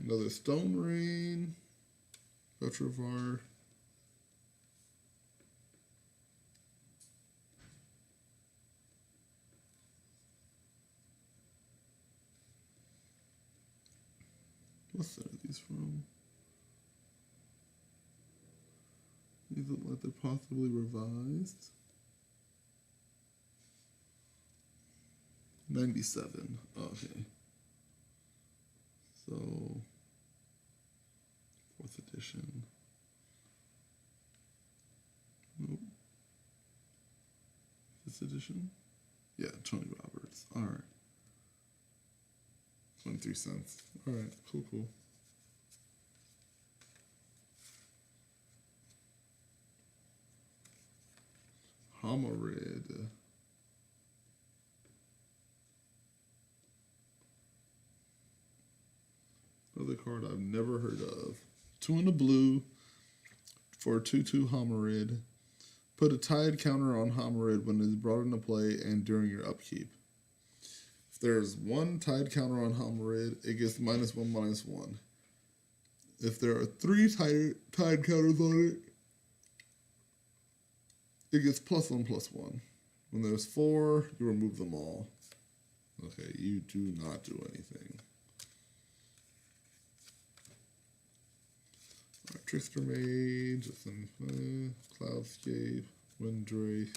Another Stone Rain. Petrivar. What set are these from? These look like they're possibly revised. 97. Okay. So, 4th edition. Nope. 5th edition? Yeah, Tony Roberts. Alright. 23 cents. Alright, cool, cool. Homarid. Another card I've never heard of. 2 in the blue for a 2/2 Homarid. Put a Tide counter on Homarid when it is brought into play and during your upkeep. If there's 1 Tide counter on Homarid, it gets -1/-1. If there are 3 Tide counters on it, it gets +1/+1. When there's 4, you remove them all. Okay, you do not do anything. Alright, Trickster Mage, Cloudscape, Windrake.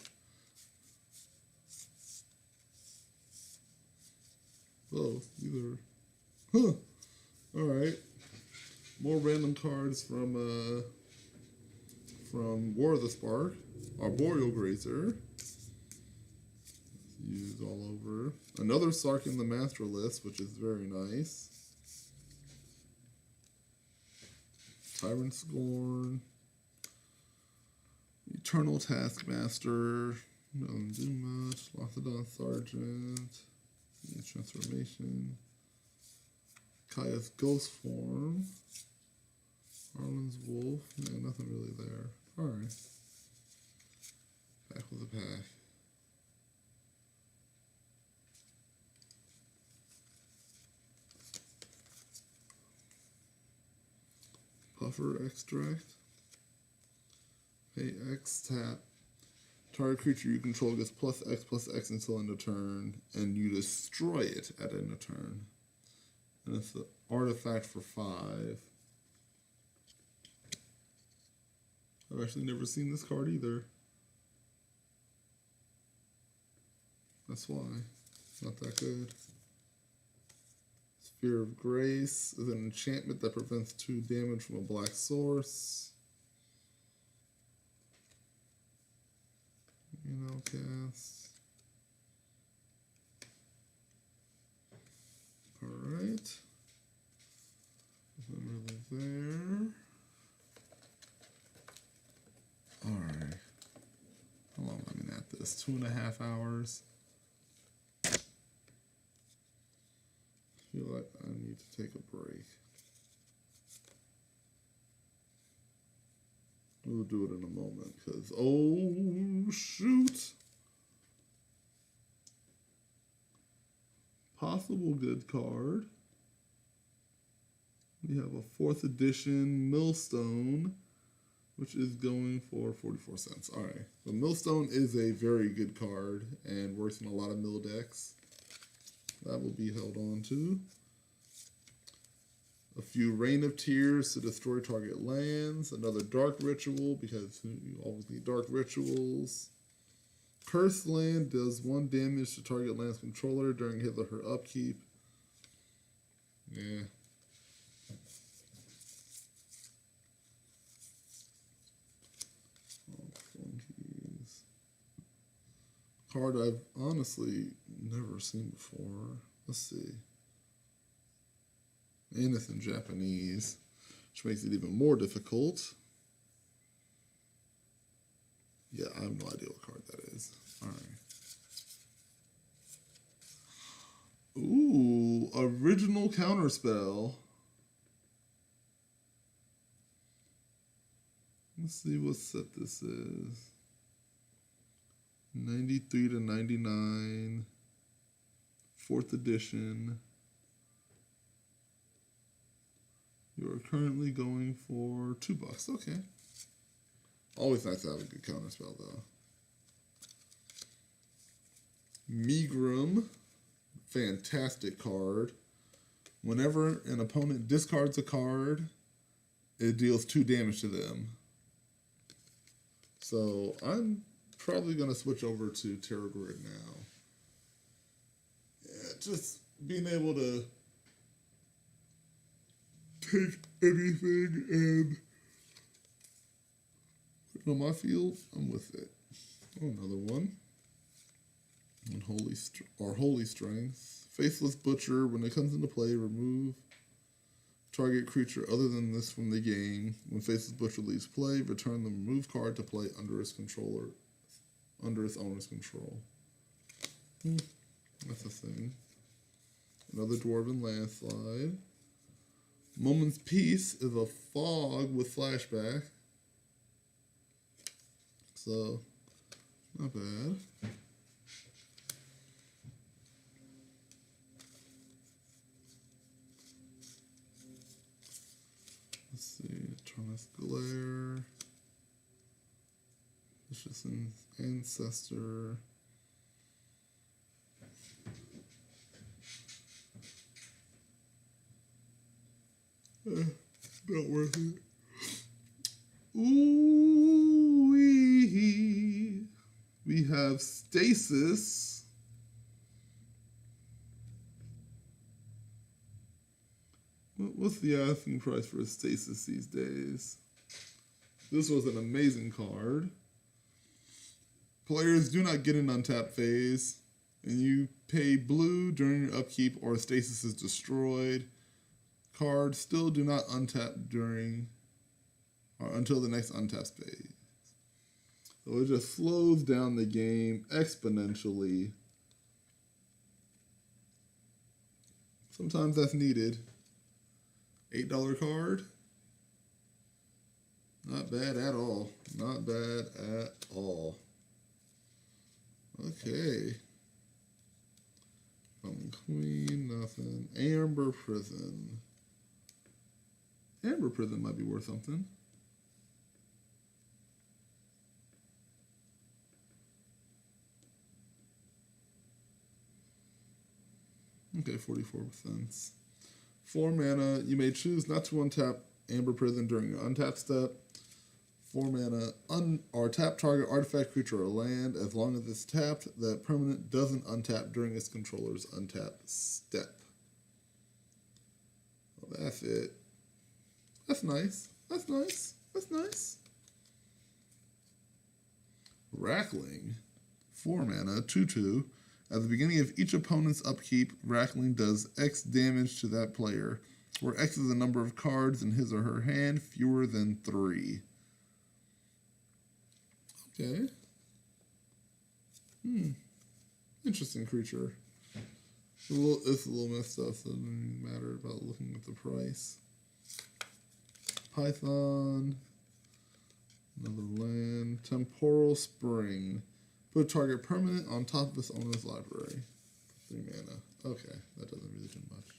Oh, these are... Huh! Alright. More random cards from War of the Spark. Arboreal Grazer. Used all over. Another Sarkhan the Masterless, which is very nice. Tyrant Scorn. Eternal Taskmaster. Doesn't do much. Lothodon Sergeant. Transformation. Kaya's Ghost Form. Arlen's Wolf. Yeah, nothing really there. Alright. Back with a pack. Puffer Extract. Pay X, tap. Target creature you control gets +X/+X until end of turn, and you destroy it at end of turn. And it's the artifact for 5. I've actually never seen this card either. That's why. It's not that good. Sphere of Grace is an enchantment that prevents 2 damage from a black source. Cast. Alright. Nothing really there. Alright. How long have I been at this? 2.5 hours. I feel like I need to take a break. We'll do it in a moment, because, oh, shoot. Possible good card. We have a 4th edition Millstone, which is going for 44 cents. All right. The Millstone is a very good card and works in a lot of mill decks. That will be held on to. A few Rain of Tears to destroy target lands. Another Dark Ritual, because you always need Dark Rituals. Cursed Land does 1 damage to target land's controller during his or her upkeep. Yeah. Flunkies. Card I've honestly never seen before. Let's see. And it's in Japanese, which makes it even more difficult. Yeah, I have no idea what card that is. Alright. Ooh, original counterspell. Let's see what set this is. 93 to 99. 4th edition. You are currently going for $2. Okay. Always nice to have a good counterspell, though. Megrim. Fantastic card. Whenever an opponent discards a card, it deals 2 damage to them. So I'm probably going to switch over to Terror Grid now. Yeah, just being able to take anything and put it on my field, I'm with it. Oh, another one. And Holy Strength. Faithless Butcher. When it comes into play, remove target creature other than this from the game. When Faithless Butcher leaves play, return the removed card to play under its owner's control. That's a thing. Another Dwarven Landslide. Moment's Peace is a fog with flashback. So, not bad. Let's see, Tarnished Glare. Vicious Ancestor. Not worth it. Ooh, we have Stasis. What's the asking price for a Stasis these days? This was an amazing card. Players do not get an untapped phase, and you pay blue during your upkeep or Stasis is destroyed. Cards still do not untap during or until the next untap phase. So it just slows down the game exponentially. Sometimes that's needed. $8 card. Not bad at all. Not bad at all. Okay. Queen, nothing. Amber Prison. Amber Prison might be worth something. Okay, 44%. 4 mana. You may choose not to untap Amber Prison during your untap step. 4 mana, or tap target artifact, creature, or land. As long as it's tapped, that permanent doesn't untap during its controller's untap step. Well, that's it. That's nice. That's nice. That's nice. Rackling. 4 mana, 2/2. At the beginning of each opponent's upkeep, Rackling does X damage to that player, where X is the number of cards in his or her hand, fewer than 3. Okay. Interesting creature. It's a little messed up, so it doesn't matter about looking at the price. Python. Another land. Temporal Spring. Put a target permanent on top of its owner's library. 3 mana. Okay, that doesn't really do much.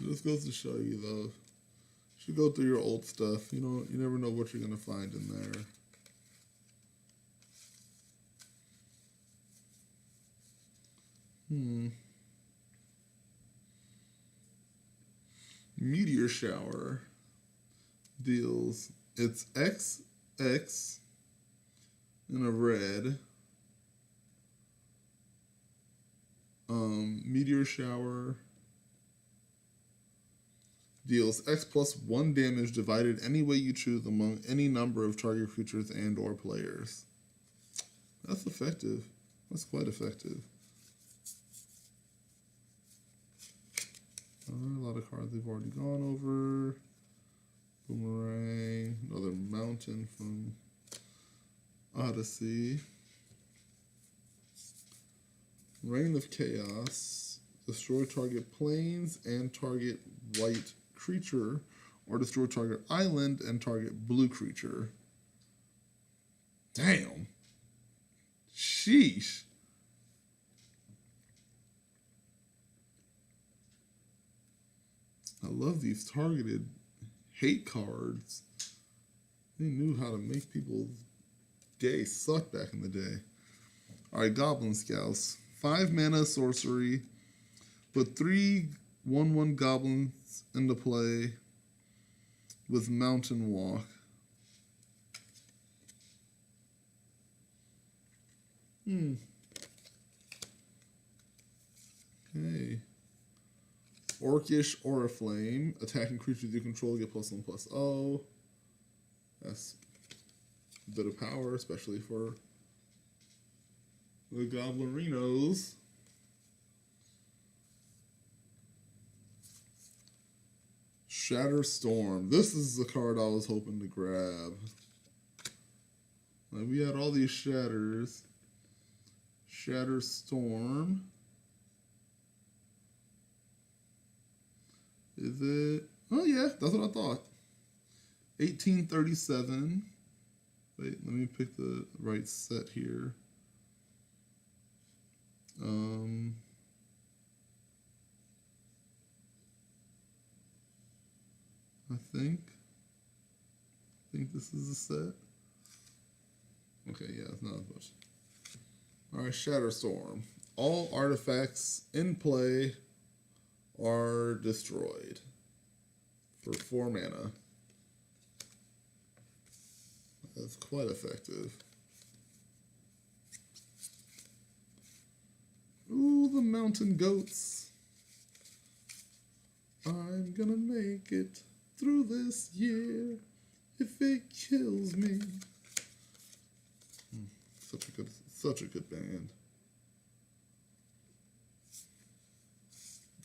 This goes to show you, though. You should go through your old stuff. You never know what you're gonna find in there. Meteor shower deals. It's XX in a red. Meteor shower deals X plus 1 damage divided any way you choose among any number of target creatures and or players. That's effective. That's quite effective. Alright, a lot of cards we've already gone over. Boomerang, another mountain from Odyssey. Reign of Chaos. Destroy target planes and target white creature, or destroy target island and target blue creature. Damn. Sheesh. I love these targeted hate cards. They knew how to make people's day suck back in the day. Alright, Goblin Scouts. 5 mana sorcery. Put 3 1/1 goblins into play with Mountain Walk. Okay. Orcish Oriflame. Attacking creatures you control get +1/+0. That's a bit of power, especially for the Goblerinos. Shatter Storm. This is the card I was hoping to grab. Like, we had all these shatters. Shatter Storm. Is it? Oh yeah, that's what I thought. 1837. Wait, let me pick the right set here. I think this is the set. Okay, yeah, it's not as much. Alright, Shatter Storm. All artifacts in play are destroyed for 4 mana. That's quite effective. Ooh, the mountain goats. I'm gonna make it through this year if it kills me. Such a good band.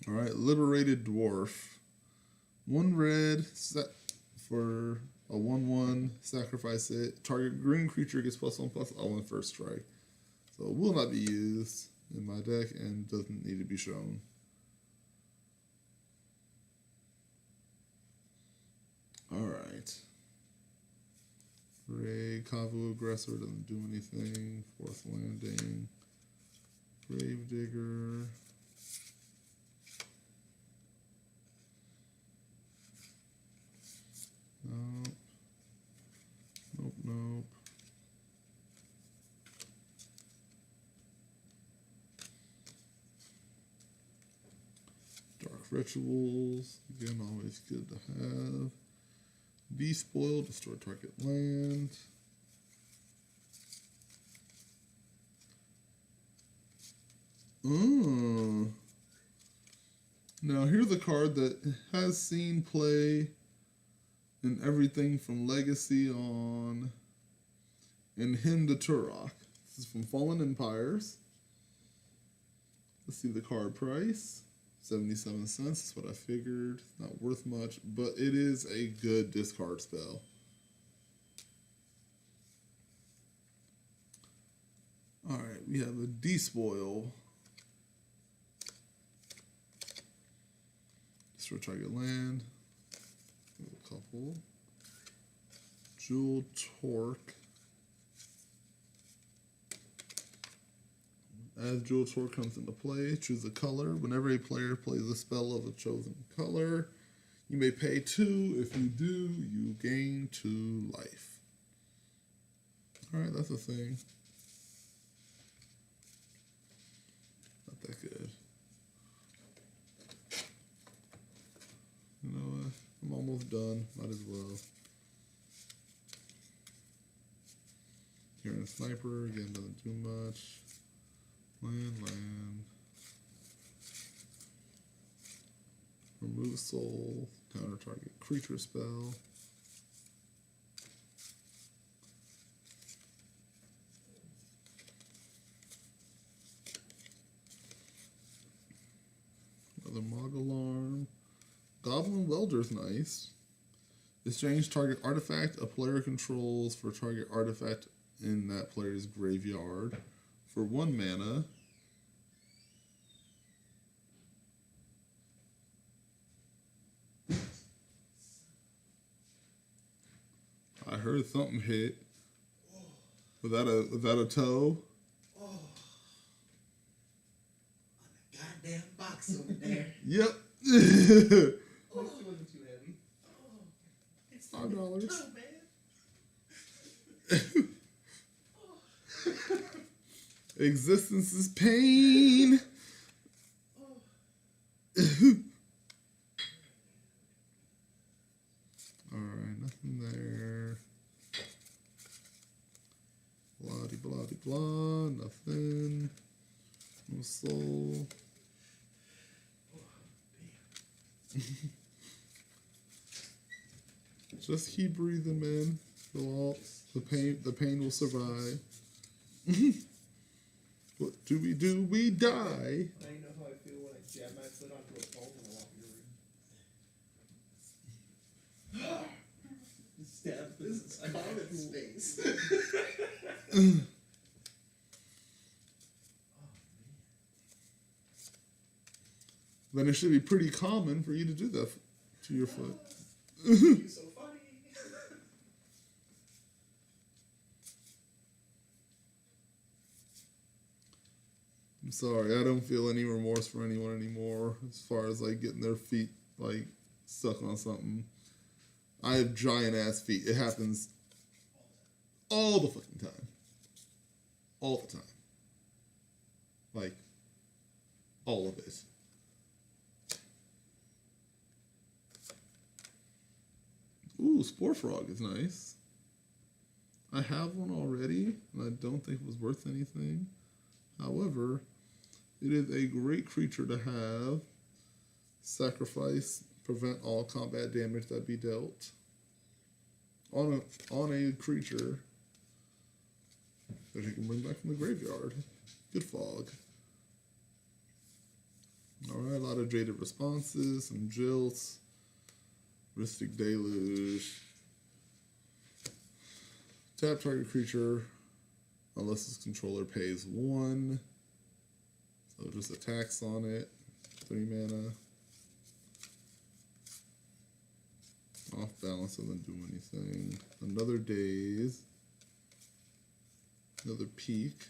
All right, Liberated Dwarf. 1 red set for a 1/1. Sacrifice it. Target green creature gets +1/+0 on first strike. So it will not be used in my deck and doesn't need to be shown. Alright. Ray, Kavu Aggressor doesn't do anything. Fourth Landing. Gravedigger. Nope. Nope, nope. Dark Rituals. Again, always good to have. Despoil, destroy target land. Now here's a card that has seen play in everything from Legacy on and Hymn to Turok. This is from Fallen Empires. Let's see the card price. 77 cents, that's what I figured. It's not worth much, but it is a good discard spell. Alright, we have a Despoil. Destroy target land. A couple. Jewel Torque. As Jewel Torque comes into play, choose a color. Whenever a player plays a spell of a chosen color, you may pay 2. If you do, you gain 2 life. Alright, that's a thing. that good. You know what? I'm almost done. Might as well. Hearing a sniper, again, doesn't do much. Land. Remove soul, counter target creature spell. Another Mog Alarm. Goblin Welder's nice. Exchange target artifact a player controls for target artifact in that player's graveyard for 1 mana. I heard something hit. Was that a toe? Oh. On the goddamn box over there. Yep. It wasn't too heavy. Oh. It's $5. toe, man. Existence is pain. Alright, nothing there. Blah de blah de blah, nothing. No soul. Just keep breathing, man. The pain will survive. What do? We die. Now you know how I feel when I jab my foot onto a pole and I walk your ring. Stab this common's face. Then it should be pretty common for you to do that to your foot. You're so funny. I'm sorry, I don't feel any remorse for anyone anymore as far as like getting their feet like stuck on something. I have giant ass feet. It happens all the fucking time. All the time. Like, all of it. Ooh, Spore Frog is nice. I have one already, and I don't think it was worth anything. However, it is a great creature to have. Sacrifice, prevent all combat damage that be dealt on a creature that you can bring back from the graveyard. Good fog. Alright, a lot of jaded responses, some jilts, Rhystic Deluge. Tap target creature unless its controller pays 1. So just attacks on it. 3 mana. Off balance doesn't do anything. Another Daze. Another Peak.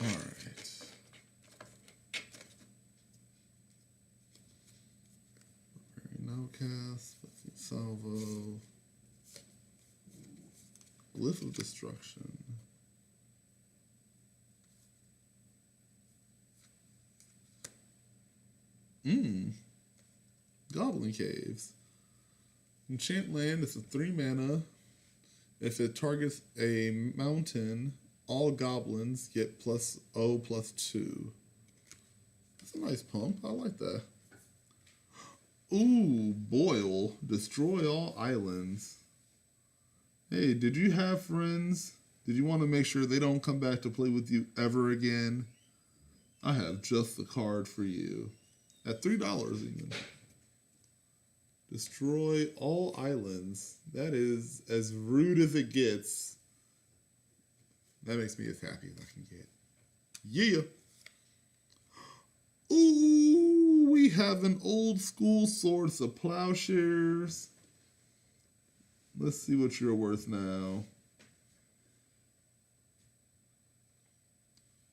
Alright. Nowcast, Salvo. Glyph of Destruction. Goblin Caves. Enchant land is a 3 mana. If it targets a mountain, all goblins get +0/+2. That's a nice pump. I like that. Ooh, Boil. Destroy all islands. Hey, did you have friends? Did you want to make sure they don't come back to play with you ever again? I have just the card for you. At $3 even. Destroy all islands. That is as rude as it gets. That makes me as happy as I can get. Yeah. Ooh, we have an old school Swords of Plowshares. Let's see what you're worth now.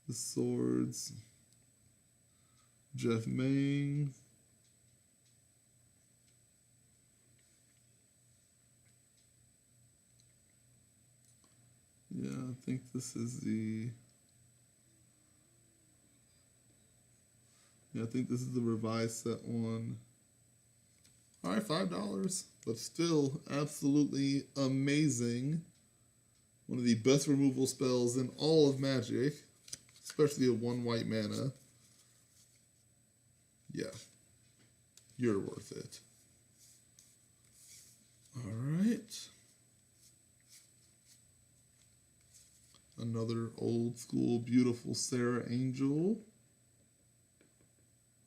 The Swords. Jeff Maine. think this is the. Yeah, I think this is the revised set one. All right, $5, but still absolutely amazing. One of the best removal spells in all of Magic, especially a 1 white mana. Yeah, you're worth it. All right. Another old school, beautiful Sarah Angel.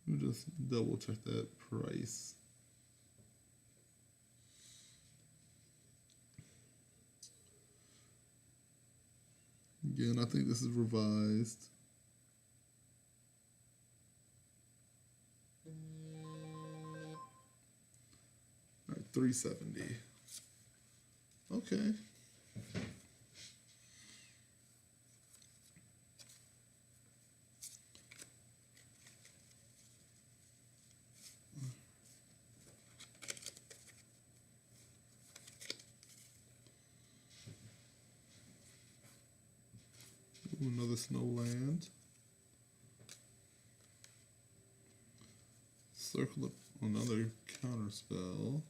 Let me just double check that price. Again, I think this is revised. All right, $370. Okay. Ooh, another Snowland. Circle up another counter spell.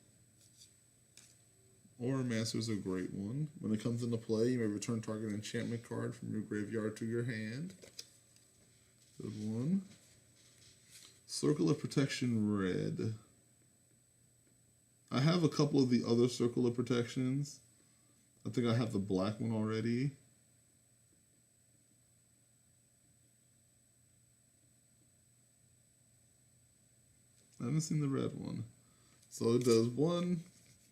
Auramancer's a great one. When it comes into play, you may return target enchantment card from your graveyard to your hand. Good one. Circle of Protection red. I have a couple of the other Circle of Protections. I think I have the black one already. I haven't seen the red one. So it does 1,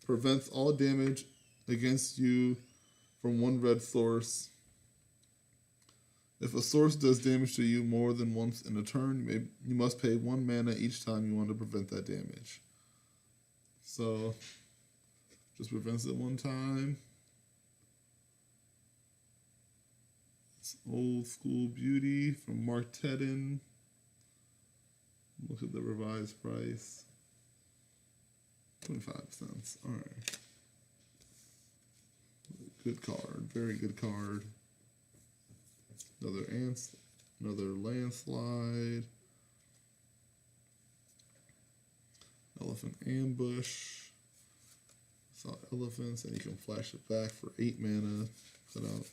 prevents all damage against you from 1 red source. If a source does damage to you more than once in a turn, you must pay 1 mana each time you want to prevent that damage. So, just prevents it 1 time. It's old school beauty from Mark Tedden. Look at the revised price. 25 cents. All right. Good card. Very good card. Another landslide. Elephant ambush. Saw elephants, and you can flash it back for 8 mana. Put out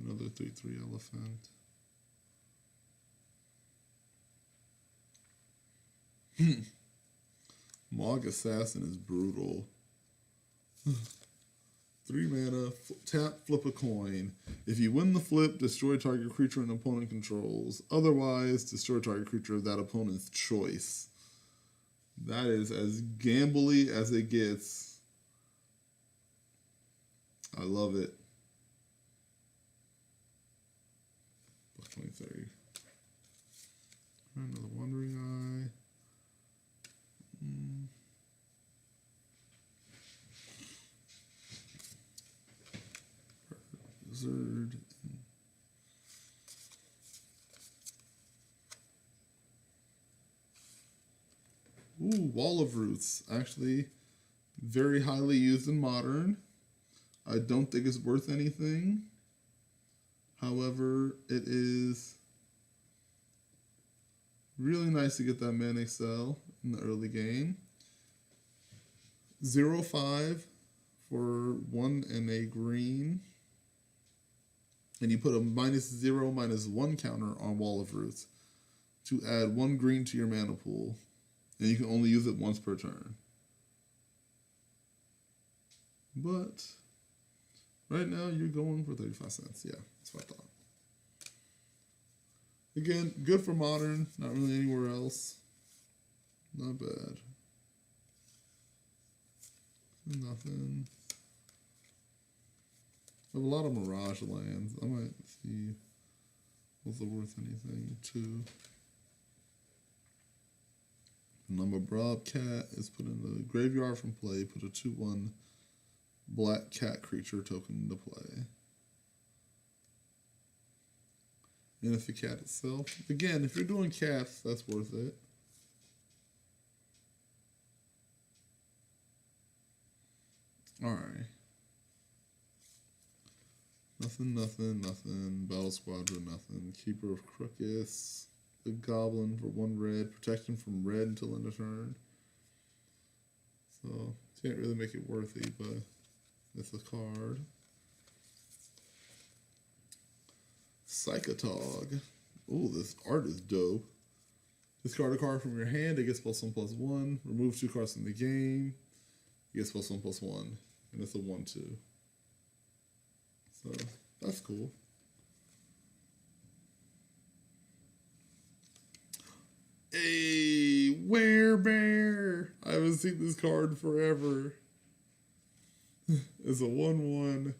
another 3/3 elephant. Mog Assassin is brutal. 3 mana, tap, flip a coin. If you win the flip, destroy target creature an opponent controls. Otherwise, destroy target creature of that opponent's choice. That is as gambly as it gets. I love it. 23. Another Wandering Eye. Zerd. Ooh, Wall of Roots. Actually, very highly used in Modern. I don't think it's worth anything. However, it is really nice to get that Mana Excel in the early game. 0/5 for 1 and a green. And you put a -0/-1 counter on Wall of Roots to add 1 green to your mana pool. And you can only use it once per turn. But right now you're going for 35 cents. Yeah, that's what I thought. Again, good for Modern, not really anywhere else. Not bad. Nothing. I have a lot of Mirage lands. I might see was it worth anything too. Number Bobcat is put in the graveyard from play. Put a 2/1 black cat creature token into play. And if the cat itself, again, if you're doing cats, that's worth it. All right. Nothing, nothing, nothing. Battle Squadron, nothing. Keeper of Crookus. The Goblin for 1 red. Protect him from red until end of turn. So, can't really make it worthy, but it's a card. Psychotog. Oh, this art is dope. Discard a card from your hand. It gets +1/+1. Remove 2 cards from the game. It gets +1/+1. And it's a 1/2. So, that's cool. Hey, Werebear! I haven't seen this card forever. It's a 1/1.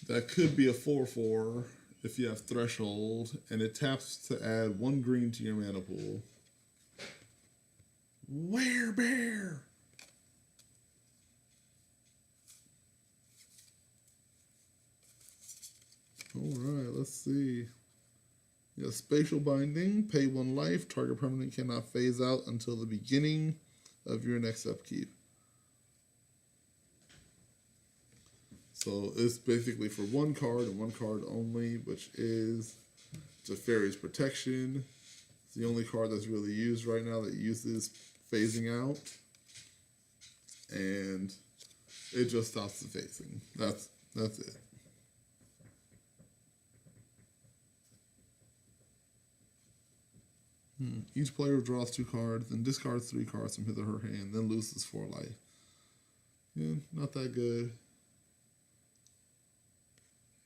That could be a 4/4 if you have Threshold, and it taps to add 1 green to your mana pool. Werebear! Alright, let's see. Yeah, Spatial Binding, pay 1 life, target permanent cannot phase out until the beginning of your next upkeep. So it's basically for 1 card and 1 card only, which is Teferi's Protection. It's the only card that's really used right now that uses phasing out. And it just stops the phasing. That's it. Each player draws 2 cards, then discards 3 cards from his or her hand, then loses 4 life. Yeah, not that good.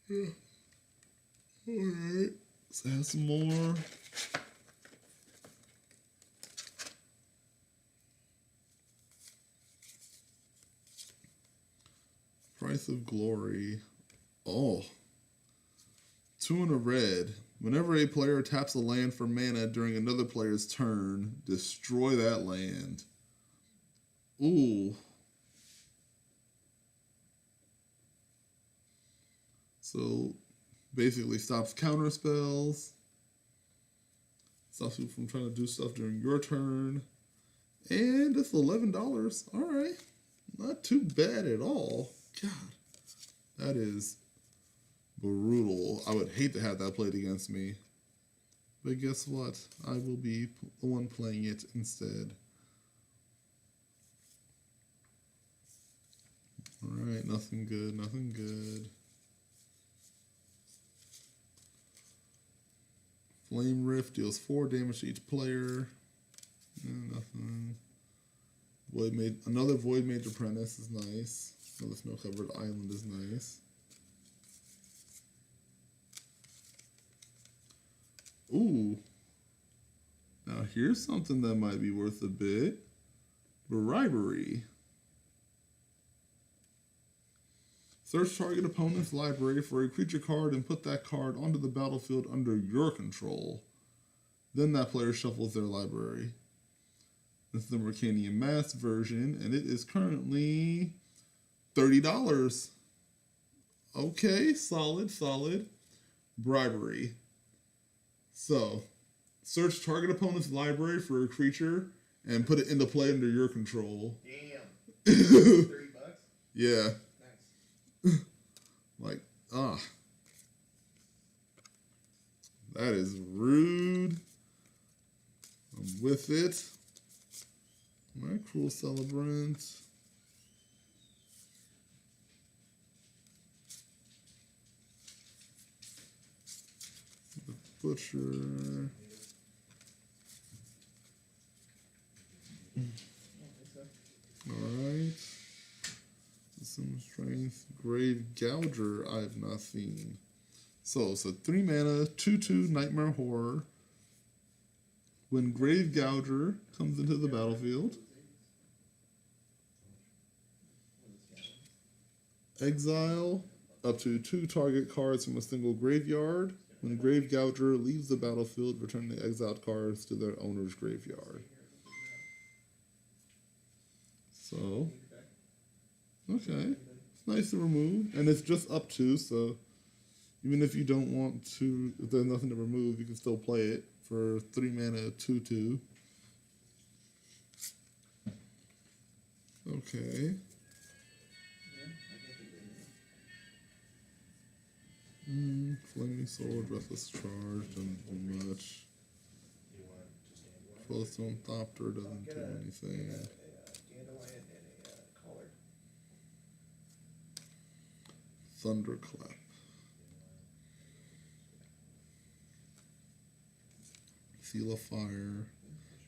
Yeah. Alright. Let's add some more. Price of Glory. Oh. 2 and a red. Whenever a player taps a land for mana during another player's turn, destroy that land. Ooh. So, basically stops counter spells. Stops you from trying to do stuff during your turn. And it's $11. Alright. Not too bad at all. God. That is brutal. I would hate to have that played against me. But guess what? I will be the one playing it instead. Alright, nothing good, nothing good. Flame Rift deals 4 damage to each player. Nothing. Another Void Mage Apprentice is nice. Another Snow Covered Island is nice. Ooh. Now here's something that might be worth a bit. Bribery. Search target opponent's library for a creature card and put that card onto the battlefield under your control. Then that player shuffles their library. This is the Mercanian Mass version, and it is currently $30. Okay, solid, solid. Bribery. So, search target opponent's library for a creature and put it into play under your control. Damn. $30? Yeah. Nice. Like, that is rude. I'm with it. My Cruel Celebrant. The Butcher. Alright. Some Strength. Grave Gouger I have not seen. So it's a 3 mana, 2/2 Nightmare Horror. When Grave Gouger comes into the battlefield, exile up to 2 target cards from a single graveyard. When Grave Gouger leaves the battlefield, return the exiled cards to their owner's graveyard. So, okay. It's nice to remove. And it's just up to, so even if you don't want to, if there's nothing to remove, you can still play it for 3 mana, 2/2. Okay. Flaming Sword, Breathless Charge, doesn't do much. Glowstone Thopter doesn't do anything. Dandelion and a collard. Thunderclap. Seal of Fire.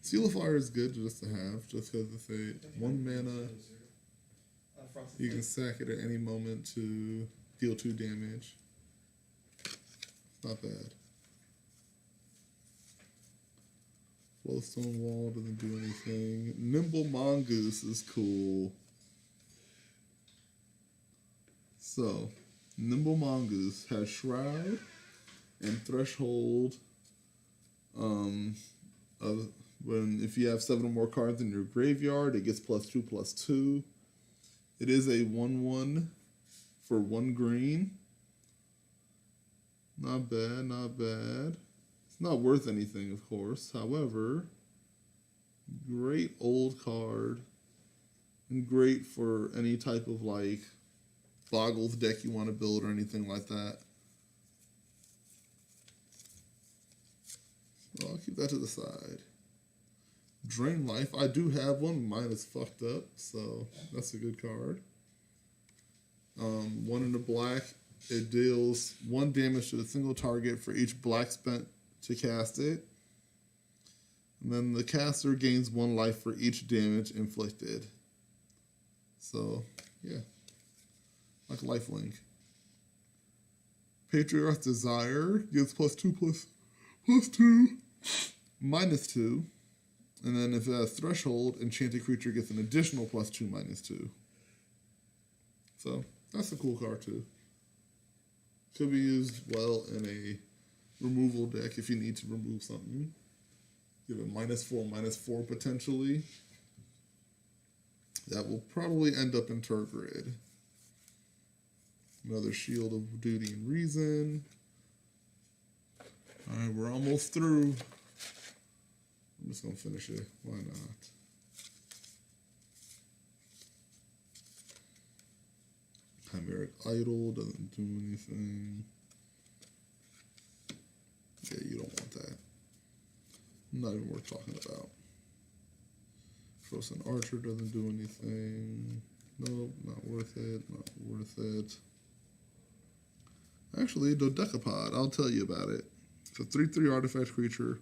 Seal of Fire is good just to have, just because it's a 1 mana. You can sack it at any moment to deal 2 damage. Not bad. Glowstone Wall doesn't do anything. Nimble Mongoose is cool. So, Nimble Mongoose has Shroud and Threshold. If you have 7 or more cards in your graveyard, it gets +2/+2. It is a 1/1 for 1 green. Not bad, not bad. It's not worth anything, of course. However, great old card. And great for any type of like Boggles deck you want to build or anything like that. So I'll keep that to the side. Drain Life. I do have one. Mine is fucked up, so that's a good card. 1 in the black. It deals 1 damage to a single target for each black spent to cast it. And then the caster gains 1 life for each damage inflicted. So, yeah. Like lifelink. Patriarch's Desire gives +2/+2, -2. And then if it has Threshold, Enchanted Creature gets an additional +2, -2. So, that's a cool card too. Could be used well in a removal deck if you need to remove something. Give it -4/-4 potentially. That will probably end up in Tergrid. Another Shield of Duty and Reason. Alright, we're almost through. I'm just going to finish it. Why not? Chimeric Idol doesn't do anything. Yeah, you don't want that. Not even worth talking about. Frozen Archer doesn't do anything. Nope, not worth it. Not worth it. Actually, Dodecapod, I'll tell you about it. It's a 3/3 artifact creature.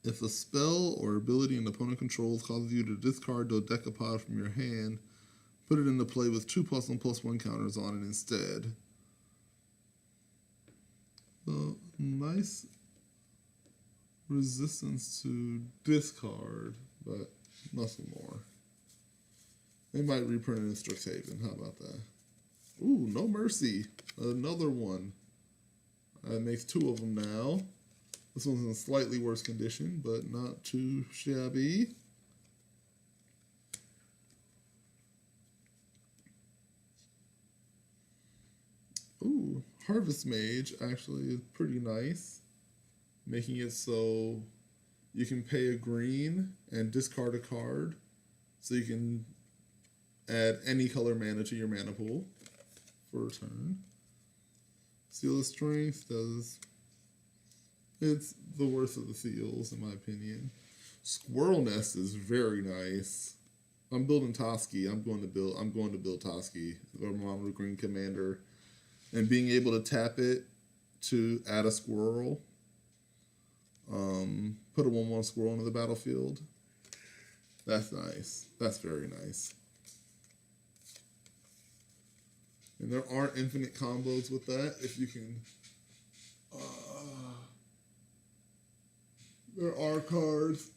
If a spell or ability an opponent controls causes you to discard Dodecapod from your hand, put it into play with 2 +1/+1 counters on it instead. So, nice resistance to discard, but nothing more. They might reprint it in Strixhaven. How about that? Ooh, No Mercy. Another one. That makes 2 of them now. This one's in a slightly worse condition, but not too shabby. Ooh, Harvest Mage actually is pretty nice. Making it so you can pay a green and discard a card. So you can add any color mana to your mana pool for a turn. Seal of Strength does... It's the worst of the seals, in my opinion. Squirrel Nest is very nice. I'm building Toski. I'm going to build Toski, or Mono Green Commander, and being able to tap it to add a squirrel. Put a 1/1 squirrel into the battlefield. That's nice. That's very nice. And there aren't infinite combos with that. If you can... there are cards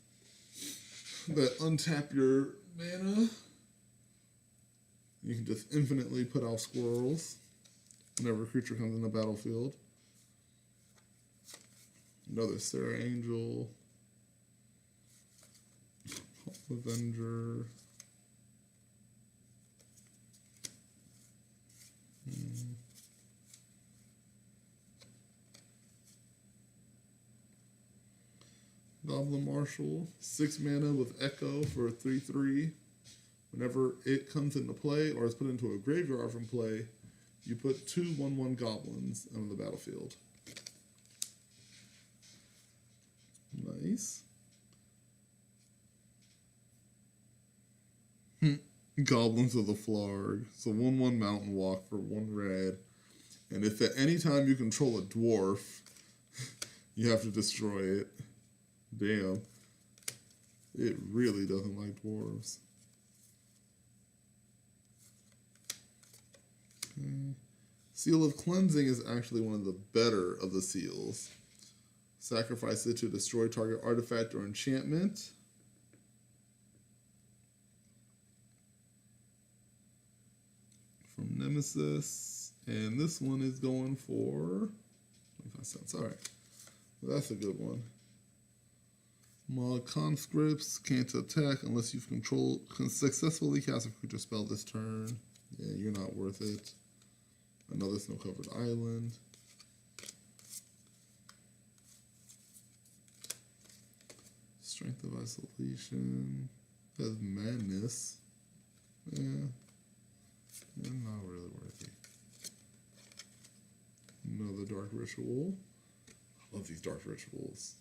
that untap your mana. You can just infinitely put out squirrels whenever a creature comes in the battlefield. Another Sarah Angel. Avenger. Goblin Marshal, 6 mana with Echo for a 3/3. Whenever it comes into play or is put into a graveyard from play, You put 2 1/1 goblins on the battlefield. Nice. Goblins of the Flarg. So 1/1 Mountain Walk for 1 red. And if at any time you control a dwarf, you have to destroy it. Damn. It really doesn't like dwarves. Okay. Seal of Cleansing is actually one of the better of the seals. Sacrifice it to destroy target artifact or enchantment. From Nemesis. And this one is going for 25 cents. Alright. Well, that's a good one. Mod conscripts can't attack unless you've can successfully cast a creature spell this turn. Yeah, you're not worth it. Another snow-covered island. Strength of Isolation. Has Madness. Yeah. Not really worthy. Another Dark Ritual. I love these Dark Rituals.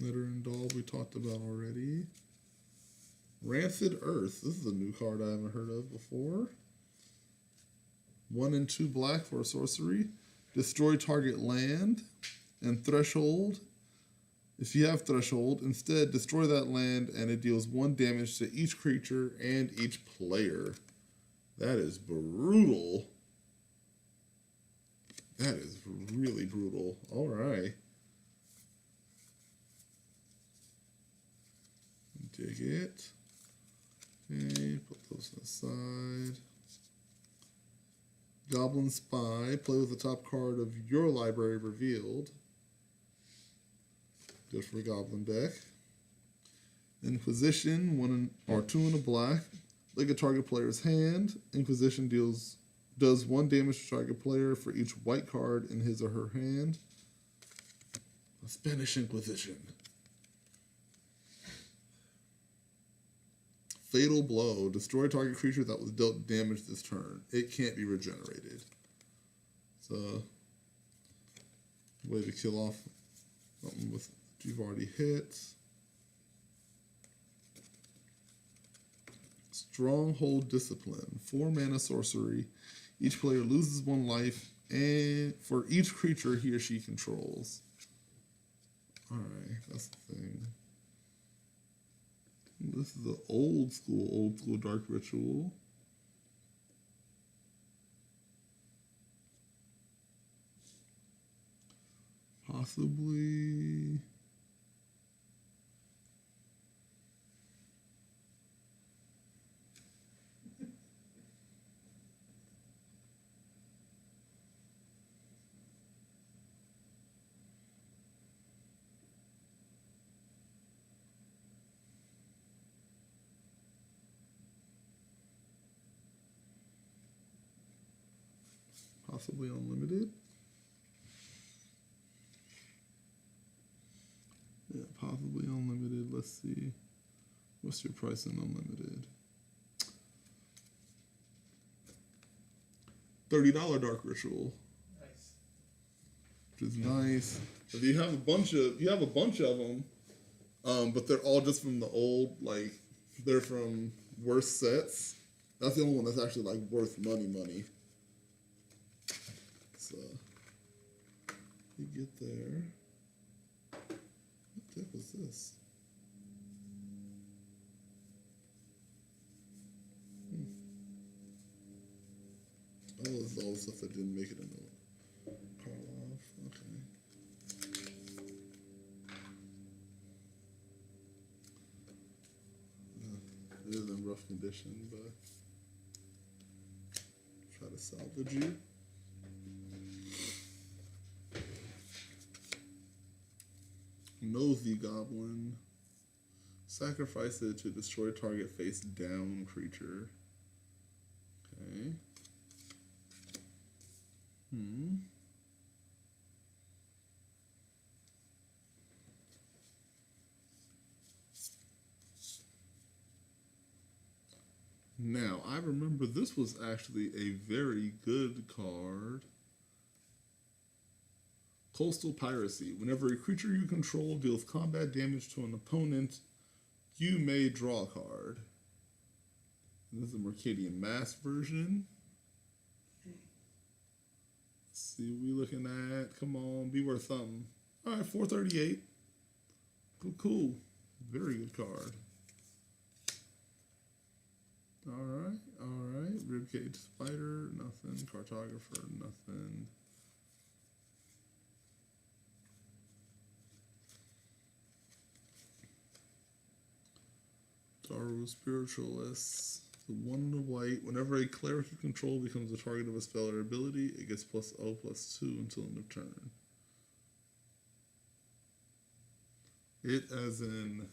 Knitter and Doll we talked about already. Rancid Earth. This is a new card I haven't heard of before. 1 and 2 black for a sorcery. Destroy target land and Threshold. If you have Threshold, instead destroy that land and it deals 1 damage to each creature and each player. That is brutal. That is really brutal. Alright. Dig it. Okay, put those aside. Goblin Spy. Play with the top card of your library revealed. Good for a Goblin deck. Inquisition. 1 or 2 in a black. Look at target player's hand. Inquisition does 1 damage to target player for each white card in his or her hand. A Spanish Inquisition. Fatal Blow. Destroy target creature that was dealt damage this turn. It can't be regenerated. So, way to kill off something with you've already hit. Stronghold Discipline. 4 mana sorcery. Each player loses 1 life and for each creature he or she controls. Alright, that's the thing. This is the old school Dark Ritual. Possibly. Possibly unlimited. Yeah, possibly unlimited. Let's see. What's your price in unlimited? $30 Dark Ritual. Nice. Which is nice. If you have a bunch of them, but they're all just from the old, like they're from worse sets. That's the only one that's actually like worth money. So you get there. What the heck was this? Oh, this is all the stuff that didn't make it in the Karlov. Okay. It is in rough condition, but try to salvage you. Nosy Goblin. Sacrifice it to destroy target face down creature. Okay. Now, I remember this was actually a very good card. Coastal Piracy. Whenever a creature you control deals combat damage to an opponent, you may draw a card. This is the Mercadian Mass version. Let's see what we looking at. Come on, be worth something. All right, 438. Cool. Very good card. All right. Ribcage Spider, nothing. Cartographer, nothing. Daru Spiritualist. The one in the white. Whenever a cleric you control becomes the target of a spell or ability, it gets +0/+2 until end of turn. It as in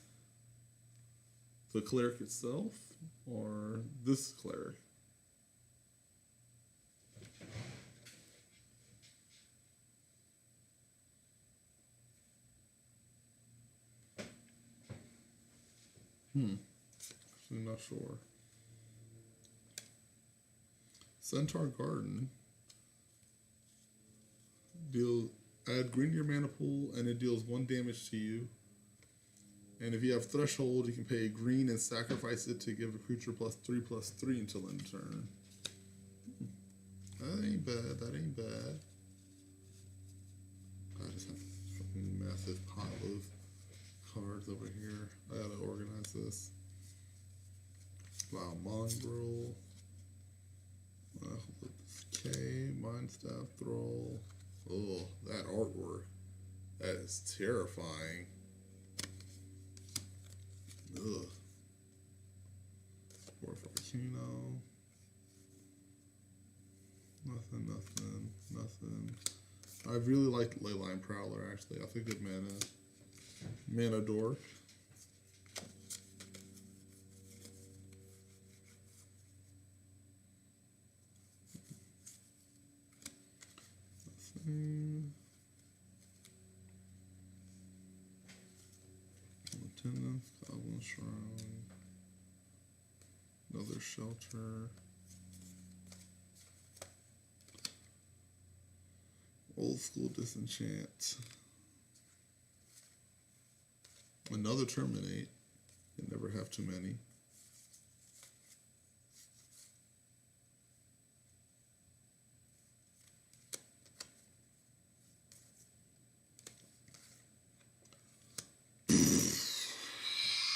the cleric itself, or this cleric? Actually not sure. Centaur Garden. Add green to your mana pool and it deals 1 damage to you. And if you have Threshold, you can pay green and sacrifice it to give a creature +3/+3 until end of turn. That ain't bad. I just have a fucking massive pile of cards over here. I gotta organize this. Wow, Mongrel. K, Mind Staff Thrall. Oh, that artwork. That is terrifying. Ugh. Dwarf Volcano. Nothing. I really like Leyline Prowler, actually. I think good mana dork. Lieutenant, Goblin Shrine. Another Shelter. Old School Disenchant. Another Terminate. You never have too many.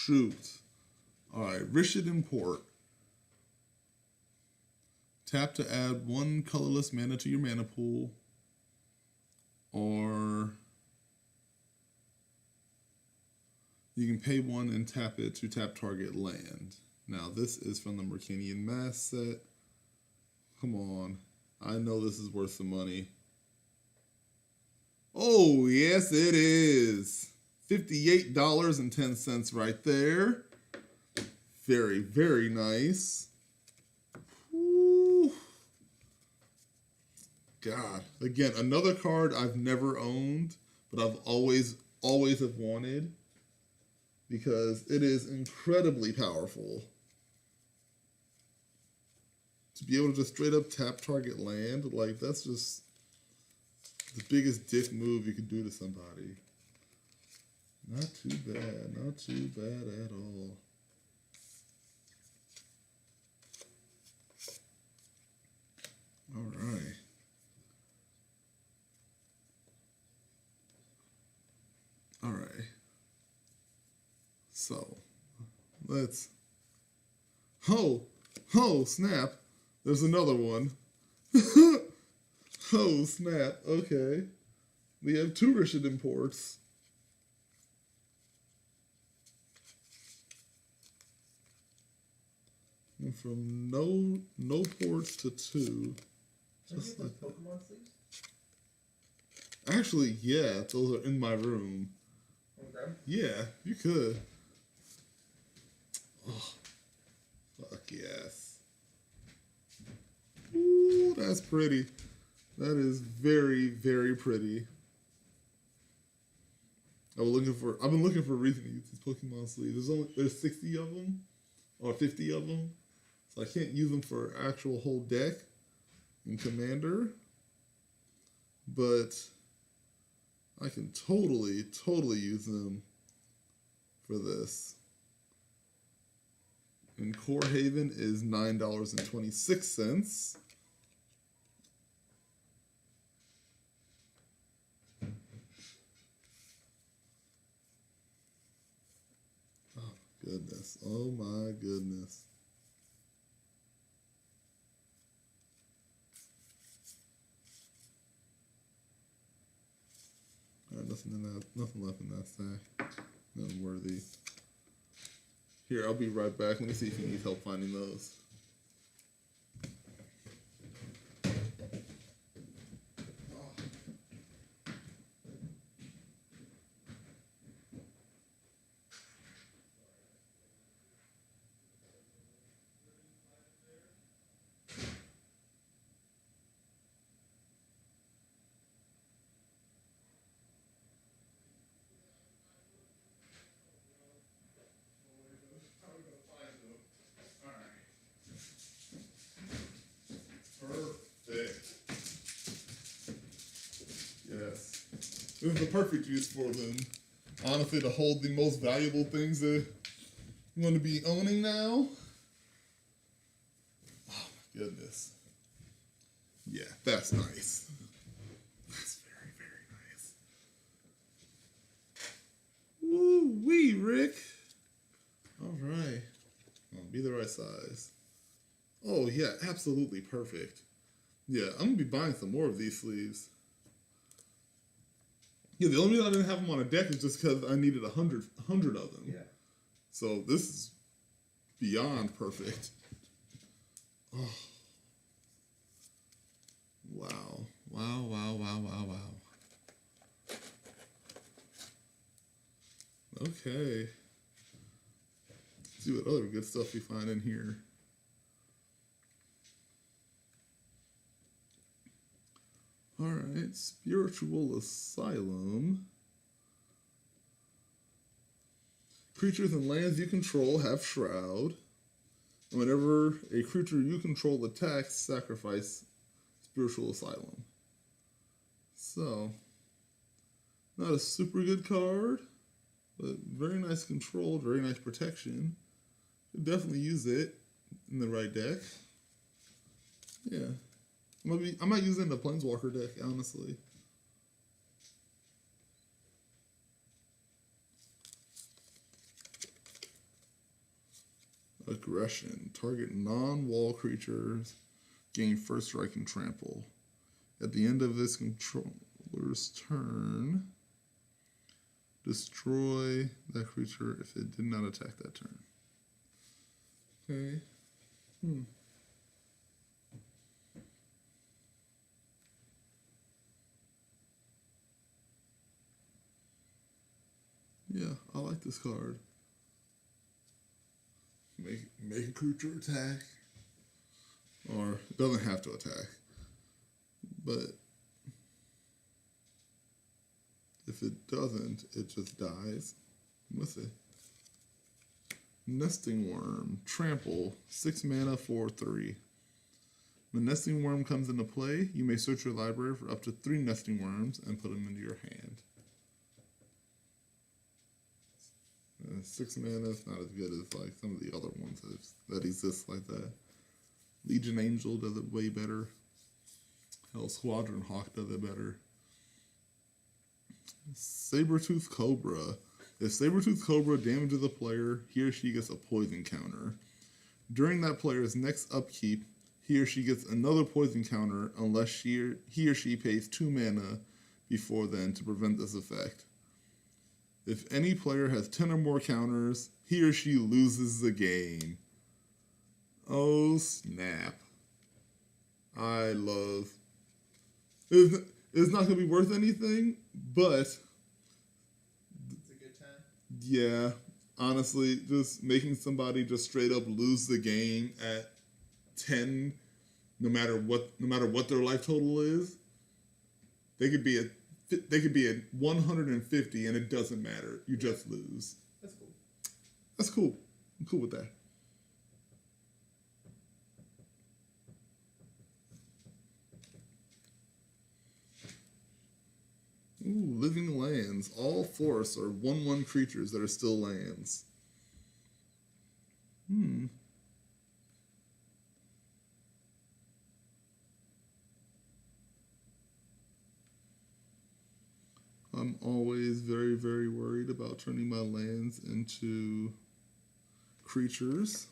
Shoot. Alright, Rishadan Port. Tap to add 1 colorless mana to your mana pool. Or you can pay 1 and tap it to tap target land. Now this is from the Mercadian Mass set. Come on. I know this is worth some money. Oh, yes it is. $58.10 right there. Very, very nice. Whew. God. Again, another card I've never owned, but I've always have wanted because it is incredibly powerful. To be able to just straight up tap target land, like that's just the biggest dick move you could do to somebody. Not too bad at all. All right. So, let's... Oh, snap. There's another one. Oh, snap. Okay. We have 2 Rishadan Ports. And from no ports to 2. Just like Pokemon sleeves? Actually, yeah, those are in my room. Okay. Yeah, you could. Oh, fuck yes. Ooh, that's pretty. That is very, very pretty. I've been looking for a reason to use these Pokemon sleeves. There's 60 of them or 50 of them. So I can't use them for actual whole deck in Commander. But I can totally use them for this. And Core Haven is $9.26. Oh goodness. Oh my goodness. Nothing left in that stack. Nothing worthy. Here, I'll be right back. Let me see if you need help finding those. Perfect. Yes. This is the perfect use for them. Honestly, to hold the most valuable things that you want to be owning now. Oh my goodness. Yeah, that's nice. That's very, very nice. Woo wee, Rick. All right. Be the right size. Oh yeah, absolutely perfect. Yeah, I'm gonna be buying some more of these sleeves. Yeah, the only reason I didn't have them on a deck is just because I needed 100 of them. Yeah. So this is beyond perfect. Oh. Wow. Wow, wow, wow, wow, wow. Okay. Let's see what other good stuff we find in here. All right, Spiritual Asylum. Creatures and lands you control have Shroud. And whenever a creature you control attacks, sacrifice Spiritual Asylum. So, not a super good card, but very nice control, very nice protection. Could definitely use it in the right deck. Yeah. I might use it in the Planeswalker deck, honestly. Aggression. Target non-wall creatures. Gain first strike and trample. At the end of this controller's turn, destroy that creature if it did not attack that turn. Okay. Yeah, I like this card. Make a creature attack. Or it doesn't have to attack. But if it doesn't, it just dies with it. Nesting Worm. Trample. 6 mana, 4/3. When Nesting Worm comes into play, you may search your library for up to 3 Nesting Worms and put them into your hand. 6 mana is not as good as like some of the other ones that exist like that. Legion Angel does it way better. Hell, Squadron Hawk does it better. Sabertooth Cobra. If Sabertooth Cobra damages a player, he or she gets a poison counter. During that player's next upkeep, he or she gets another poison counter unless he or she pays 2 mana before then to prevent this effect. If any player has 10 or more counters, he or she loses the game. Oh, snap. I love... It's not going to be worth anything, but... It's a good time. Yeah, honestly, just making somebody just straight up lose the game at 10, no matter what their life total is, they could be at 150 and it doesn't matter. You just lose. That's cool. That's cool. I'm cool with that. Ooh, living lands. All forests are 1/1 creatures that are still lands. I'm always very, very worried about turning my lands into creatures.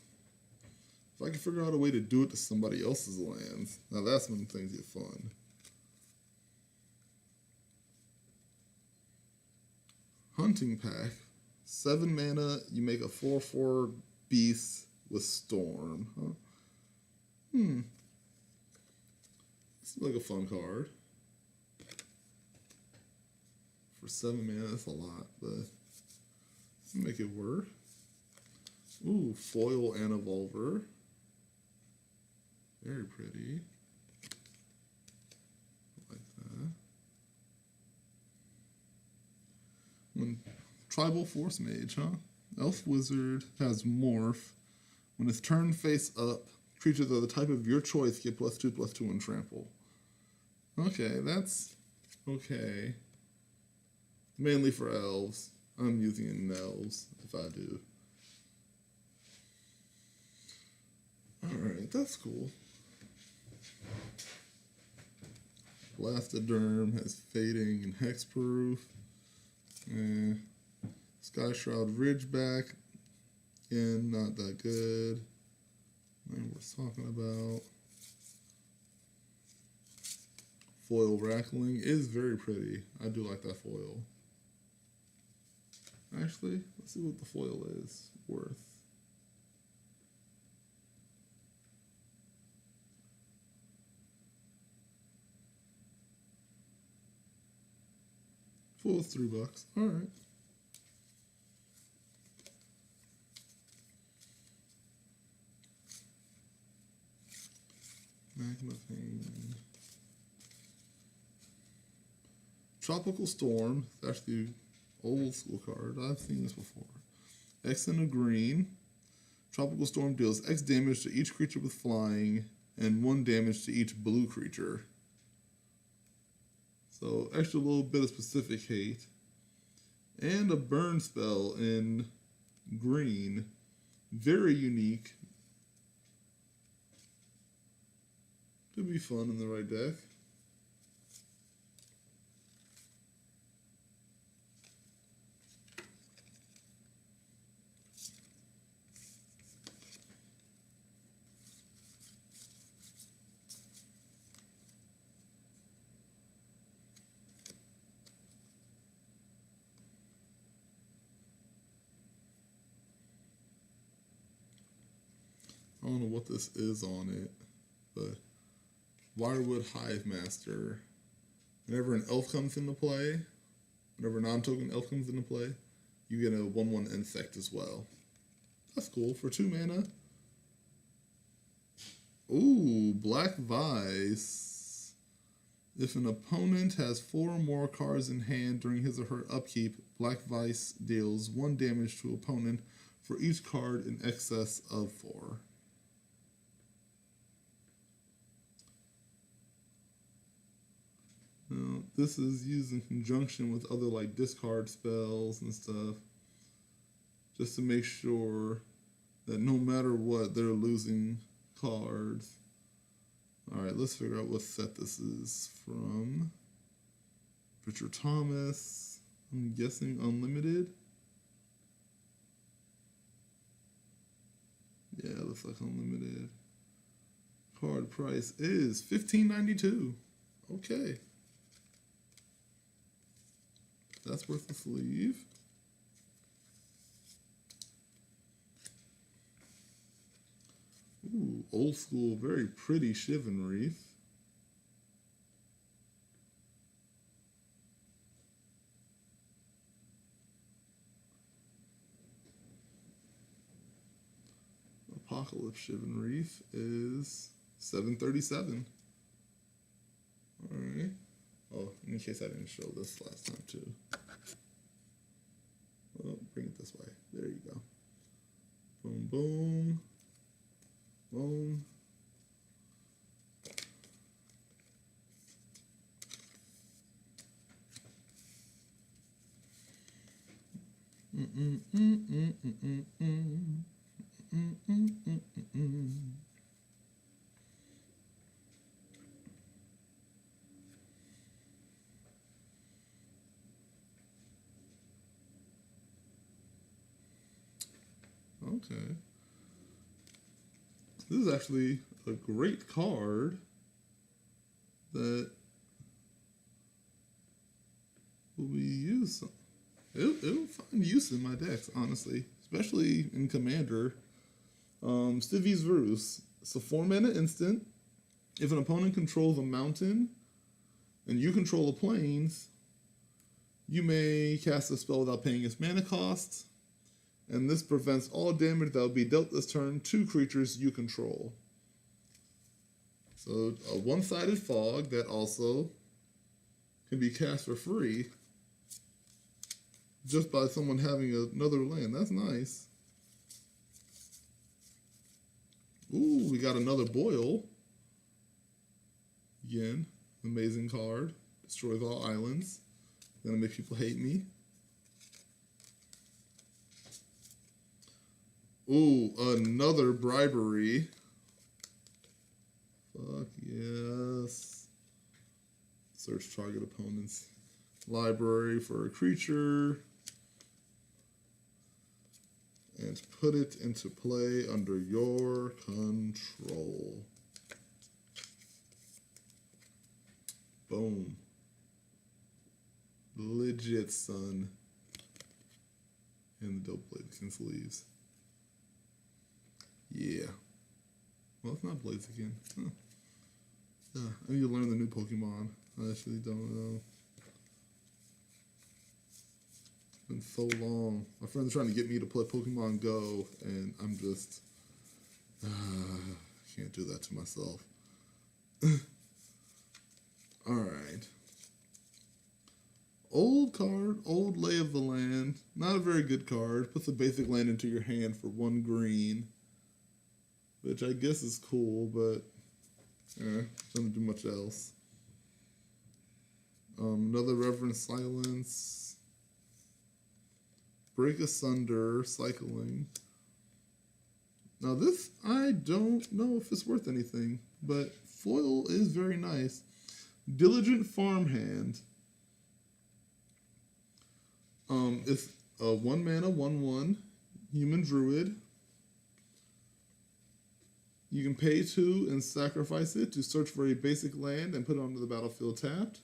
If I can figure out a way to do it to somebody else's lands, now that's when things get fun. Hunting Pack. 7 mana, you make a 4/4 beast with Storm. Huh? This is like a fun card. For 7 mana, that's a lot, but make it work. Ooh, foil and Evolver. Very pretty. Like that. Tribal Force Mage, huh? Elf Wizard has Morph. When it's turned face up, creatures of the type of your choice get +2/+2 and trample. Okay, that's okay. Mainly for elves. I'm using it in elves, if I do. Alright, that's cool. Blastoderm has Fading and Hexproof. Skyshroud Ridgeback. Again, not that good. Ain't worth talking about. Foil Rackling is very pretty. I do like that foil. Actually, let's see what the foil is worth. Foil is $3. All right. Magma Pain. Tropical Storm. It's actually old school card. I've seen this before. X and a green. Tropical Storm deals X damage to each creature with flying and 1 damage to each blue creature. So extra little bit of specific hate. And a burn spell in green. Very unique. Could be fun in the right deck. I don't know what this is on it, but Wirewood Hive Master. Whenever an elf comes into play, whenever a non-token elf comes into play, you get a 1/1 insect as well. That's cool for 2 mana. Ooh, Black Vice. If an opponent has 4 or more cards in hand during his or her upkeep, Black Vice deals 1 damage to opponent for each card in excess of 4. Now, this is used in conjunction with other like discard spells and stuff, just to make sure that no matter what, they're losing cards. Alright, let's figure out what set this is from. Richard Thomas, I'm guessing Unlimited. Yeah, looks like Unlimited. Card price is $15.92. Okay. That's worth the sleeve. Ooh, old school, very pretty Shivan Reef. Apocalypse Shivan Reef is $7.37. All right. Oh, in case I didn't show this last time too. Well, bring it this way. There you go. Boom, boom. Boom. Okay. This is actually a great card that will be used. It'll find use in my decks, honestly, especially in Commander. Civi's Verus. It's a 4-mana instant. If an opponent controls a mountain and you control the plains, you may cast a spell without paying its mana cost, and this prevents all damage that will be dealt this turn to creatures you control. So a one-sided fog that also can be cast for free just by someone having another land. That's nice. Ooh, we got another Boil. Again, amazing card. Destroys all islands. Gonna make people hate me. Ooh, another Bribery. Fuck yes. Search target opponent's library for a creature and put it into play under your control. Boom. Legit, son. And the dope Blaziken sleeves. Yeah. Well, it's not Blaziken. Huh. Yeah, I need to learn the new Pokemon. I actually don't know. It's been so long. My friends are trying to get me to play Pokemon Go, and I'm just... can't do that to myself. Alright. Old card, Old Lay of the Land. Not a very good card. Puts a basic land into your hand for 1 green. Which I guess is cool, but doesn't do much else. Another Reverent Silence. Break Asunder, cycling. Now this, I don't know if it's worth anything, but foil is very nice. Diligent Farmhand. It's a 1-mana, 1/1 human druid. You can pay 2 and sacrifice it to search for a basic land and put it onto the battlefield tapped.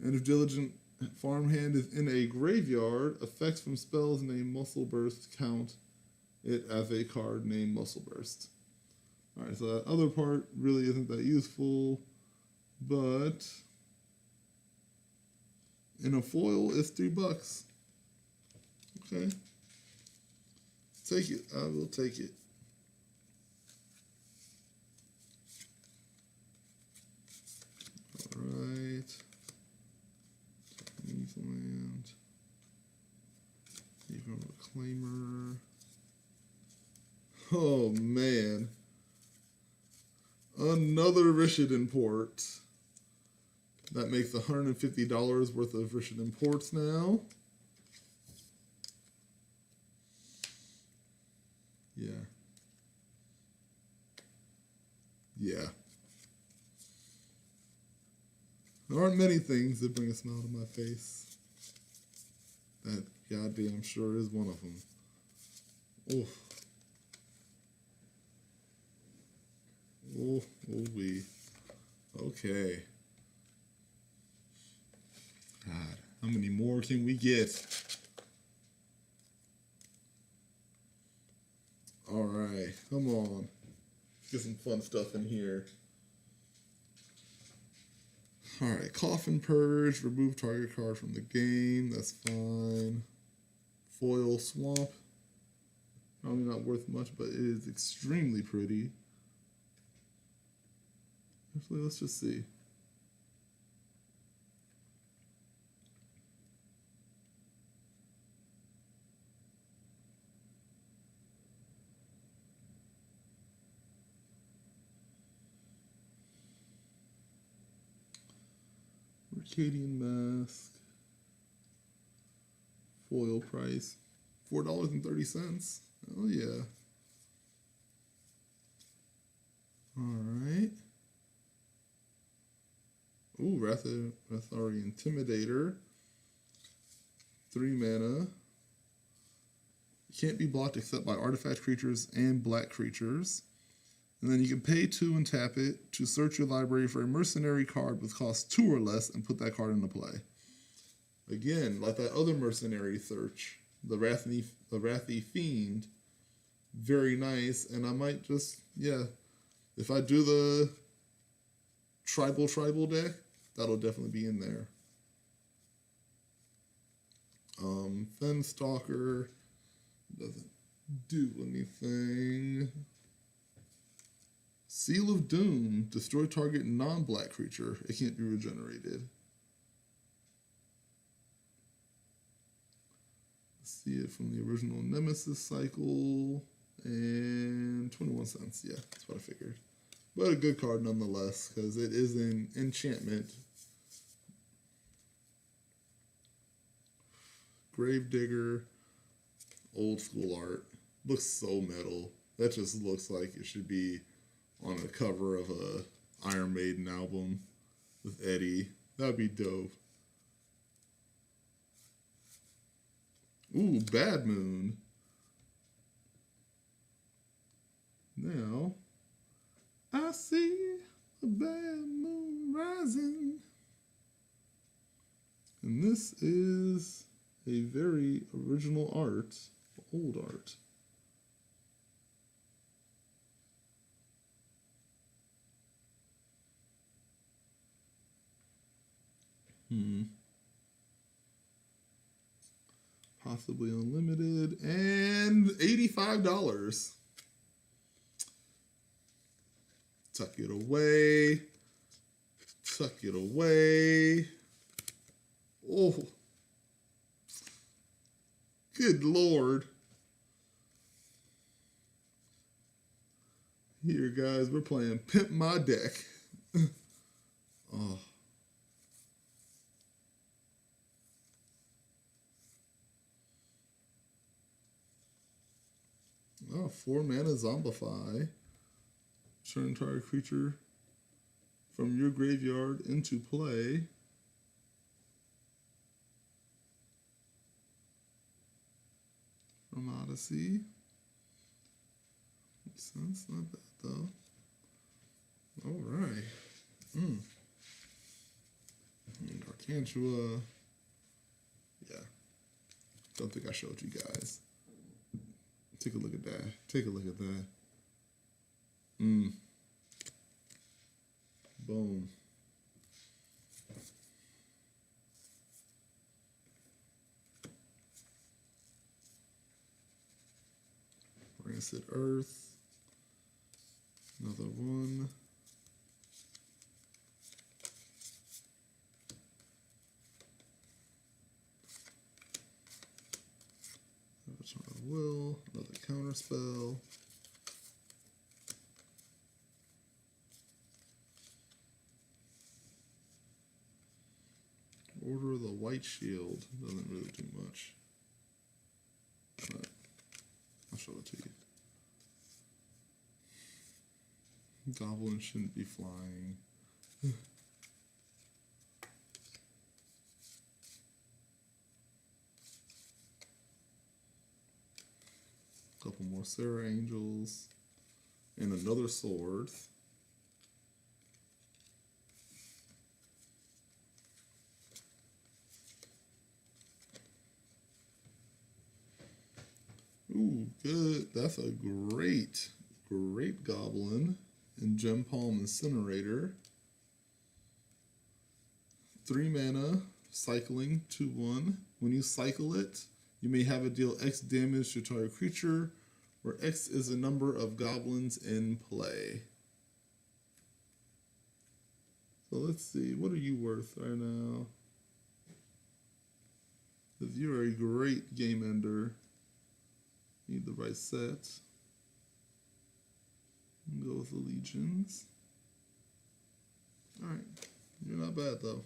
And if Diligent Farmhand is in a graveyard, effects from spells named Muscle Burst count it as a card named Muscle Burst. Alright, so that other part really isn't that useful, but in a foil, it's $3. Okay. Take it. I will take it. Alright. Japanese land. Even Reclaimer. Oh man. Another Rishadan port. That makes $150 worth of Rishadan ports now. Yeah. Yeah. There aren't many things that bring a smile to my face. That goddamn sure is one of them. Oof. Oh, oh wee. Okay. God, how many more can we get? Alright, come on. Let's get some fun stuff in here. Alright, Coffin Purge, remove target card from the game, that's fine. Foil Swamp, probably not worth much, but it is extremely pretty. Actually, let's just see. Mercadian Mask. Foil price. $4.30. Oh yeah. All right. Ooh, Rathari Intimidator. 3 mana. Can't be blocked except by artifact creatures and black creatures. And then you can pay 2 and tap it to search your library for a mercenary card with cost 2 or less and put that card into play. Again, like that other mercenary search, the Wrathy Fiend, very nice. And I might just, yeah, if I do the tribal deck, that'll definitely be in there. Fenstalker doesn't do anything. Seal of Doom, destroy target non-black creature. It can't be regenerated. See it from the original Nemesis cycle. And 21 cents. Yeah, that's what I figured. But a good card nonetheless, because it is an enchantment. Gravedigger. Old school art. Looks so metal. That just looks like it should be on the cover of a Iron Maiden album with Eddie. That'd be dope. Ooh, Bad Moon. Now, I see a bad moon rising. And this is a very original art, old art. Possibly unlimited and $85. Tuck it away. Tuck it away. Oh. Good Lord. Here, guys, we're playing Pimp My Deck. Oh. Oh, 4 mana Zombify. Turn target creature from your graveyard into play. From Odyssey. Makes sense, not bad though. Alright. Gargantua. Yeah. Don't think I showed you guys. Take a look at that. Take a look at that. Boom. Rancid Earth. Another one. Avatar of Will. Another counterspell. Order of the White Shield. Doesn't really do much. But I'll show it to you. Goblin shouldn't be flying. Couple more Serra Angels. And another sword. Ooh, good. That's a great goblin. And Gem Palm Incinerator. 3 mana, cycling, 2/1. When you cycle it, you may have it deal X damage to target creature, where X is the number of goblins in play. So let's see, what are you worth right now? Because you're a great game ender. Need the right set. Go with the Legions. Alright, you're not bad though.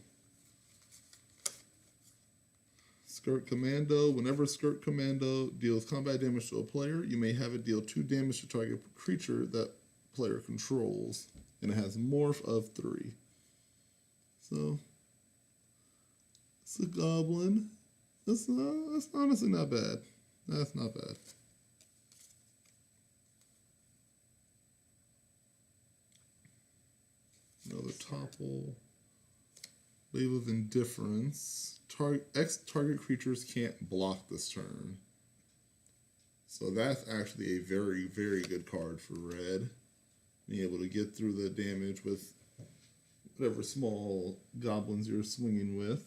Skirt Commando. Whenever Skirt Commando deals combat damage to a player, you may have it deal 2 damage to target creature that player controls. And it has morph of 3. So, it's a goblin. That's honestly not bad. That's not bad. Another topple. Wave of Indifference. Target creatures can't block this turn. So that's actually a very, very good card for red. Being able to get through the damage with whatever small goblins you're swinging with.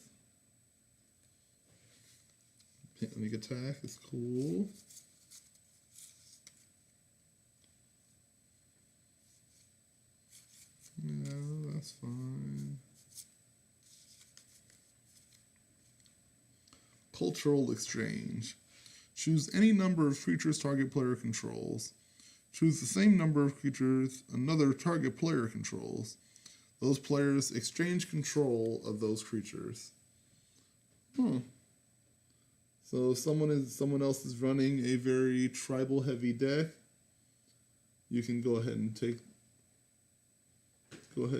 Panic attack is cool. Yeah, that's fine. Cultural Exchange. Choose any number of creatures target player controls. Choose the same number of creatures another target player controls. Those players exchange control of those creatures. So someone else is running a very tribal heavy deck. You can go ahead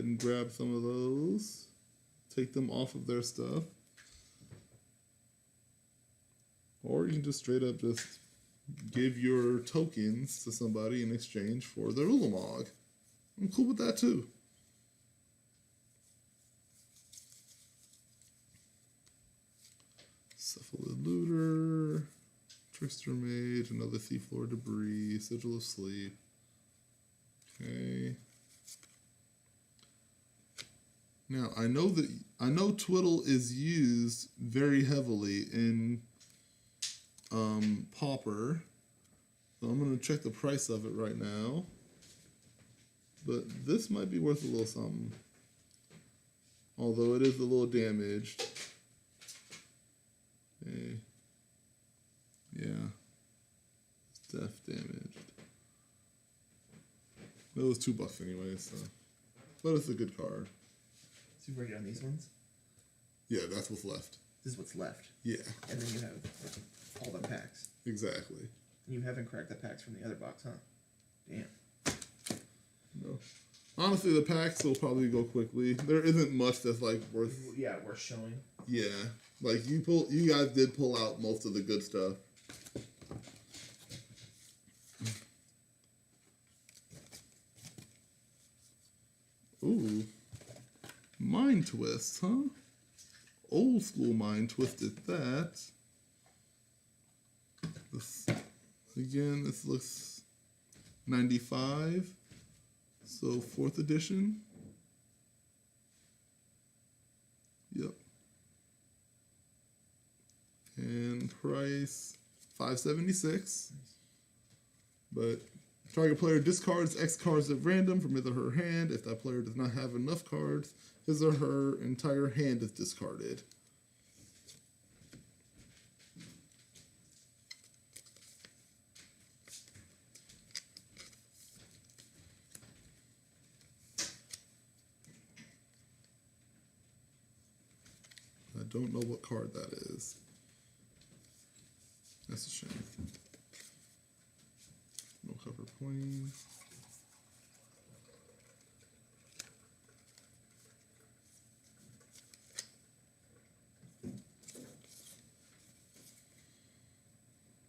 and grab some of those. Take them off of their stuff. Or you can just straight up just give your tokens to somebody in exchange for their Ulamog. I'm cool with that too. Cephalid Looter, Trickster Mage, another Seafloor Debris, Sigil of Sleep. Okay. Now I know Twiddle is used very heavily in Pauper. So I'm gonna check the price of it right now. But this might be worth a little something. Although it is a little damaged. Okay. Yeah. It's def damaged. It was $2 anyway, so. But it's a good card. So you've already done these ones? Yeah, that's what's left. This is what's left. Yeah. And then you have all the packs. Exactly. And you haven't cracked the packs from the other box, huh? Damn. No. Honestly, the packs will probably go quickly. There isn't much that's like worth. Yeah, worth showing. Yeah, like you guys did pull out most of the good stuff. Ooh, Mind Twist, huh? Old school Mind Twisted that. This again. This looks 95. So 4th edition. Yep. And price $5.76. But target player discards X cards at random from his or her hand. If that player does not have enough cards, his or her entire hand is discarded. I don't know what card that is. That's a shame. No cover plane.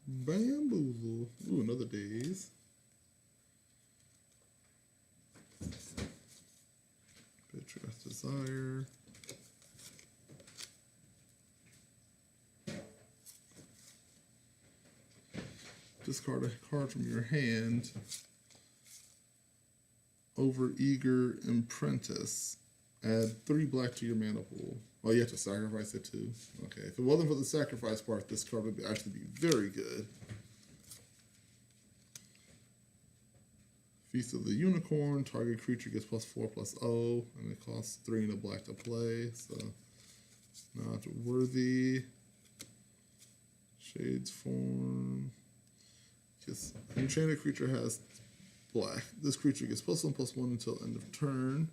Bamboozle. Ooh, another Daze. Picturesque Desire. Discard a card from your hand. Over Eager Apprentice. Add 3 black to your mana pool. Oh, you have to sacrifice it too? Okay. If it wasn't for the sacrifice part, this card would actually be very good. Feast of the Unicorn. Target creature gets +4/+0. And it costs 3 and a black to play. So, not worthy. Shades Form. Because enchanted creature has black. This creature gets +1/+1 until end of turn.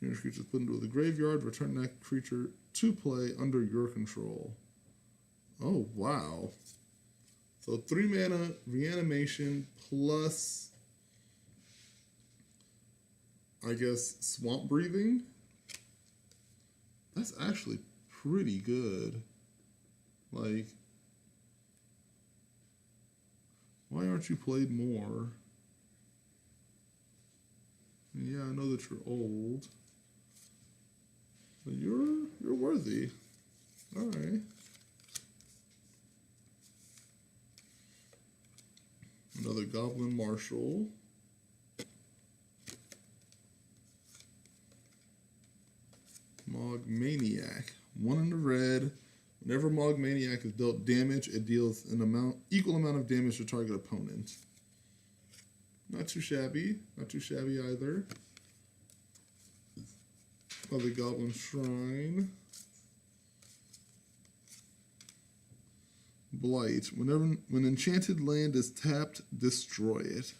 Your creature is put into the graveyard. Return that creature to play under your control. Oh, wow. So 3 mana reanimation plus, I guess, swamp breathing. That's actually pretty good. Like, why aren't you played more? Yeah, I know that you're old, but you're worthy. All right. Another Goblin Marshal. Mogmaniac. 1 in the red. Whenever Mogmaniac is dealt damage, it deals an equal amount of damage to target opponent. Not too shabby. Not too shabby either. Other Goblin Shrine. Blight. When enchanted land is tapped, destroy it.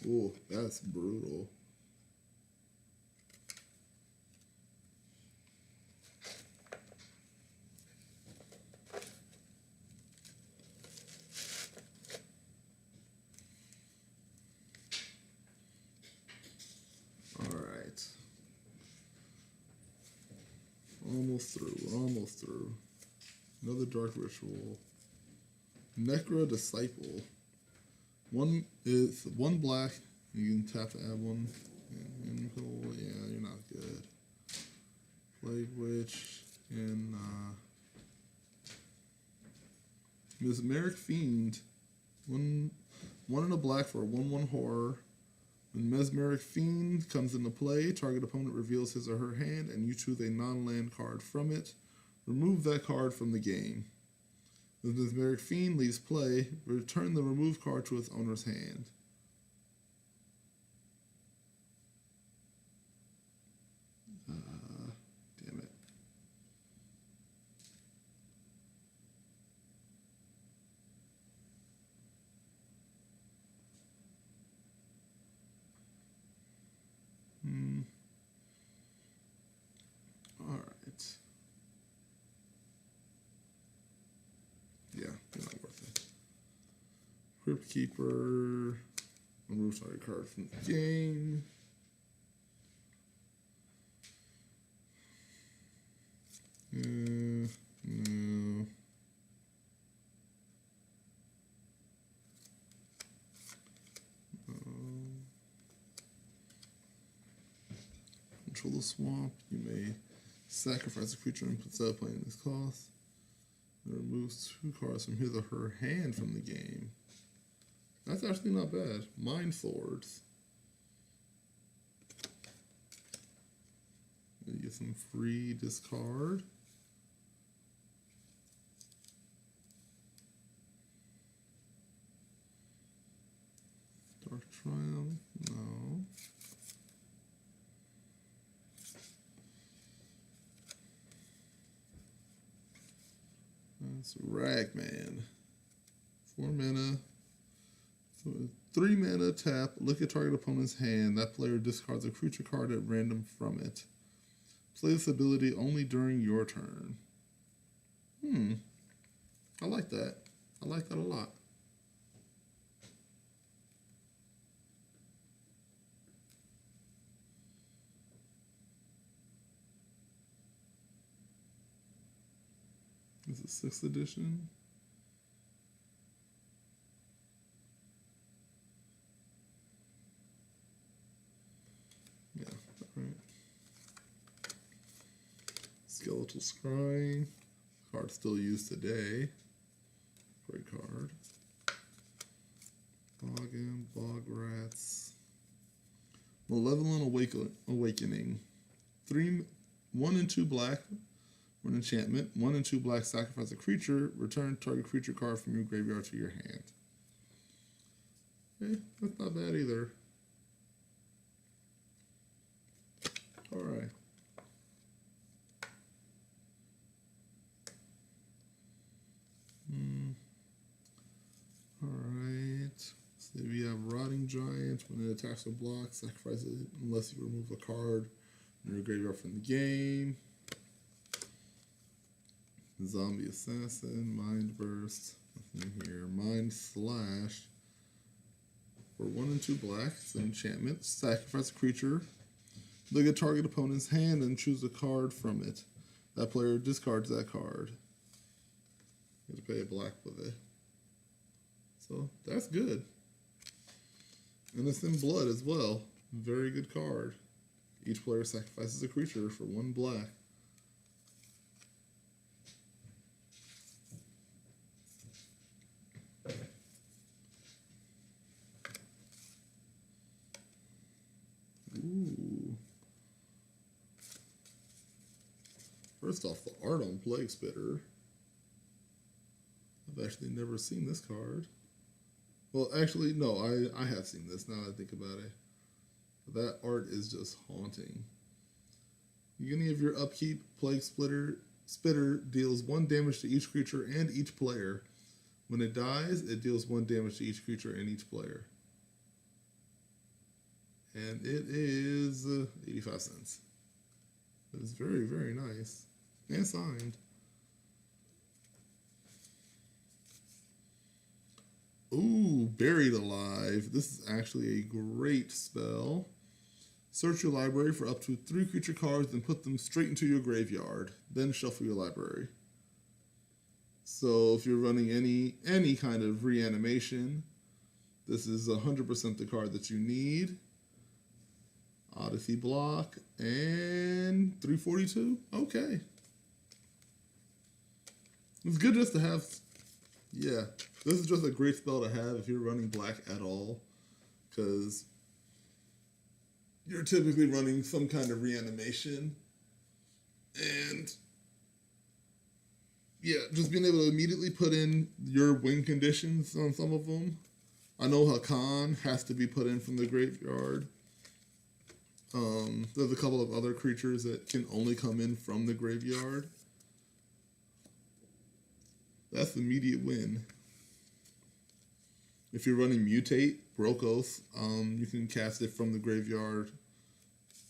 Oh, that's brutal. Alright. Almost through. Another Dark Ritual. Necro Disciple. 1 is 1 black. You can tap to add 1. Yeah, you're not good. Plague Witch and Mesmeric Fiend. 1 in a black for a 1/1 horror. When Mesmeric Fiend comes into play, target opponent reveals his or her hand, and you choose a non-land card from it. Remove that card from the game. When Mesmeric Fiend leaves play, return the removed card to its owner's hand. Damn it. Alright. Yeah, they're not worth it. Crypt Keeper. Remove target card from the game. No. Control the swamp. You may sacrifice a creature and instead of playing this cost. It removes 2 cards from his or her hand from the game. That's actually not bad. Mind Swords. You get some free discard. Dark Triumph, no. That's Ragman. 4 mana. 3 mana, tap, look at target opponent's hand. That player discards a creature card at random from it. Play this ability only during your turn. I like that. I like that a lot. Is it 6th edition? Yeah, alright. Skeletal Scrying. Card still used today. Great card. Boggin, Bog Rats. Malevolent Awakening. 1 and 2 black. For an enchantment. 1 and 2 black, sacrifice a creature. Return target creature card from your graveyard to your hand. Okay, that's not bad either. Alright. Alright. So we have Rotting Giant. When it attacks a block, sacrifice it unless you remove a card from your graveyard from the game. Zombie Assassin, Mind Burst, nothing here. Mind Slash. For 1 and 2 black, it's an enchantment. Sacrifice a creature. Look at target opponent's hand and choose a card from it. That player discards that card. You have to pay a black with it. So that's good. And it's in blood as well. Very good card. Each player sacrifices a creature for 1 black. Ooh. First off, the art on Plague Spitter. I've actually never seen this card. Well, actually, no, I have seen this now that I think about it. That art is just haunting. Beginning of your upkeep, Plague Spitter deals 1 damage to each creature and each player. When it dies, it deals 1 damage to each creature and each player. And it is 85 cents. It's very, very nice. And signed. Ooh, Buried Alive. This is actually a great spell. Search your library for up to 3 creature cards and put them straight into your graveyard. Then shuffle your library. So if you're running any kind of reanimation, this is 100% the card that you need. Odyssey block and 342. Okay. It's good just to have. Yeah, this is just a great spell to have if you're running black at all, because you're typically running some kind of reanimation, and yeah, just being able to immediately put in your win conditions on some of them. I know Hakan has to be put in from the graveyard. There's a couple of other creatures that can only come in from the graveyard. That's the immediate win. If you're running Mutate, Brokos, you can cast it from the graveyard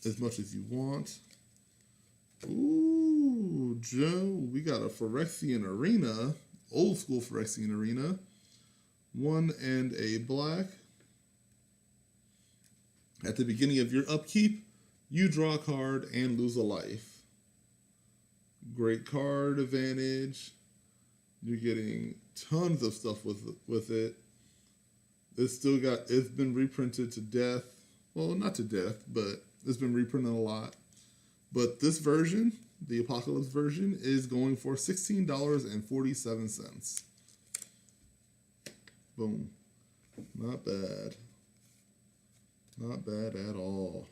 as much as you want. Ooh, Joe, we got a Phyrexian Arena, old school Phyrexian Arena. 1 and a black. At the beginning of your upkeep, you draw a card and lose a life. Great card advantage. You're getting tons of stuff with it. It's been reprinted to death. Well, not to death, but it's been reprinted a lot. But this version, the Apocalypse version, is going for $16.47. Boom. Not bad. Not bad at all.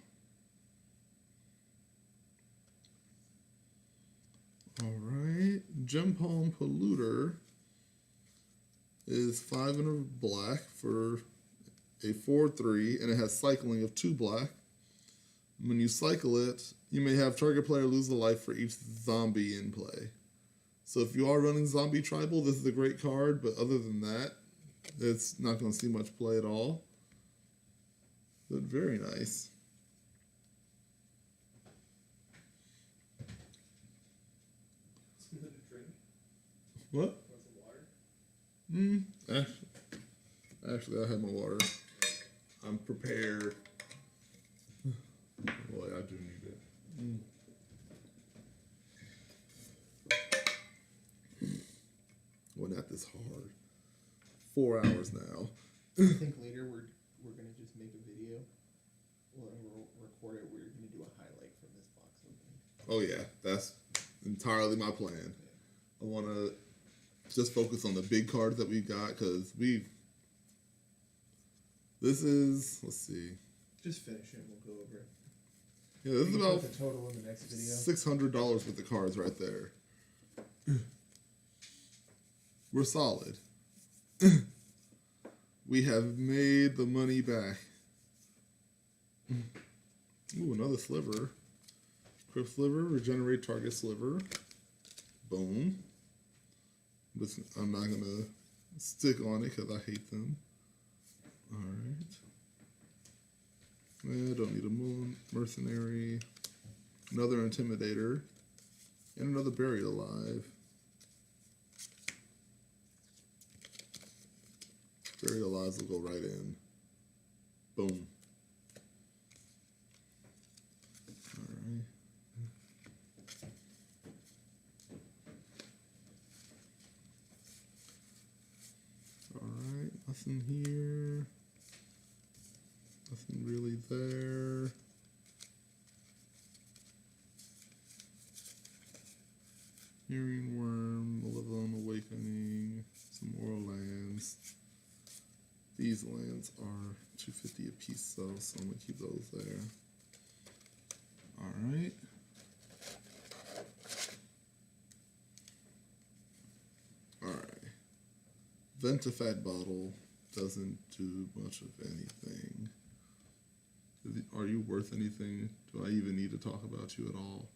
All right. Gem Palm Polluter is 5 and a black for a 4/3, and it has cycling of 2 black. When you cycle it, you may have target player lose a life for each zombie in play. So if you are running Zombie Tribal, this is a great card, but other than that, it's not going to see much play at all. But very nice. Something to drink? What? Want some water? Actually, I have my water. I'm prepared. Boy, I do need it. Well, not this hard. 4 hours now. I think later we're gonna just make a video. We'll record it. We're gonna do a highlight from this box opening. Oh yeah, that's entirely my plan. Yeah. I want to just focus on the big cards that we've got, because this is, let's see. Just finish it and we'll go over it. Yeah, this is We can about put the total in the next video. $600 with the cards right there. We're solid. We have made the money back. Ooh, another sliver. Crypt Sliver, regenerate target sliver. Boom. But I'm not going to stick on it because I hate them. Alright. I don't need a mercenary. Another Intimidator. And another Buried Alive. Burial Lives will go right in. Boom. Alright. Alright, nothing here. Nothing really there. Hearing Worm, Malevolent Awakening, some more lands. These lands are $250 a piece though, so I'm gonna keep those there. Alright. Alright. Ventifat Bottle doesn't do much of anything. Are you worth anything? Do I even need to talk about you at all?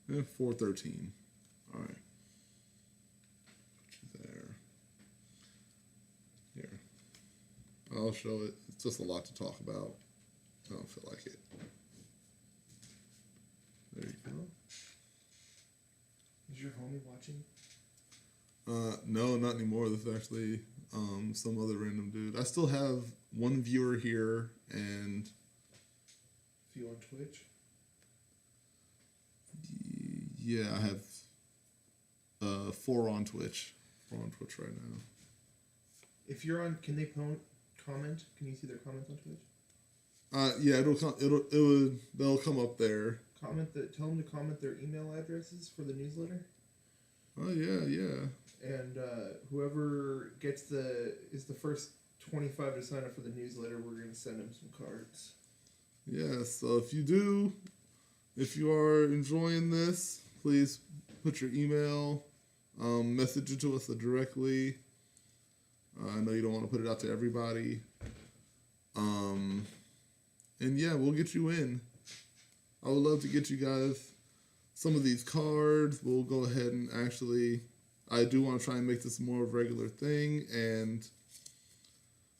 413. All right. Put you there. Here. I'll show it. It's just a lot to talk about. I don't feel like it. There you go. Is your homie watching? No, not anymore. This is actually some other random dude. I still have one viewer here and If you on Twitch? yeah, I have 4 on Twitch. 4 on Twitch right now. If you're on, can they comment? Can you see their comments on Twitch? Yeah, they'll come up there. Tell them to comment their email addresses for the newsletter. Oh yeah. And whoever is the first 25 to sign up for the newsletter, we're going to send them some cards. Yeah, so if you are enjoying this, please put your email, message it to us directly. I know you don't want to put it out to everybody. And yeah, we'll get you in. I would love to get you guys some of these cards. We'll go ahead and actually, I do want to try and make this more of a regular thing, and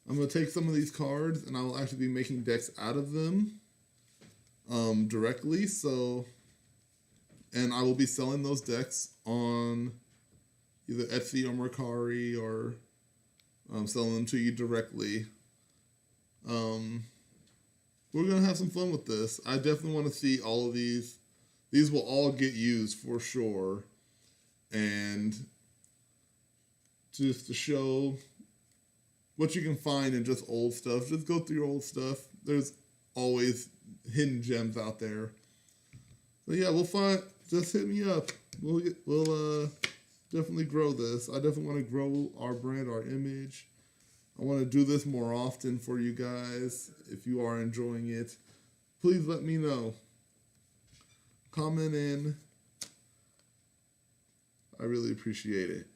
I'm going to take some of these cards and I will actually be making decks out of them directly. So, and I will be selling those decks on either Etsy or Mercari, or selling them to you directly. We're going to have some fun with this. I definitely want to see all of these. These will all get used for sure. And just to show what you can find in just old stuff. Just go through your old stuff. There's always hidden gems out there. So yeah, we'll find. Just hit me up. We'll definitely grow this. I definitely want to grow our brand, our image. I want to do this more often for you guys. If you are enjoying it, please let me know. Comment in. I really appreciate it.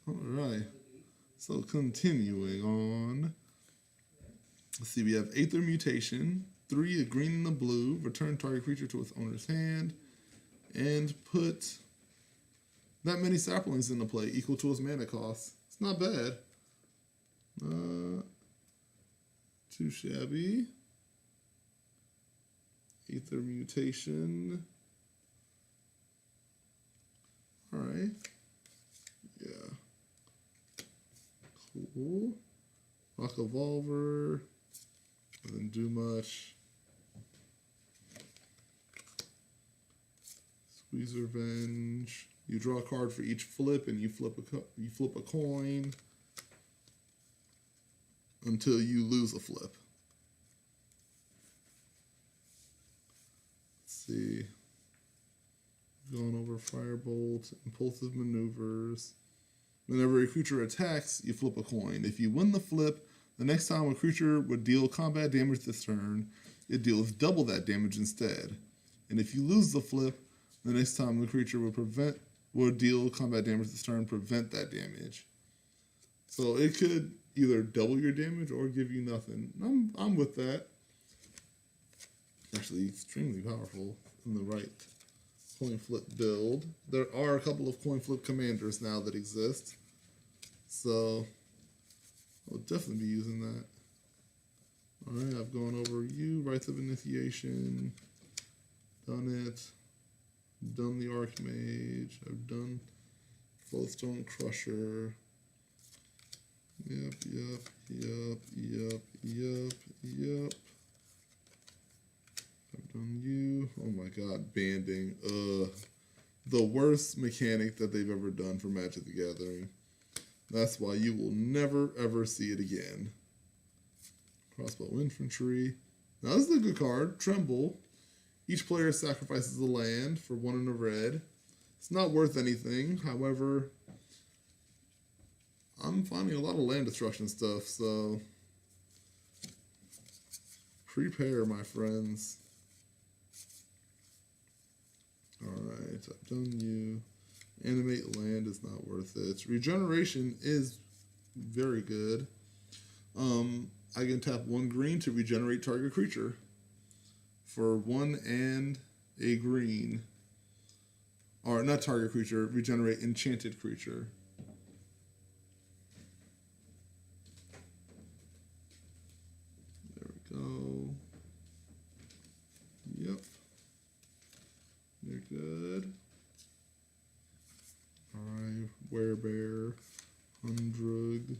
All right. So continuing on. Let's see, we have Aether Mutation. 3, a green and a blue. Return target creature to its owner's hand. And put that many saplings into play, equal to its mana cost. It's not bad. Too shabby. Aether Mutation. Alright. Yeah. Cool. Rock Evolver. Doesn't do much. Squeeze Revenge. You draw a card for each flip, and you flip a coin until you lose a flip. Let's see. Going over Firebolt, Impulsive Maneuvers. Whenever a creature attacks, you flip a coin. If you win the flip, the next time a creature would deal combat damage this turn, it deals double that damage instead. And if you lose the flip, the next time the creature would deal combat damage this turn, prevent that damage. So it could either double your damage or give you nothing. I'm with that. Actually, extremely powerful in the right coin flip build. There are a couple of coin flip commanders now that exist, so I'll definitely be using that. All right, I've gone over you, Rites of Initiation, done it. I've done the Archmage. I've done Floatstone Crusher. Yep. I've done you. Oh my god, banding. The worst mechanic that they've ever done for Magic the Gathering. That's why you will never ever see it again. Crossbow Infantry. Now this is a good card. Tremble. Each player sacrifices a land for 1 and a red. It's not worth anything. However, I'm finding a lot of land destruction stuff, so prepare, my friends. Alright, I've done you. Animate land is not worth it. Regeneration is very good. I can tap 1 green to regenerate target creature. For 1 and a green. Or not target creature, regenerate enchanted creature. There we go. Yep. You're good. Alright, Werebear, Hundrug.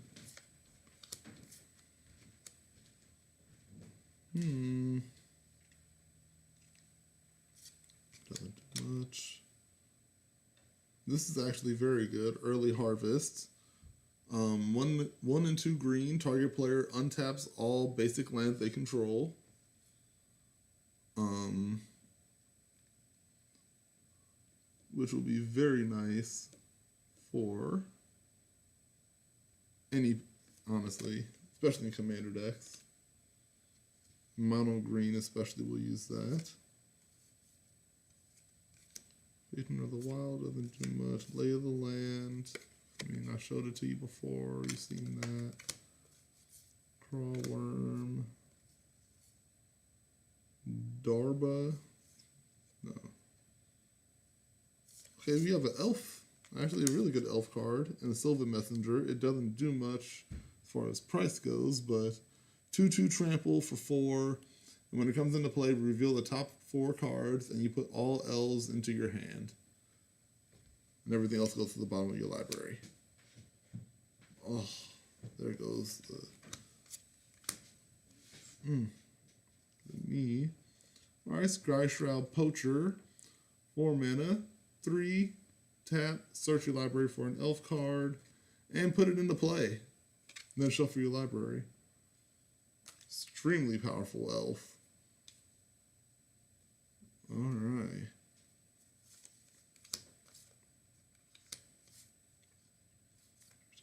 Doesn't do much. This is actually very good. Early Harvest. 1 and 2 green. Target player untaps all basic lands they control. Which will be very nice for any, honestly, especially in Commander decks. Mono green especially will use that. Vision of the Wild doesn't do much. Lay of the Land. I mean, I showed it to you before. You've seen that. Crawl Worm. Darba. No. Okay, we have an elf. Actually, a really good elf card. And a Sylvan Messenger. It doesn't do much as far as price goes, but 2/2 trample for 4. And when it comes into play, reveal the top 4 cards, and you put all elves into your hand. And everything else goes to the bottom of your library. Oh, there goes the knee. Alright, Scry Shroud Poacher. 4 mana. 3, tap, search your library for an elf card, and put it into play. And then shuffle your library. Extremely powerful elf. Alright.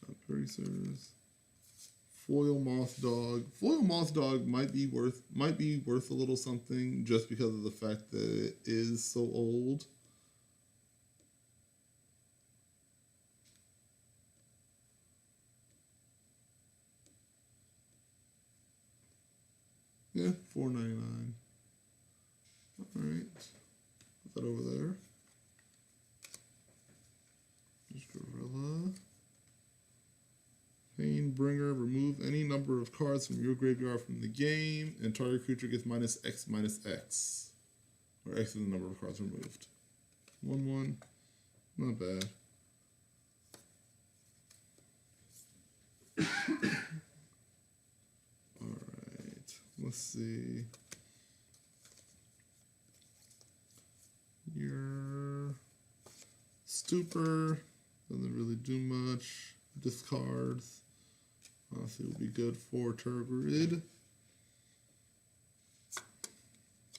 Top Racers. Foil Moth Dog. Foil Moth Dog might be worth a little something just because of the fact that it is so old. Yeah, $4.99. Alright. Put that over there. Just Gorilla. Painbringer. Remove any number of cards from your graveyard from the game, and target creature gets -X/-X. Or X is the number of cards removed. 1/1. Not bad. Let's see. Your Stupor doesn't really do much. Discards. Honestly, will be good for Tergrid. Let's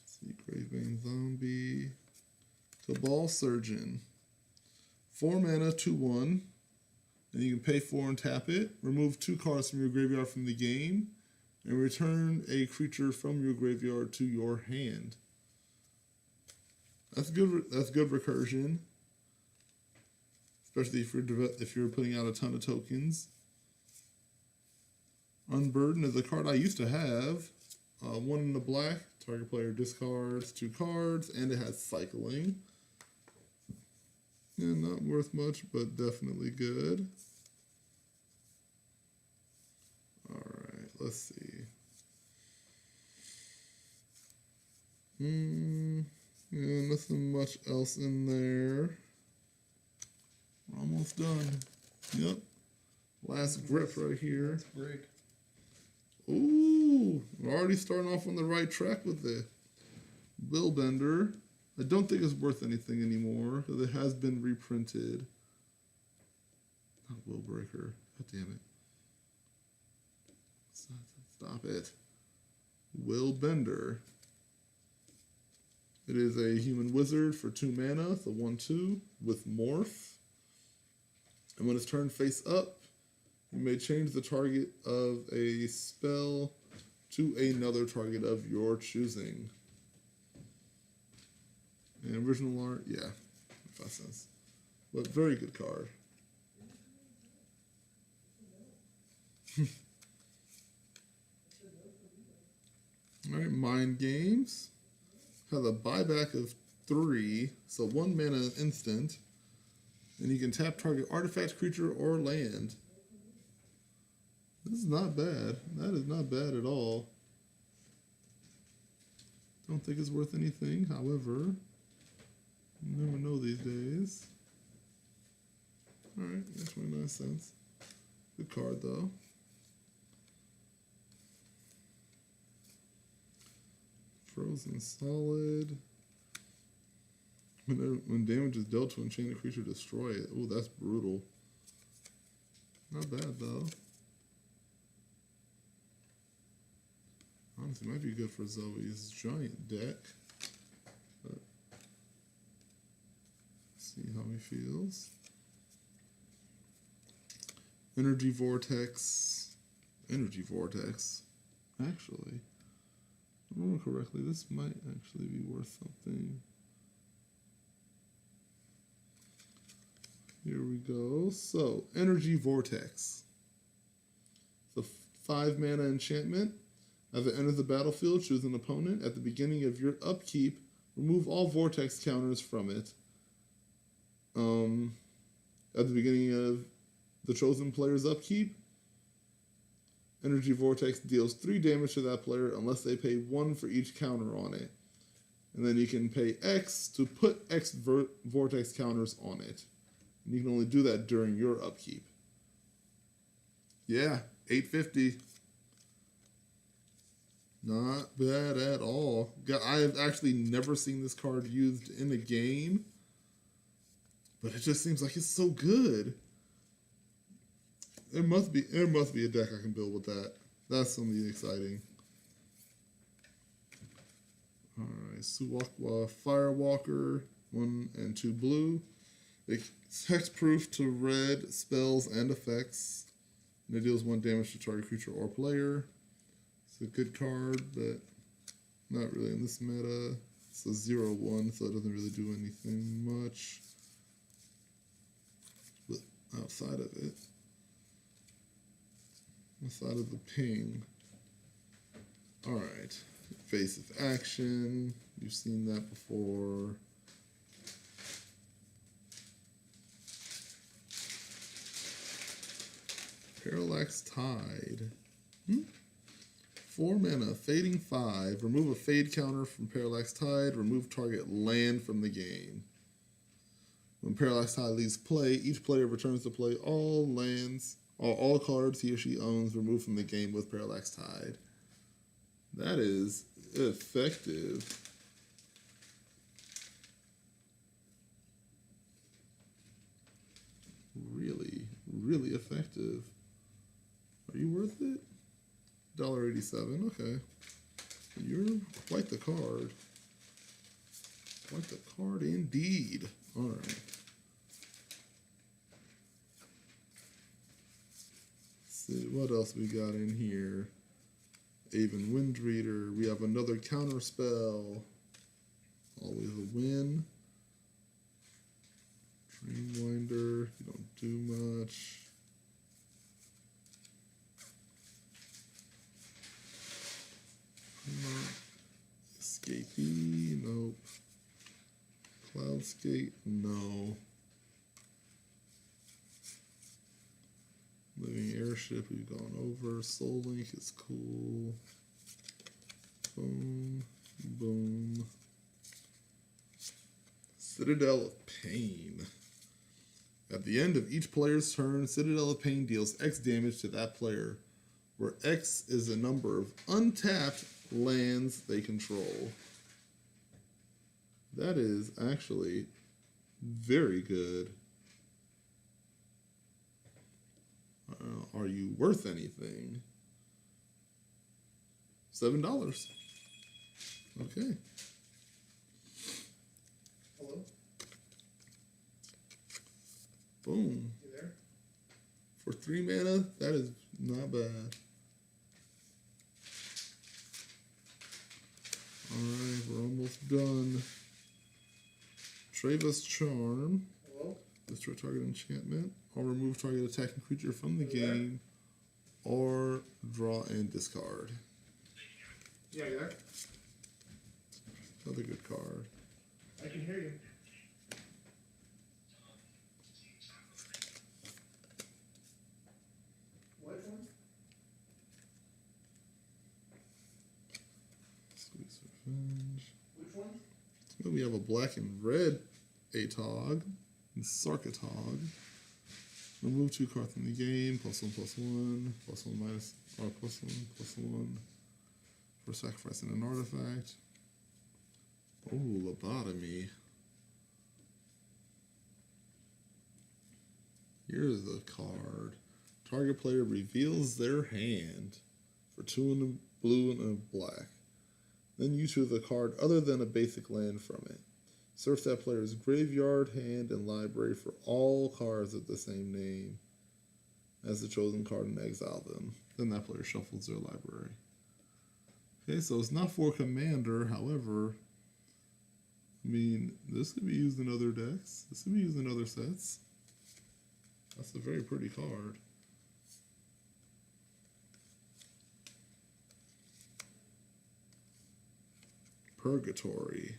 see, Gravebane Zombie. Cabal Surgeon. 4 mana, 2/1. And you can pay 4 and tap it. Remove 2 cards from your graveyard from the game. And return a creature from your graveyard to your hand. That's good. That's good recursion, especially if you're putting out a ton of tokens. Unburden is a card I used to have. 1 in the black. Target player discards 2 cards, and it has cycling. Yeah, not worth much, but definitely good. Alright, let's see. Yeah, nothing much else in there. We're almost done. Yep. Last grip right here. Let's break. Ooh, we're already starting off on the right track with the Will Bender. I don't think it's worth anything anymore because it has been reprinted. Not Will Breaker. God damn it. Stop it. Will Bender. It is a human wizard for 2 mana. It's a 1/2 with morph. And when it's turned face up, you may change the target of a spell to another target of your choosing. And original art, yeah, 5 cents. But very good card. Alright, Mind Games. Has a buyback of 3, so 1 mana instant. And you can tap target artifact, creature, or land. This is not bad. That is not bad at all. Don't think it's worth anything, however. You never know these days. Alright, that's 29 cents. Good card though. Frozen Solid. When damage is dealt to enchanted creature, destroy it. Oh, that's brutal. Not bad though. Honestly, might be good for Zoe's giant deck. But see how he feels. Energy Vortex. Energy Vortex. Actually, if I remember correctly, this might actually be worth something. Here we go. So, Energy Vortex. It's a 5 mana enchantment. As it enters the battlefield, choose an opponent. At the beginning of your upkeep, remove all vortex counters from it. At the beginning of the chosen player's upkeep, Energy Vortex deals 3 damage to that player unless they pay 1 for each counter on it. And then you can pay X to put X vortex counters on it. And you can only do that during your upkeep. Yeah, $8.50. Not bad at all. I have actually never seen this card used in a game, but it just seems like it's so good. There must be a deck I can build with that. That's something exciting. All right, Suwakwa Firewalker, 1 and 2 blue. It's hexproof to red spells and effects, and it deals 1 damage to target creature or player. It's a good card, but not really in this meta. It's a 0/1, so it doesn't really do anything much. But outside of it, outside of the ping. Alright, evasive action. You've seen that before. Parallax Tide. 4 mana, fading 5. Remove a fade counter from Parallax Tide. Remove target land from the game. When Parallax Tide leaves play, each player returns to play all lands, or all cards he or she owns removed from the game with Parallax Tide. That is effective. Really, really effective. Are you worth it? $1.87, okay. You're quite the card. Quite the card indeed. Alright. Let's see, what else we got in here? Aven Windreader. We have another counter spell. Always a win. Dreamwinder. You don't do much. Escapee, nope. Cloudscape, no. Living Airship, we've gone over. Soul Link is cool. Boom, boom. Citadel of Pain. At the end of each player's turn, Citadel of Pain deals X damage to that player, where X is the number of untapped lands they control. That is actually very good. Are you worth anything? $7. Okay. Hello? Boom. You there? For 3 mana, that is not bad. Alright, we're almost done. Travis Charm. Hello? Destroy target enchantment, or remove target attacking creature from the You there? game, or draw and discard. Yeah, you there? Another good card. I can hear you. What one? Sweet Revenge. Which one? Then we have a black and red Atog and Sarkatog. Remove 2 cards from the game, +1/+1, +1 minus, or +1/+1 for sacrificing an artifact. Oh, Lobotomy. Here's the card. Target player reveals their hand for 2 in a blue and a black. Then you choose a card other than a basic land from it. Search that player's graveyard, hand, and library for all cards of the same name as the chosen card and exile them. Then that player shuffles their library. Okay, so it's not for Commander, however, I mean, this could be used in other decks. This could be used in other sets. That's a very pretty card. Purgatory.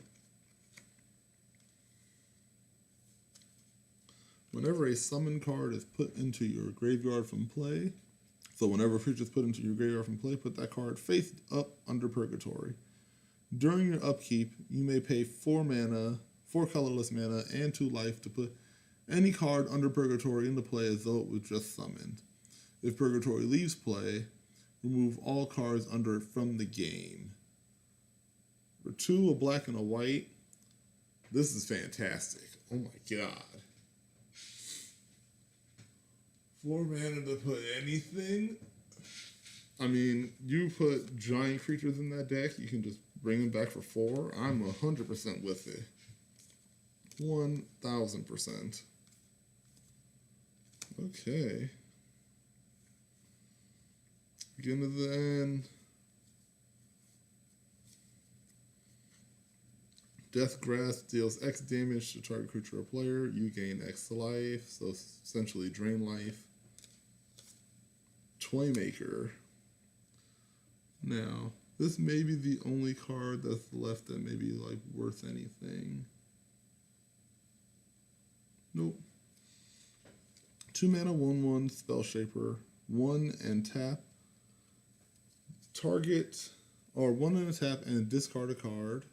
Whenever a summon card is put into your graveyard from play, so whenever a creature is put into your graveyard from play, put that card face up under Purgatory. During your upkeep, you may pay 4 mana, 4 colorless mana, and 2 life to put any card under Purgatory into play as though it was just summoned. If Purgatory leaves play, remove all cards under it from the game. For 2, a black and a white, this is fantastic. Oh my god. 4 mana to put anything? I mean, you put giant creatures in that deck, you can just bring them back for 4. I'm 100% with it. 1000%. Okay. Begin to the end. Death Grasp deals X damage to target creature or player. You gain X life, so essentially drain life. Toymaker. Now, this may be the only card that's left that may be like worth anything. Nope. 2 mana, 1/1 Spell Shaper. 1 and tap. Target, or 1 and a tap and discard a card.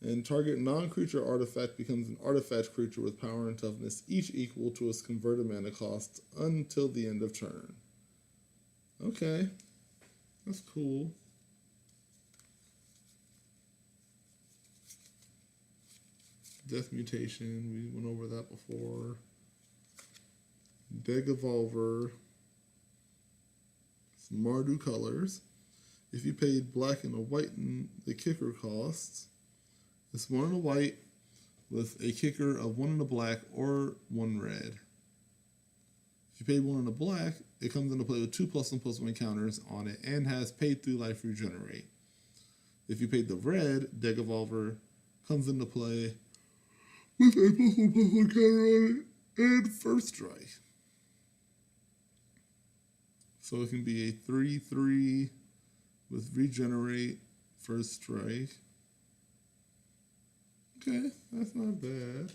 And target non-creature artifact becomes an artifact creature with power and toughness, each equal to its converted mana cost until the end of turn. Okay, that's cool. Death Mutation, we went over that before. Degavolver. Some Mardu colors. If you paid black and a white in the kicker costs, it's 1 and a white with a kicker of 1 and a black or 1 red. If you paid 1 and a black, it comes into play with 2 +1/+1 counters on it and has paid 3 life regenerate. If you paid the red, Degavolver comes into play with a +1/+1 counter on it and first strike. So it can be a 3/3 with regenerate, first strike. Okay, that's not bad.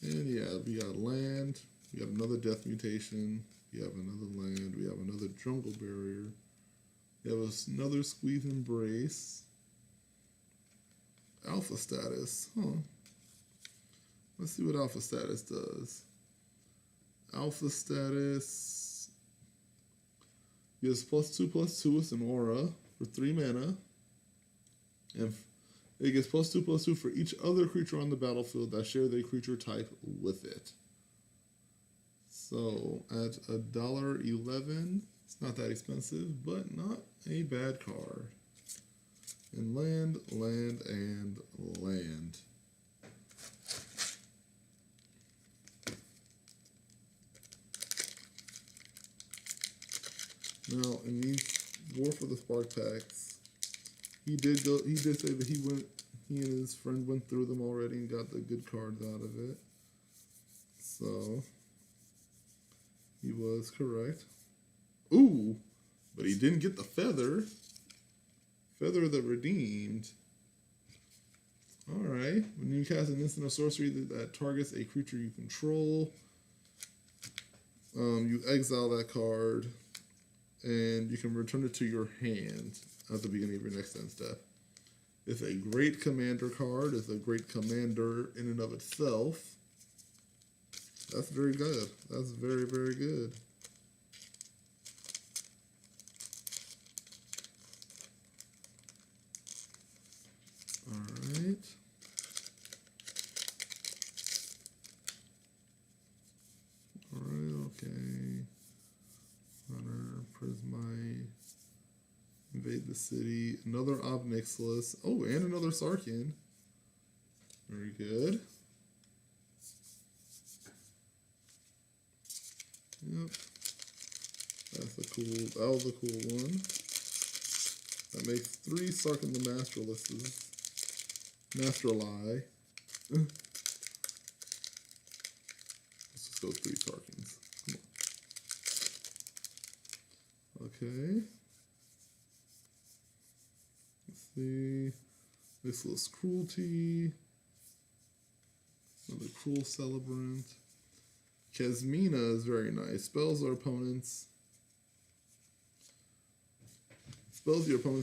And yeah, we got land, we got another Death Mutation, we have another land, we have another Jungle Barrier, we have another Squeeze Embrace. Alpha status. Huh. Let's see what alpha status does. Alpha status gives +2/+2 with an aura for 3 mana. And it gets +2/+2 for each other creature on the battlefield that share their creature type with it. So at $1.11, it's not that expensive, but not a bad card. And land, land, and land. Now, in these War for the Spark packs, he did say that he and his friend went through them already and got the good cards out of it. So he was correct. Ooh, but he didn't get the feather. Feather the Redeemed. Alright. When you cast an instant or sorcery that targets a creature you control, you exile that card, and you can return it to your hand at the beginning of your next end step. It's a great commander card. It's a great commander in and of itself. That's very good. That's very, very good. Alright. Alright, okay. Runner, Prismite. Invade the city. Another Obnixilis. Oh, and another Sarkhan. Very good. Yep. That was a cool one. That makes 3 Sarkhan the Masterlesses. Masterly. Let's just go 3 Sarkhans. Come on. Okay. Let's see. Listless Cruelty. Another Cruel Celebrant. Kesmina is very nice. Spells your opponents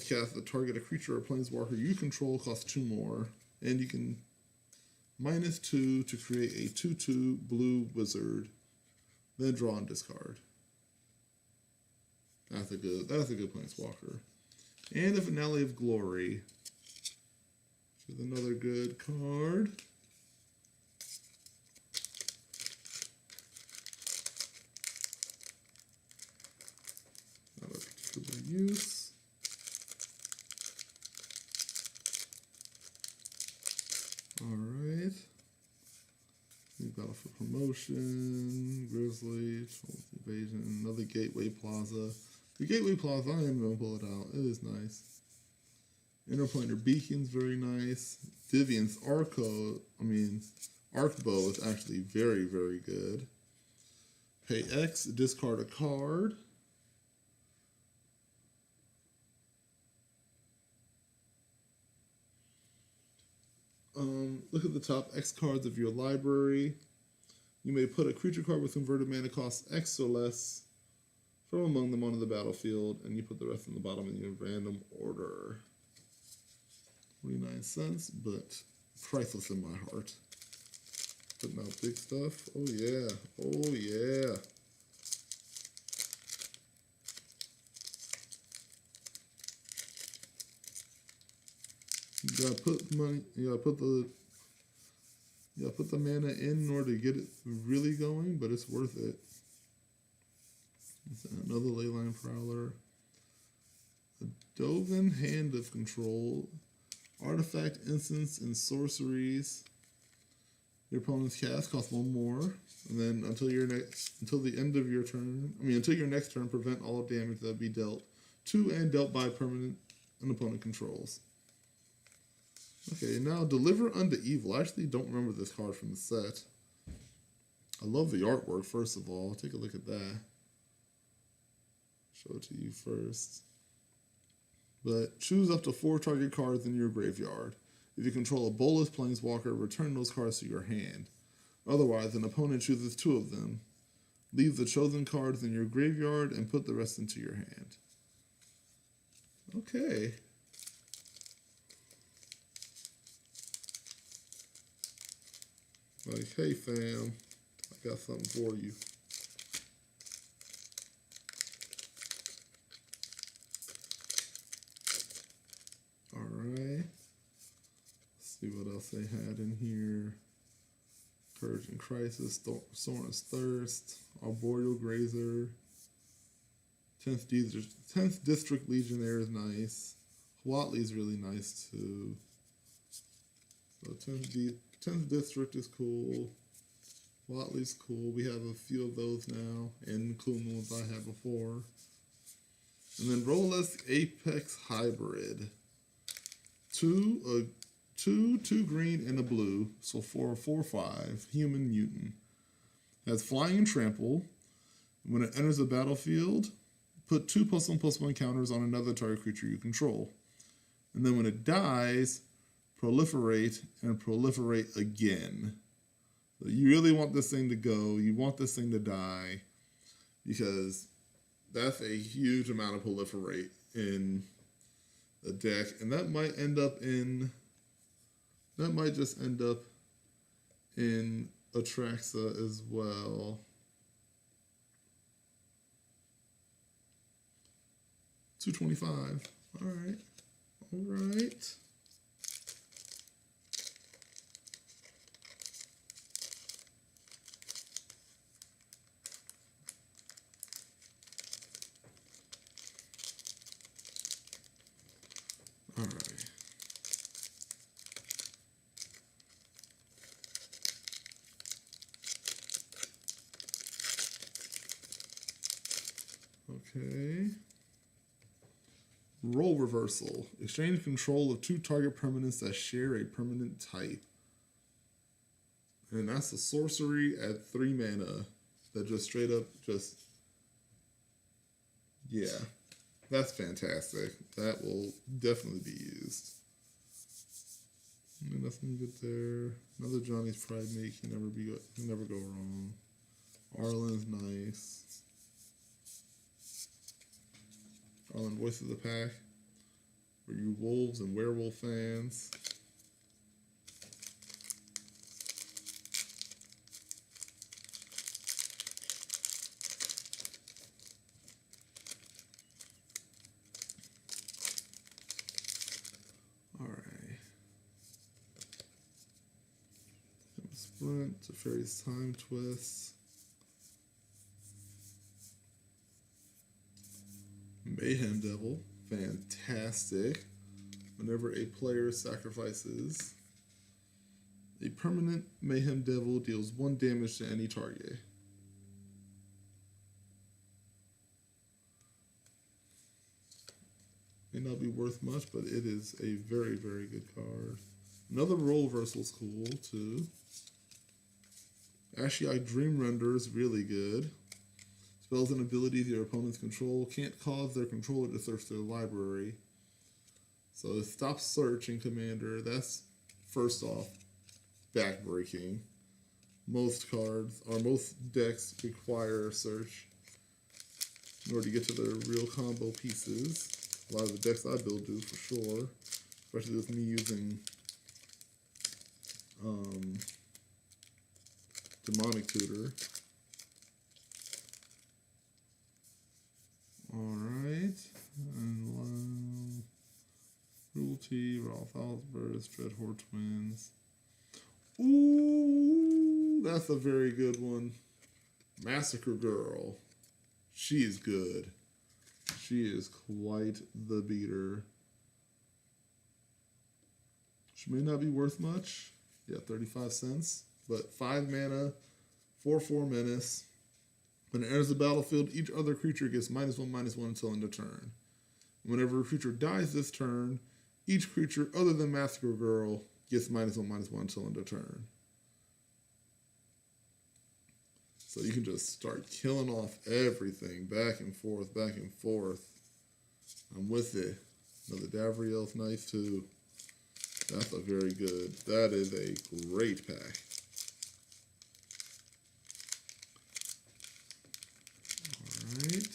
cast that target a creature or planeswalker you control cost 2 more. And you can -2 to create a 2/2 blue wizard. Then draw and discard. That's a good planeswalker. And a Finale of Glory. Which is another good card. Not a particular use. Alright. Battle for Promotion, Grizzly, Evasion, another Gateway Plaza. The Gateway Plaza, I am going to pull it out. It is nice. Interplanar Beacon's very nice. Vivian's Arcbow is actually very, very good. Pay X, discard a card. Look at the top X cards of your library. You may put a creature card with converted mana cost X or less from among them onto the battlefield, and you put the rest in the bottom in your random order. 49 cents, but priceless in my heart. Putting out big stuff. Oh yeah. Oh yeah. You gotta put money. You gotta put the mana in order to get it really going, but it's worth it. Another Leyline Prowler. A Dovin Hand of Control. Artifact, instants, and sorceries your opponent's cast cost 1 more, and then until your next turn, prevent all damage that be dealt to and dealt by permanent an opponent controls. Okay, now Deliver Unto Evil. I actually don't remember this card from the set. I love the artwork, first of all. Take a look at that. Show it to you first. But choose up to 4 target cards in your graveyard. If you control a Bolas Planeswalker, return those cards to your hand. Otherwise, an opponent chooses 2 of them. Leave the chosen cards in your graveyard and put the rest into your hand. Okay. Like, hey fam, I got something for you. Alright. Let's see what else they had in here. Purging Crisis, Soren's Thirst, Arboreal Grazer, 10th District Legionnaire is nice. Huatli is really nice too. So 10th District is cool. Huatli's cool. We have a few of those now, including the ones I had before. And then Rolex Apex Hybrid. Two green and a blue, so 4/4/5. Human mutant. Has flying and trample. When it enters the battlefield, put 2 +1/+1 counters on another target creature you control. And then when it dies, proliferate and proliferate again. So you really want this thing to go. You want this thing to die because that's a huge amount of proliferate in a deck, and that might just end up in Atraxa as well. 225. All right. All right. Okay. Role reversal. Exchange control of 2 target permanents that share a permanent type. And that's a sorcery at 3 mana that just straight up just... Yeah. That's fantastic. That will definitely be used. Nothing good there. Another Johnny's Pride Make. Can never go wrong. Arlen's nice. Arlen, Voice of the Pack. For you wolves and werewolf fans. Alright. Sprint, Teferi's Time Twist. Mayhem Devil, fantastic. Whenever a player sacrifices a permanent, Mayhem Devil deals 1 damage to any target. May not be worth much, but it is a very, very good card. Another role reversal is cool too. Ashiok Dream Render is really good. Spells and abilities your opponents control can't cause their controller to search their library. So it stops searching Commander. That's, first off, backbreaking. Most cards, or most decks, require a search in order to get to their real combo pieces. A lot of the decks I build do, for sure. Especially with me using Demonic Tutor. Alright, and Cruelty, Ralph Owlsburst, Dreadhorde Twins. Ooh, that's a very good one. Massacre Girl. She is good. She is quite the beater. She may not be worth much. Yeah, 35 cents. But 5 mana, 4/4 menace. When it enters the battlefield, each other creature gets -1/-1 until end of turn. Whenever a creature dies this turn, each creature other than Massacre Girl gets -1/-1 until end of turn. So you can just start killing off everything, back and forth, back and forth. I'm with it. Another Davriel's nice too. That's a very good. That is a great pack. Alright.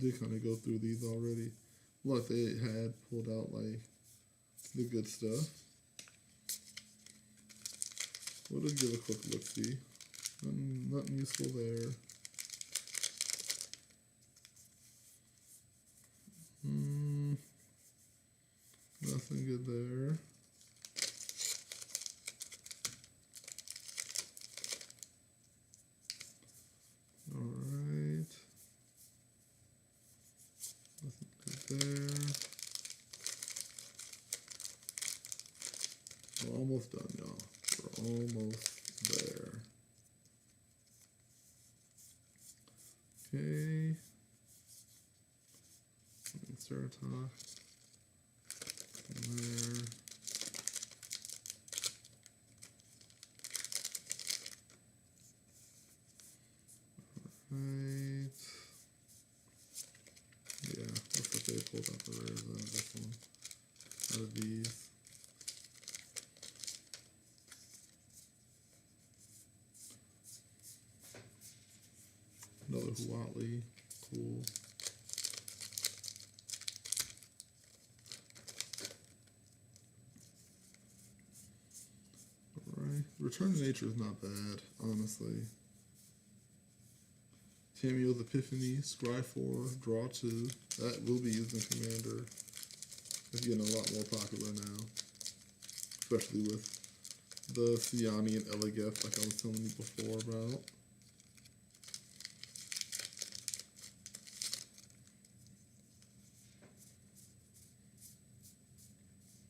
did kind of go through these already. Look, they had pulled out like the good stuff. We'll just give a quick look see. Nothing useful there. Nothing good there. Alright. Nothing good there. We're almost done, y'all. We're almost there. Okay. Insert talk. There. Right. Yeah, looks like they pulled out the rares out of this one. Out of these. Another Huatley. Cool. Alright. Return to Nature is not bad, honestly. Tamiyo's Epiphany, Scry 4, Draw 2. That will be used in Commander. It's getting a lot more popular now. Especially with the Siani and Elegeth, like I was telling you before about.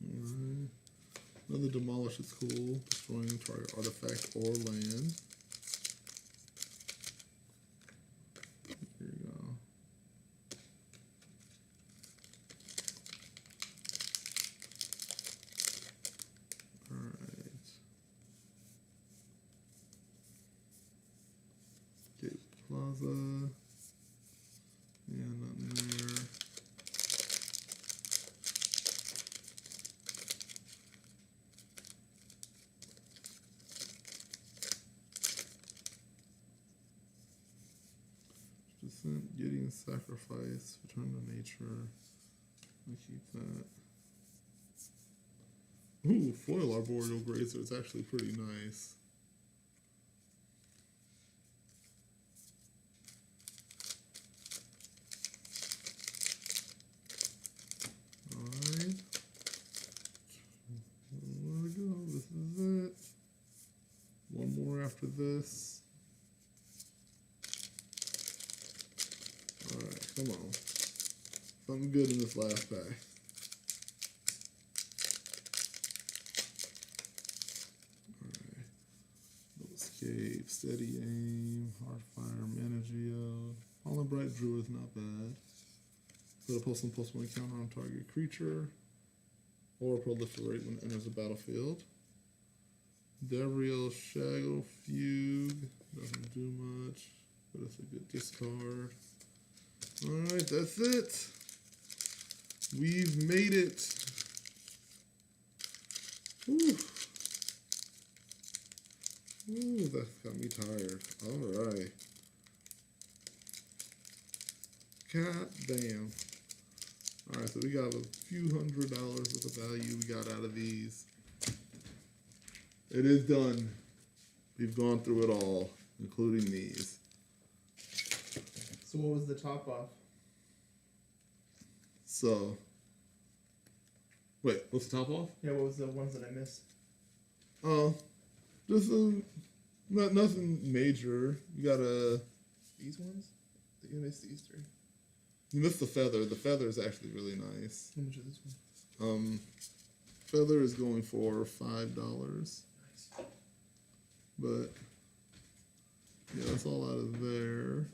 Alright. Another Demolish is cool. Destroying target artifact or land. Here you go. Alright. Gate Plaza. Yeah, nothing there. Descent, Gideon Sacrifice, Return to Nature. I keep that. Ooh, Foil Arboreal Grazer is actually pretty nice. Alright. There we go. This is it. One more after this. Alright, come on. Something good in this last pack. Alright. No Escape, Steady Aim, Hardfire, Managio. Fallen Bright Druid is not bad. Put a +1/+1 counter on target creature. Or proliferate when it enters the battlefield. Devriel Shadow Fugue. Doesn't do much, but it's a good discard. Alright, that's it. We've made it. Ooh. Ooh, that got me tired. Alright. God damn. Alright, so we got a few $100 worth of value we got out of these. It is done. We've gone through it all, including these. So what was the top off? So, wait, what's the top off? Yeah, what was the ones that I missed? Just nothing major. You got These ones? You missed these three. you missed the feather. The feather is actually really nice. How much is this one? Feather is going for $5, Nice. but yeah, that's all out of there.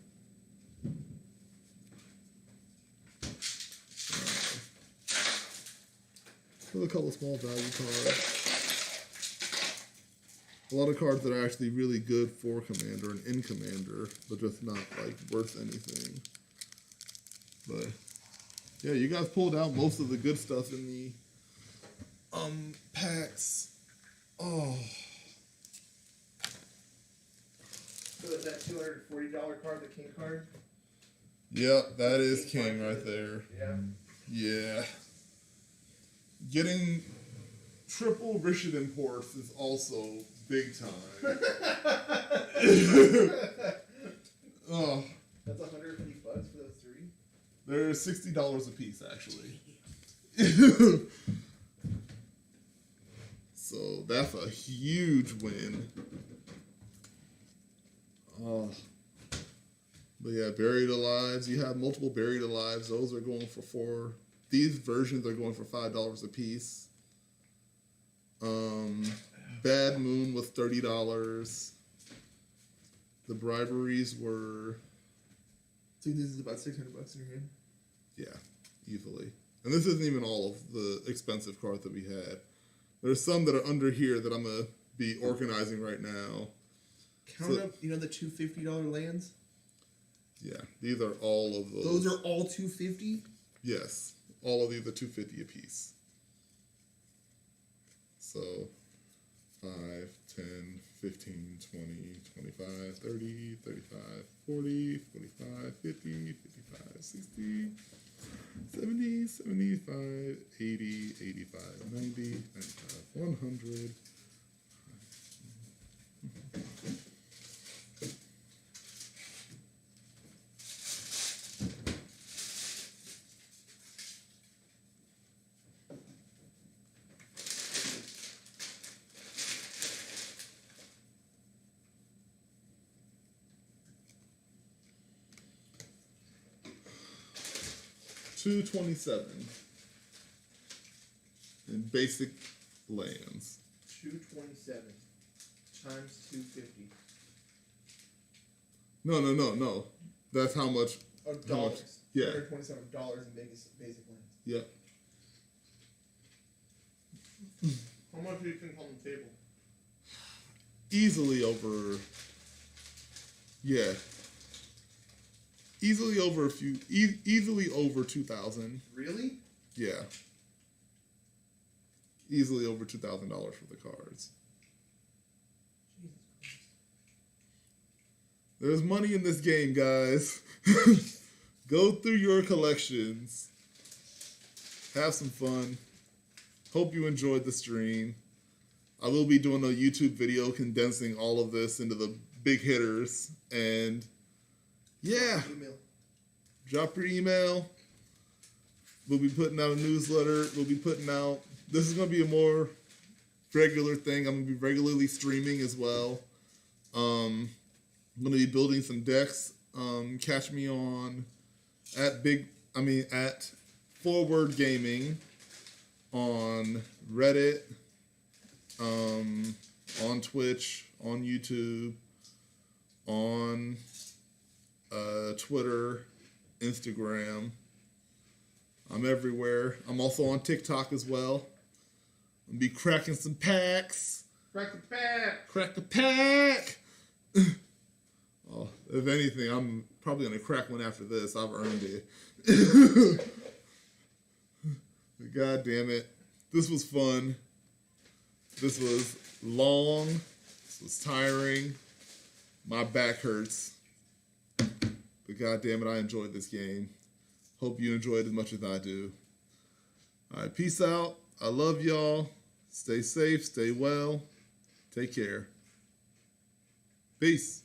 There's a couple small value cards. A lot of cards that are actually really good for Commander and in Commander, but just not like worth anything. But yeah, you guys pulled out most of the good stuff in the packs. Oh, So is that $240 card, the king card? Yep, that is king right there. Yeah. Yeah. Getting triple Richard imports is also big time. Oh, That's $150 for those three. they're $60 a piece, actually. So that's a huge win. Oh. But yeah, Buried Alives. You have multiple Buried Alives. Those are going for $4. These versions are going for $5 a piece. Bad Moon was $30. The briberies were, So this is about $600 in your hand. yeah, easily. And this isn't even all of the expensive cards that we had. There's some that are under here that I'm gonna be organizing right now. Count So- up, you know, the $250 lands. Yeah, these are all of those. Those are all $250. Yes, all of these are $250 a piece. So 5, 10, 15, 20, 25, 30, 35, 40, 45, 50, 55, 60, 70, 75, 80, 85, 90, 95, 100. $227 in basic lands. 227 times 250. No. That's how much. Oh, How much? dollars. Yeah. $127 in basic lands. Yep. How much do you think on the table? Easily over. Yeah. Easily over a few. Easily over 2,000. Really? Yeah. Easily over $2,000 for the cards. Jesus Christ. There's money in this game, guys. Go through your collections. Have some fun. Hope you enjoyed the stream. I will be doing a YouTube video condensing all of this into the big hitters. And yeah, Email. drop your email. We'll be putting out a newsletter. We'll be putting out, this is going to be a more regular thing. I'm going to be regularly streaming as well. I'm going to be building some decks. Catch me on at Forward Gaming on Reddit, on Twitch, on YouTube, on Twitter, Instagram. I'm everywhere. I'm also on TikTok as well. I'm gonna be cracking some packs. Crack the pack. Crack the pack. Oh, if anything, I'm probably gonna crack one after this. I've earned it. God damn it. This was fun. This was long. This was tiring. My back hurts. But god damn it, I enjoyed this game. Hope you enjoyed as much as I do. Alright, peace out. I love y'all. Stay safe, stay well. Take care. Peace.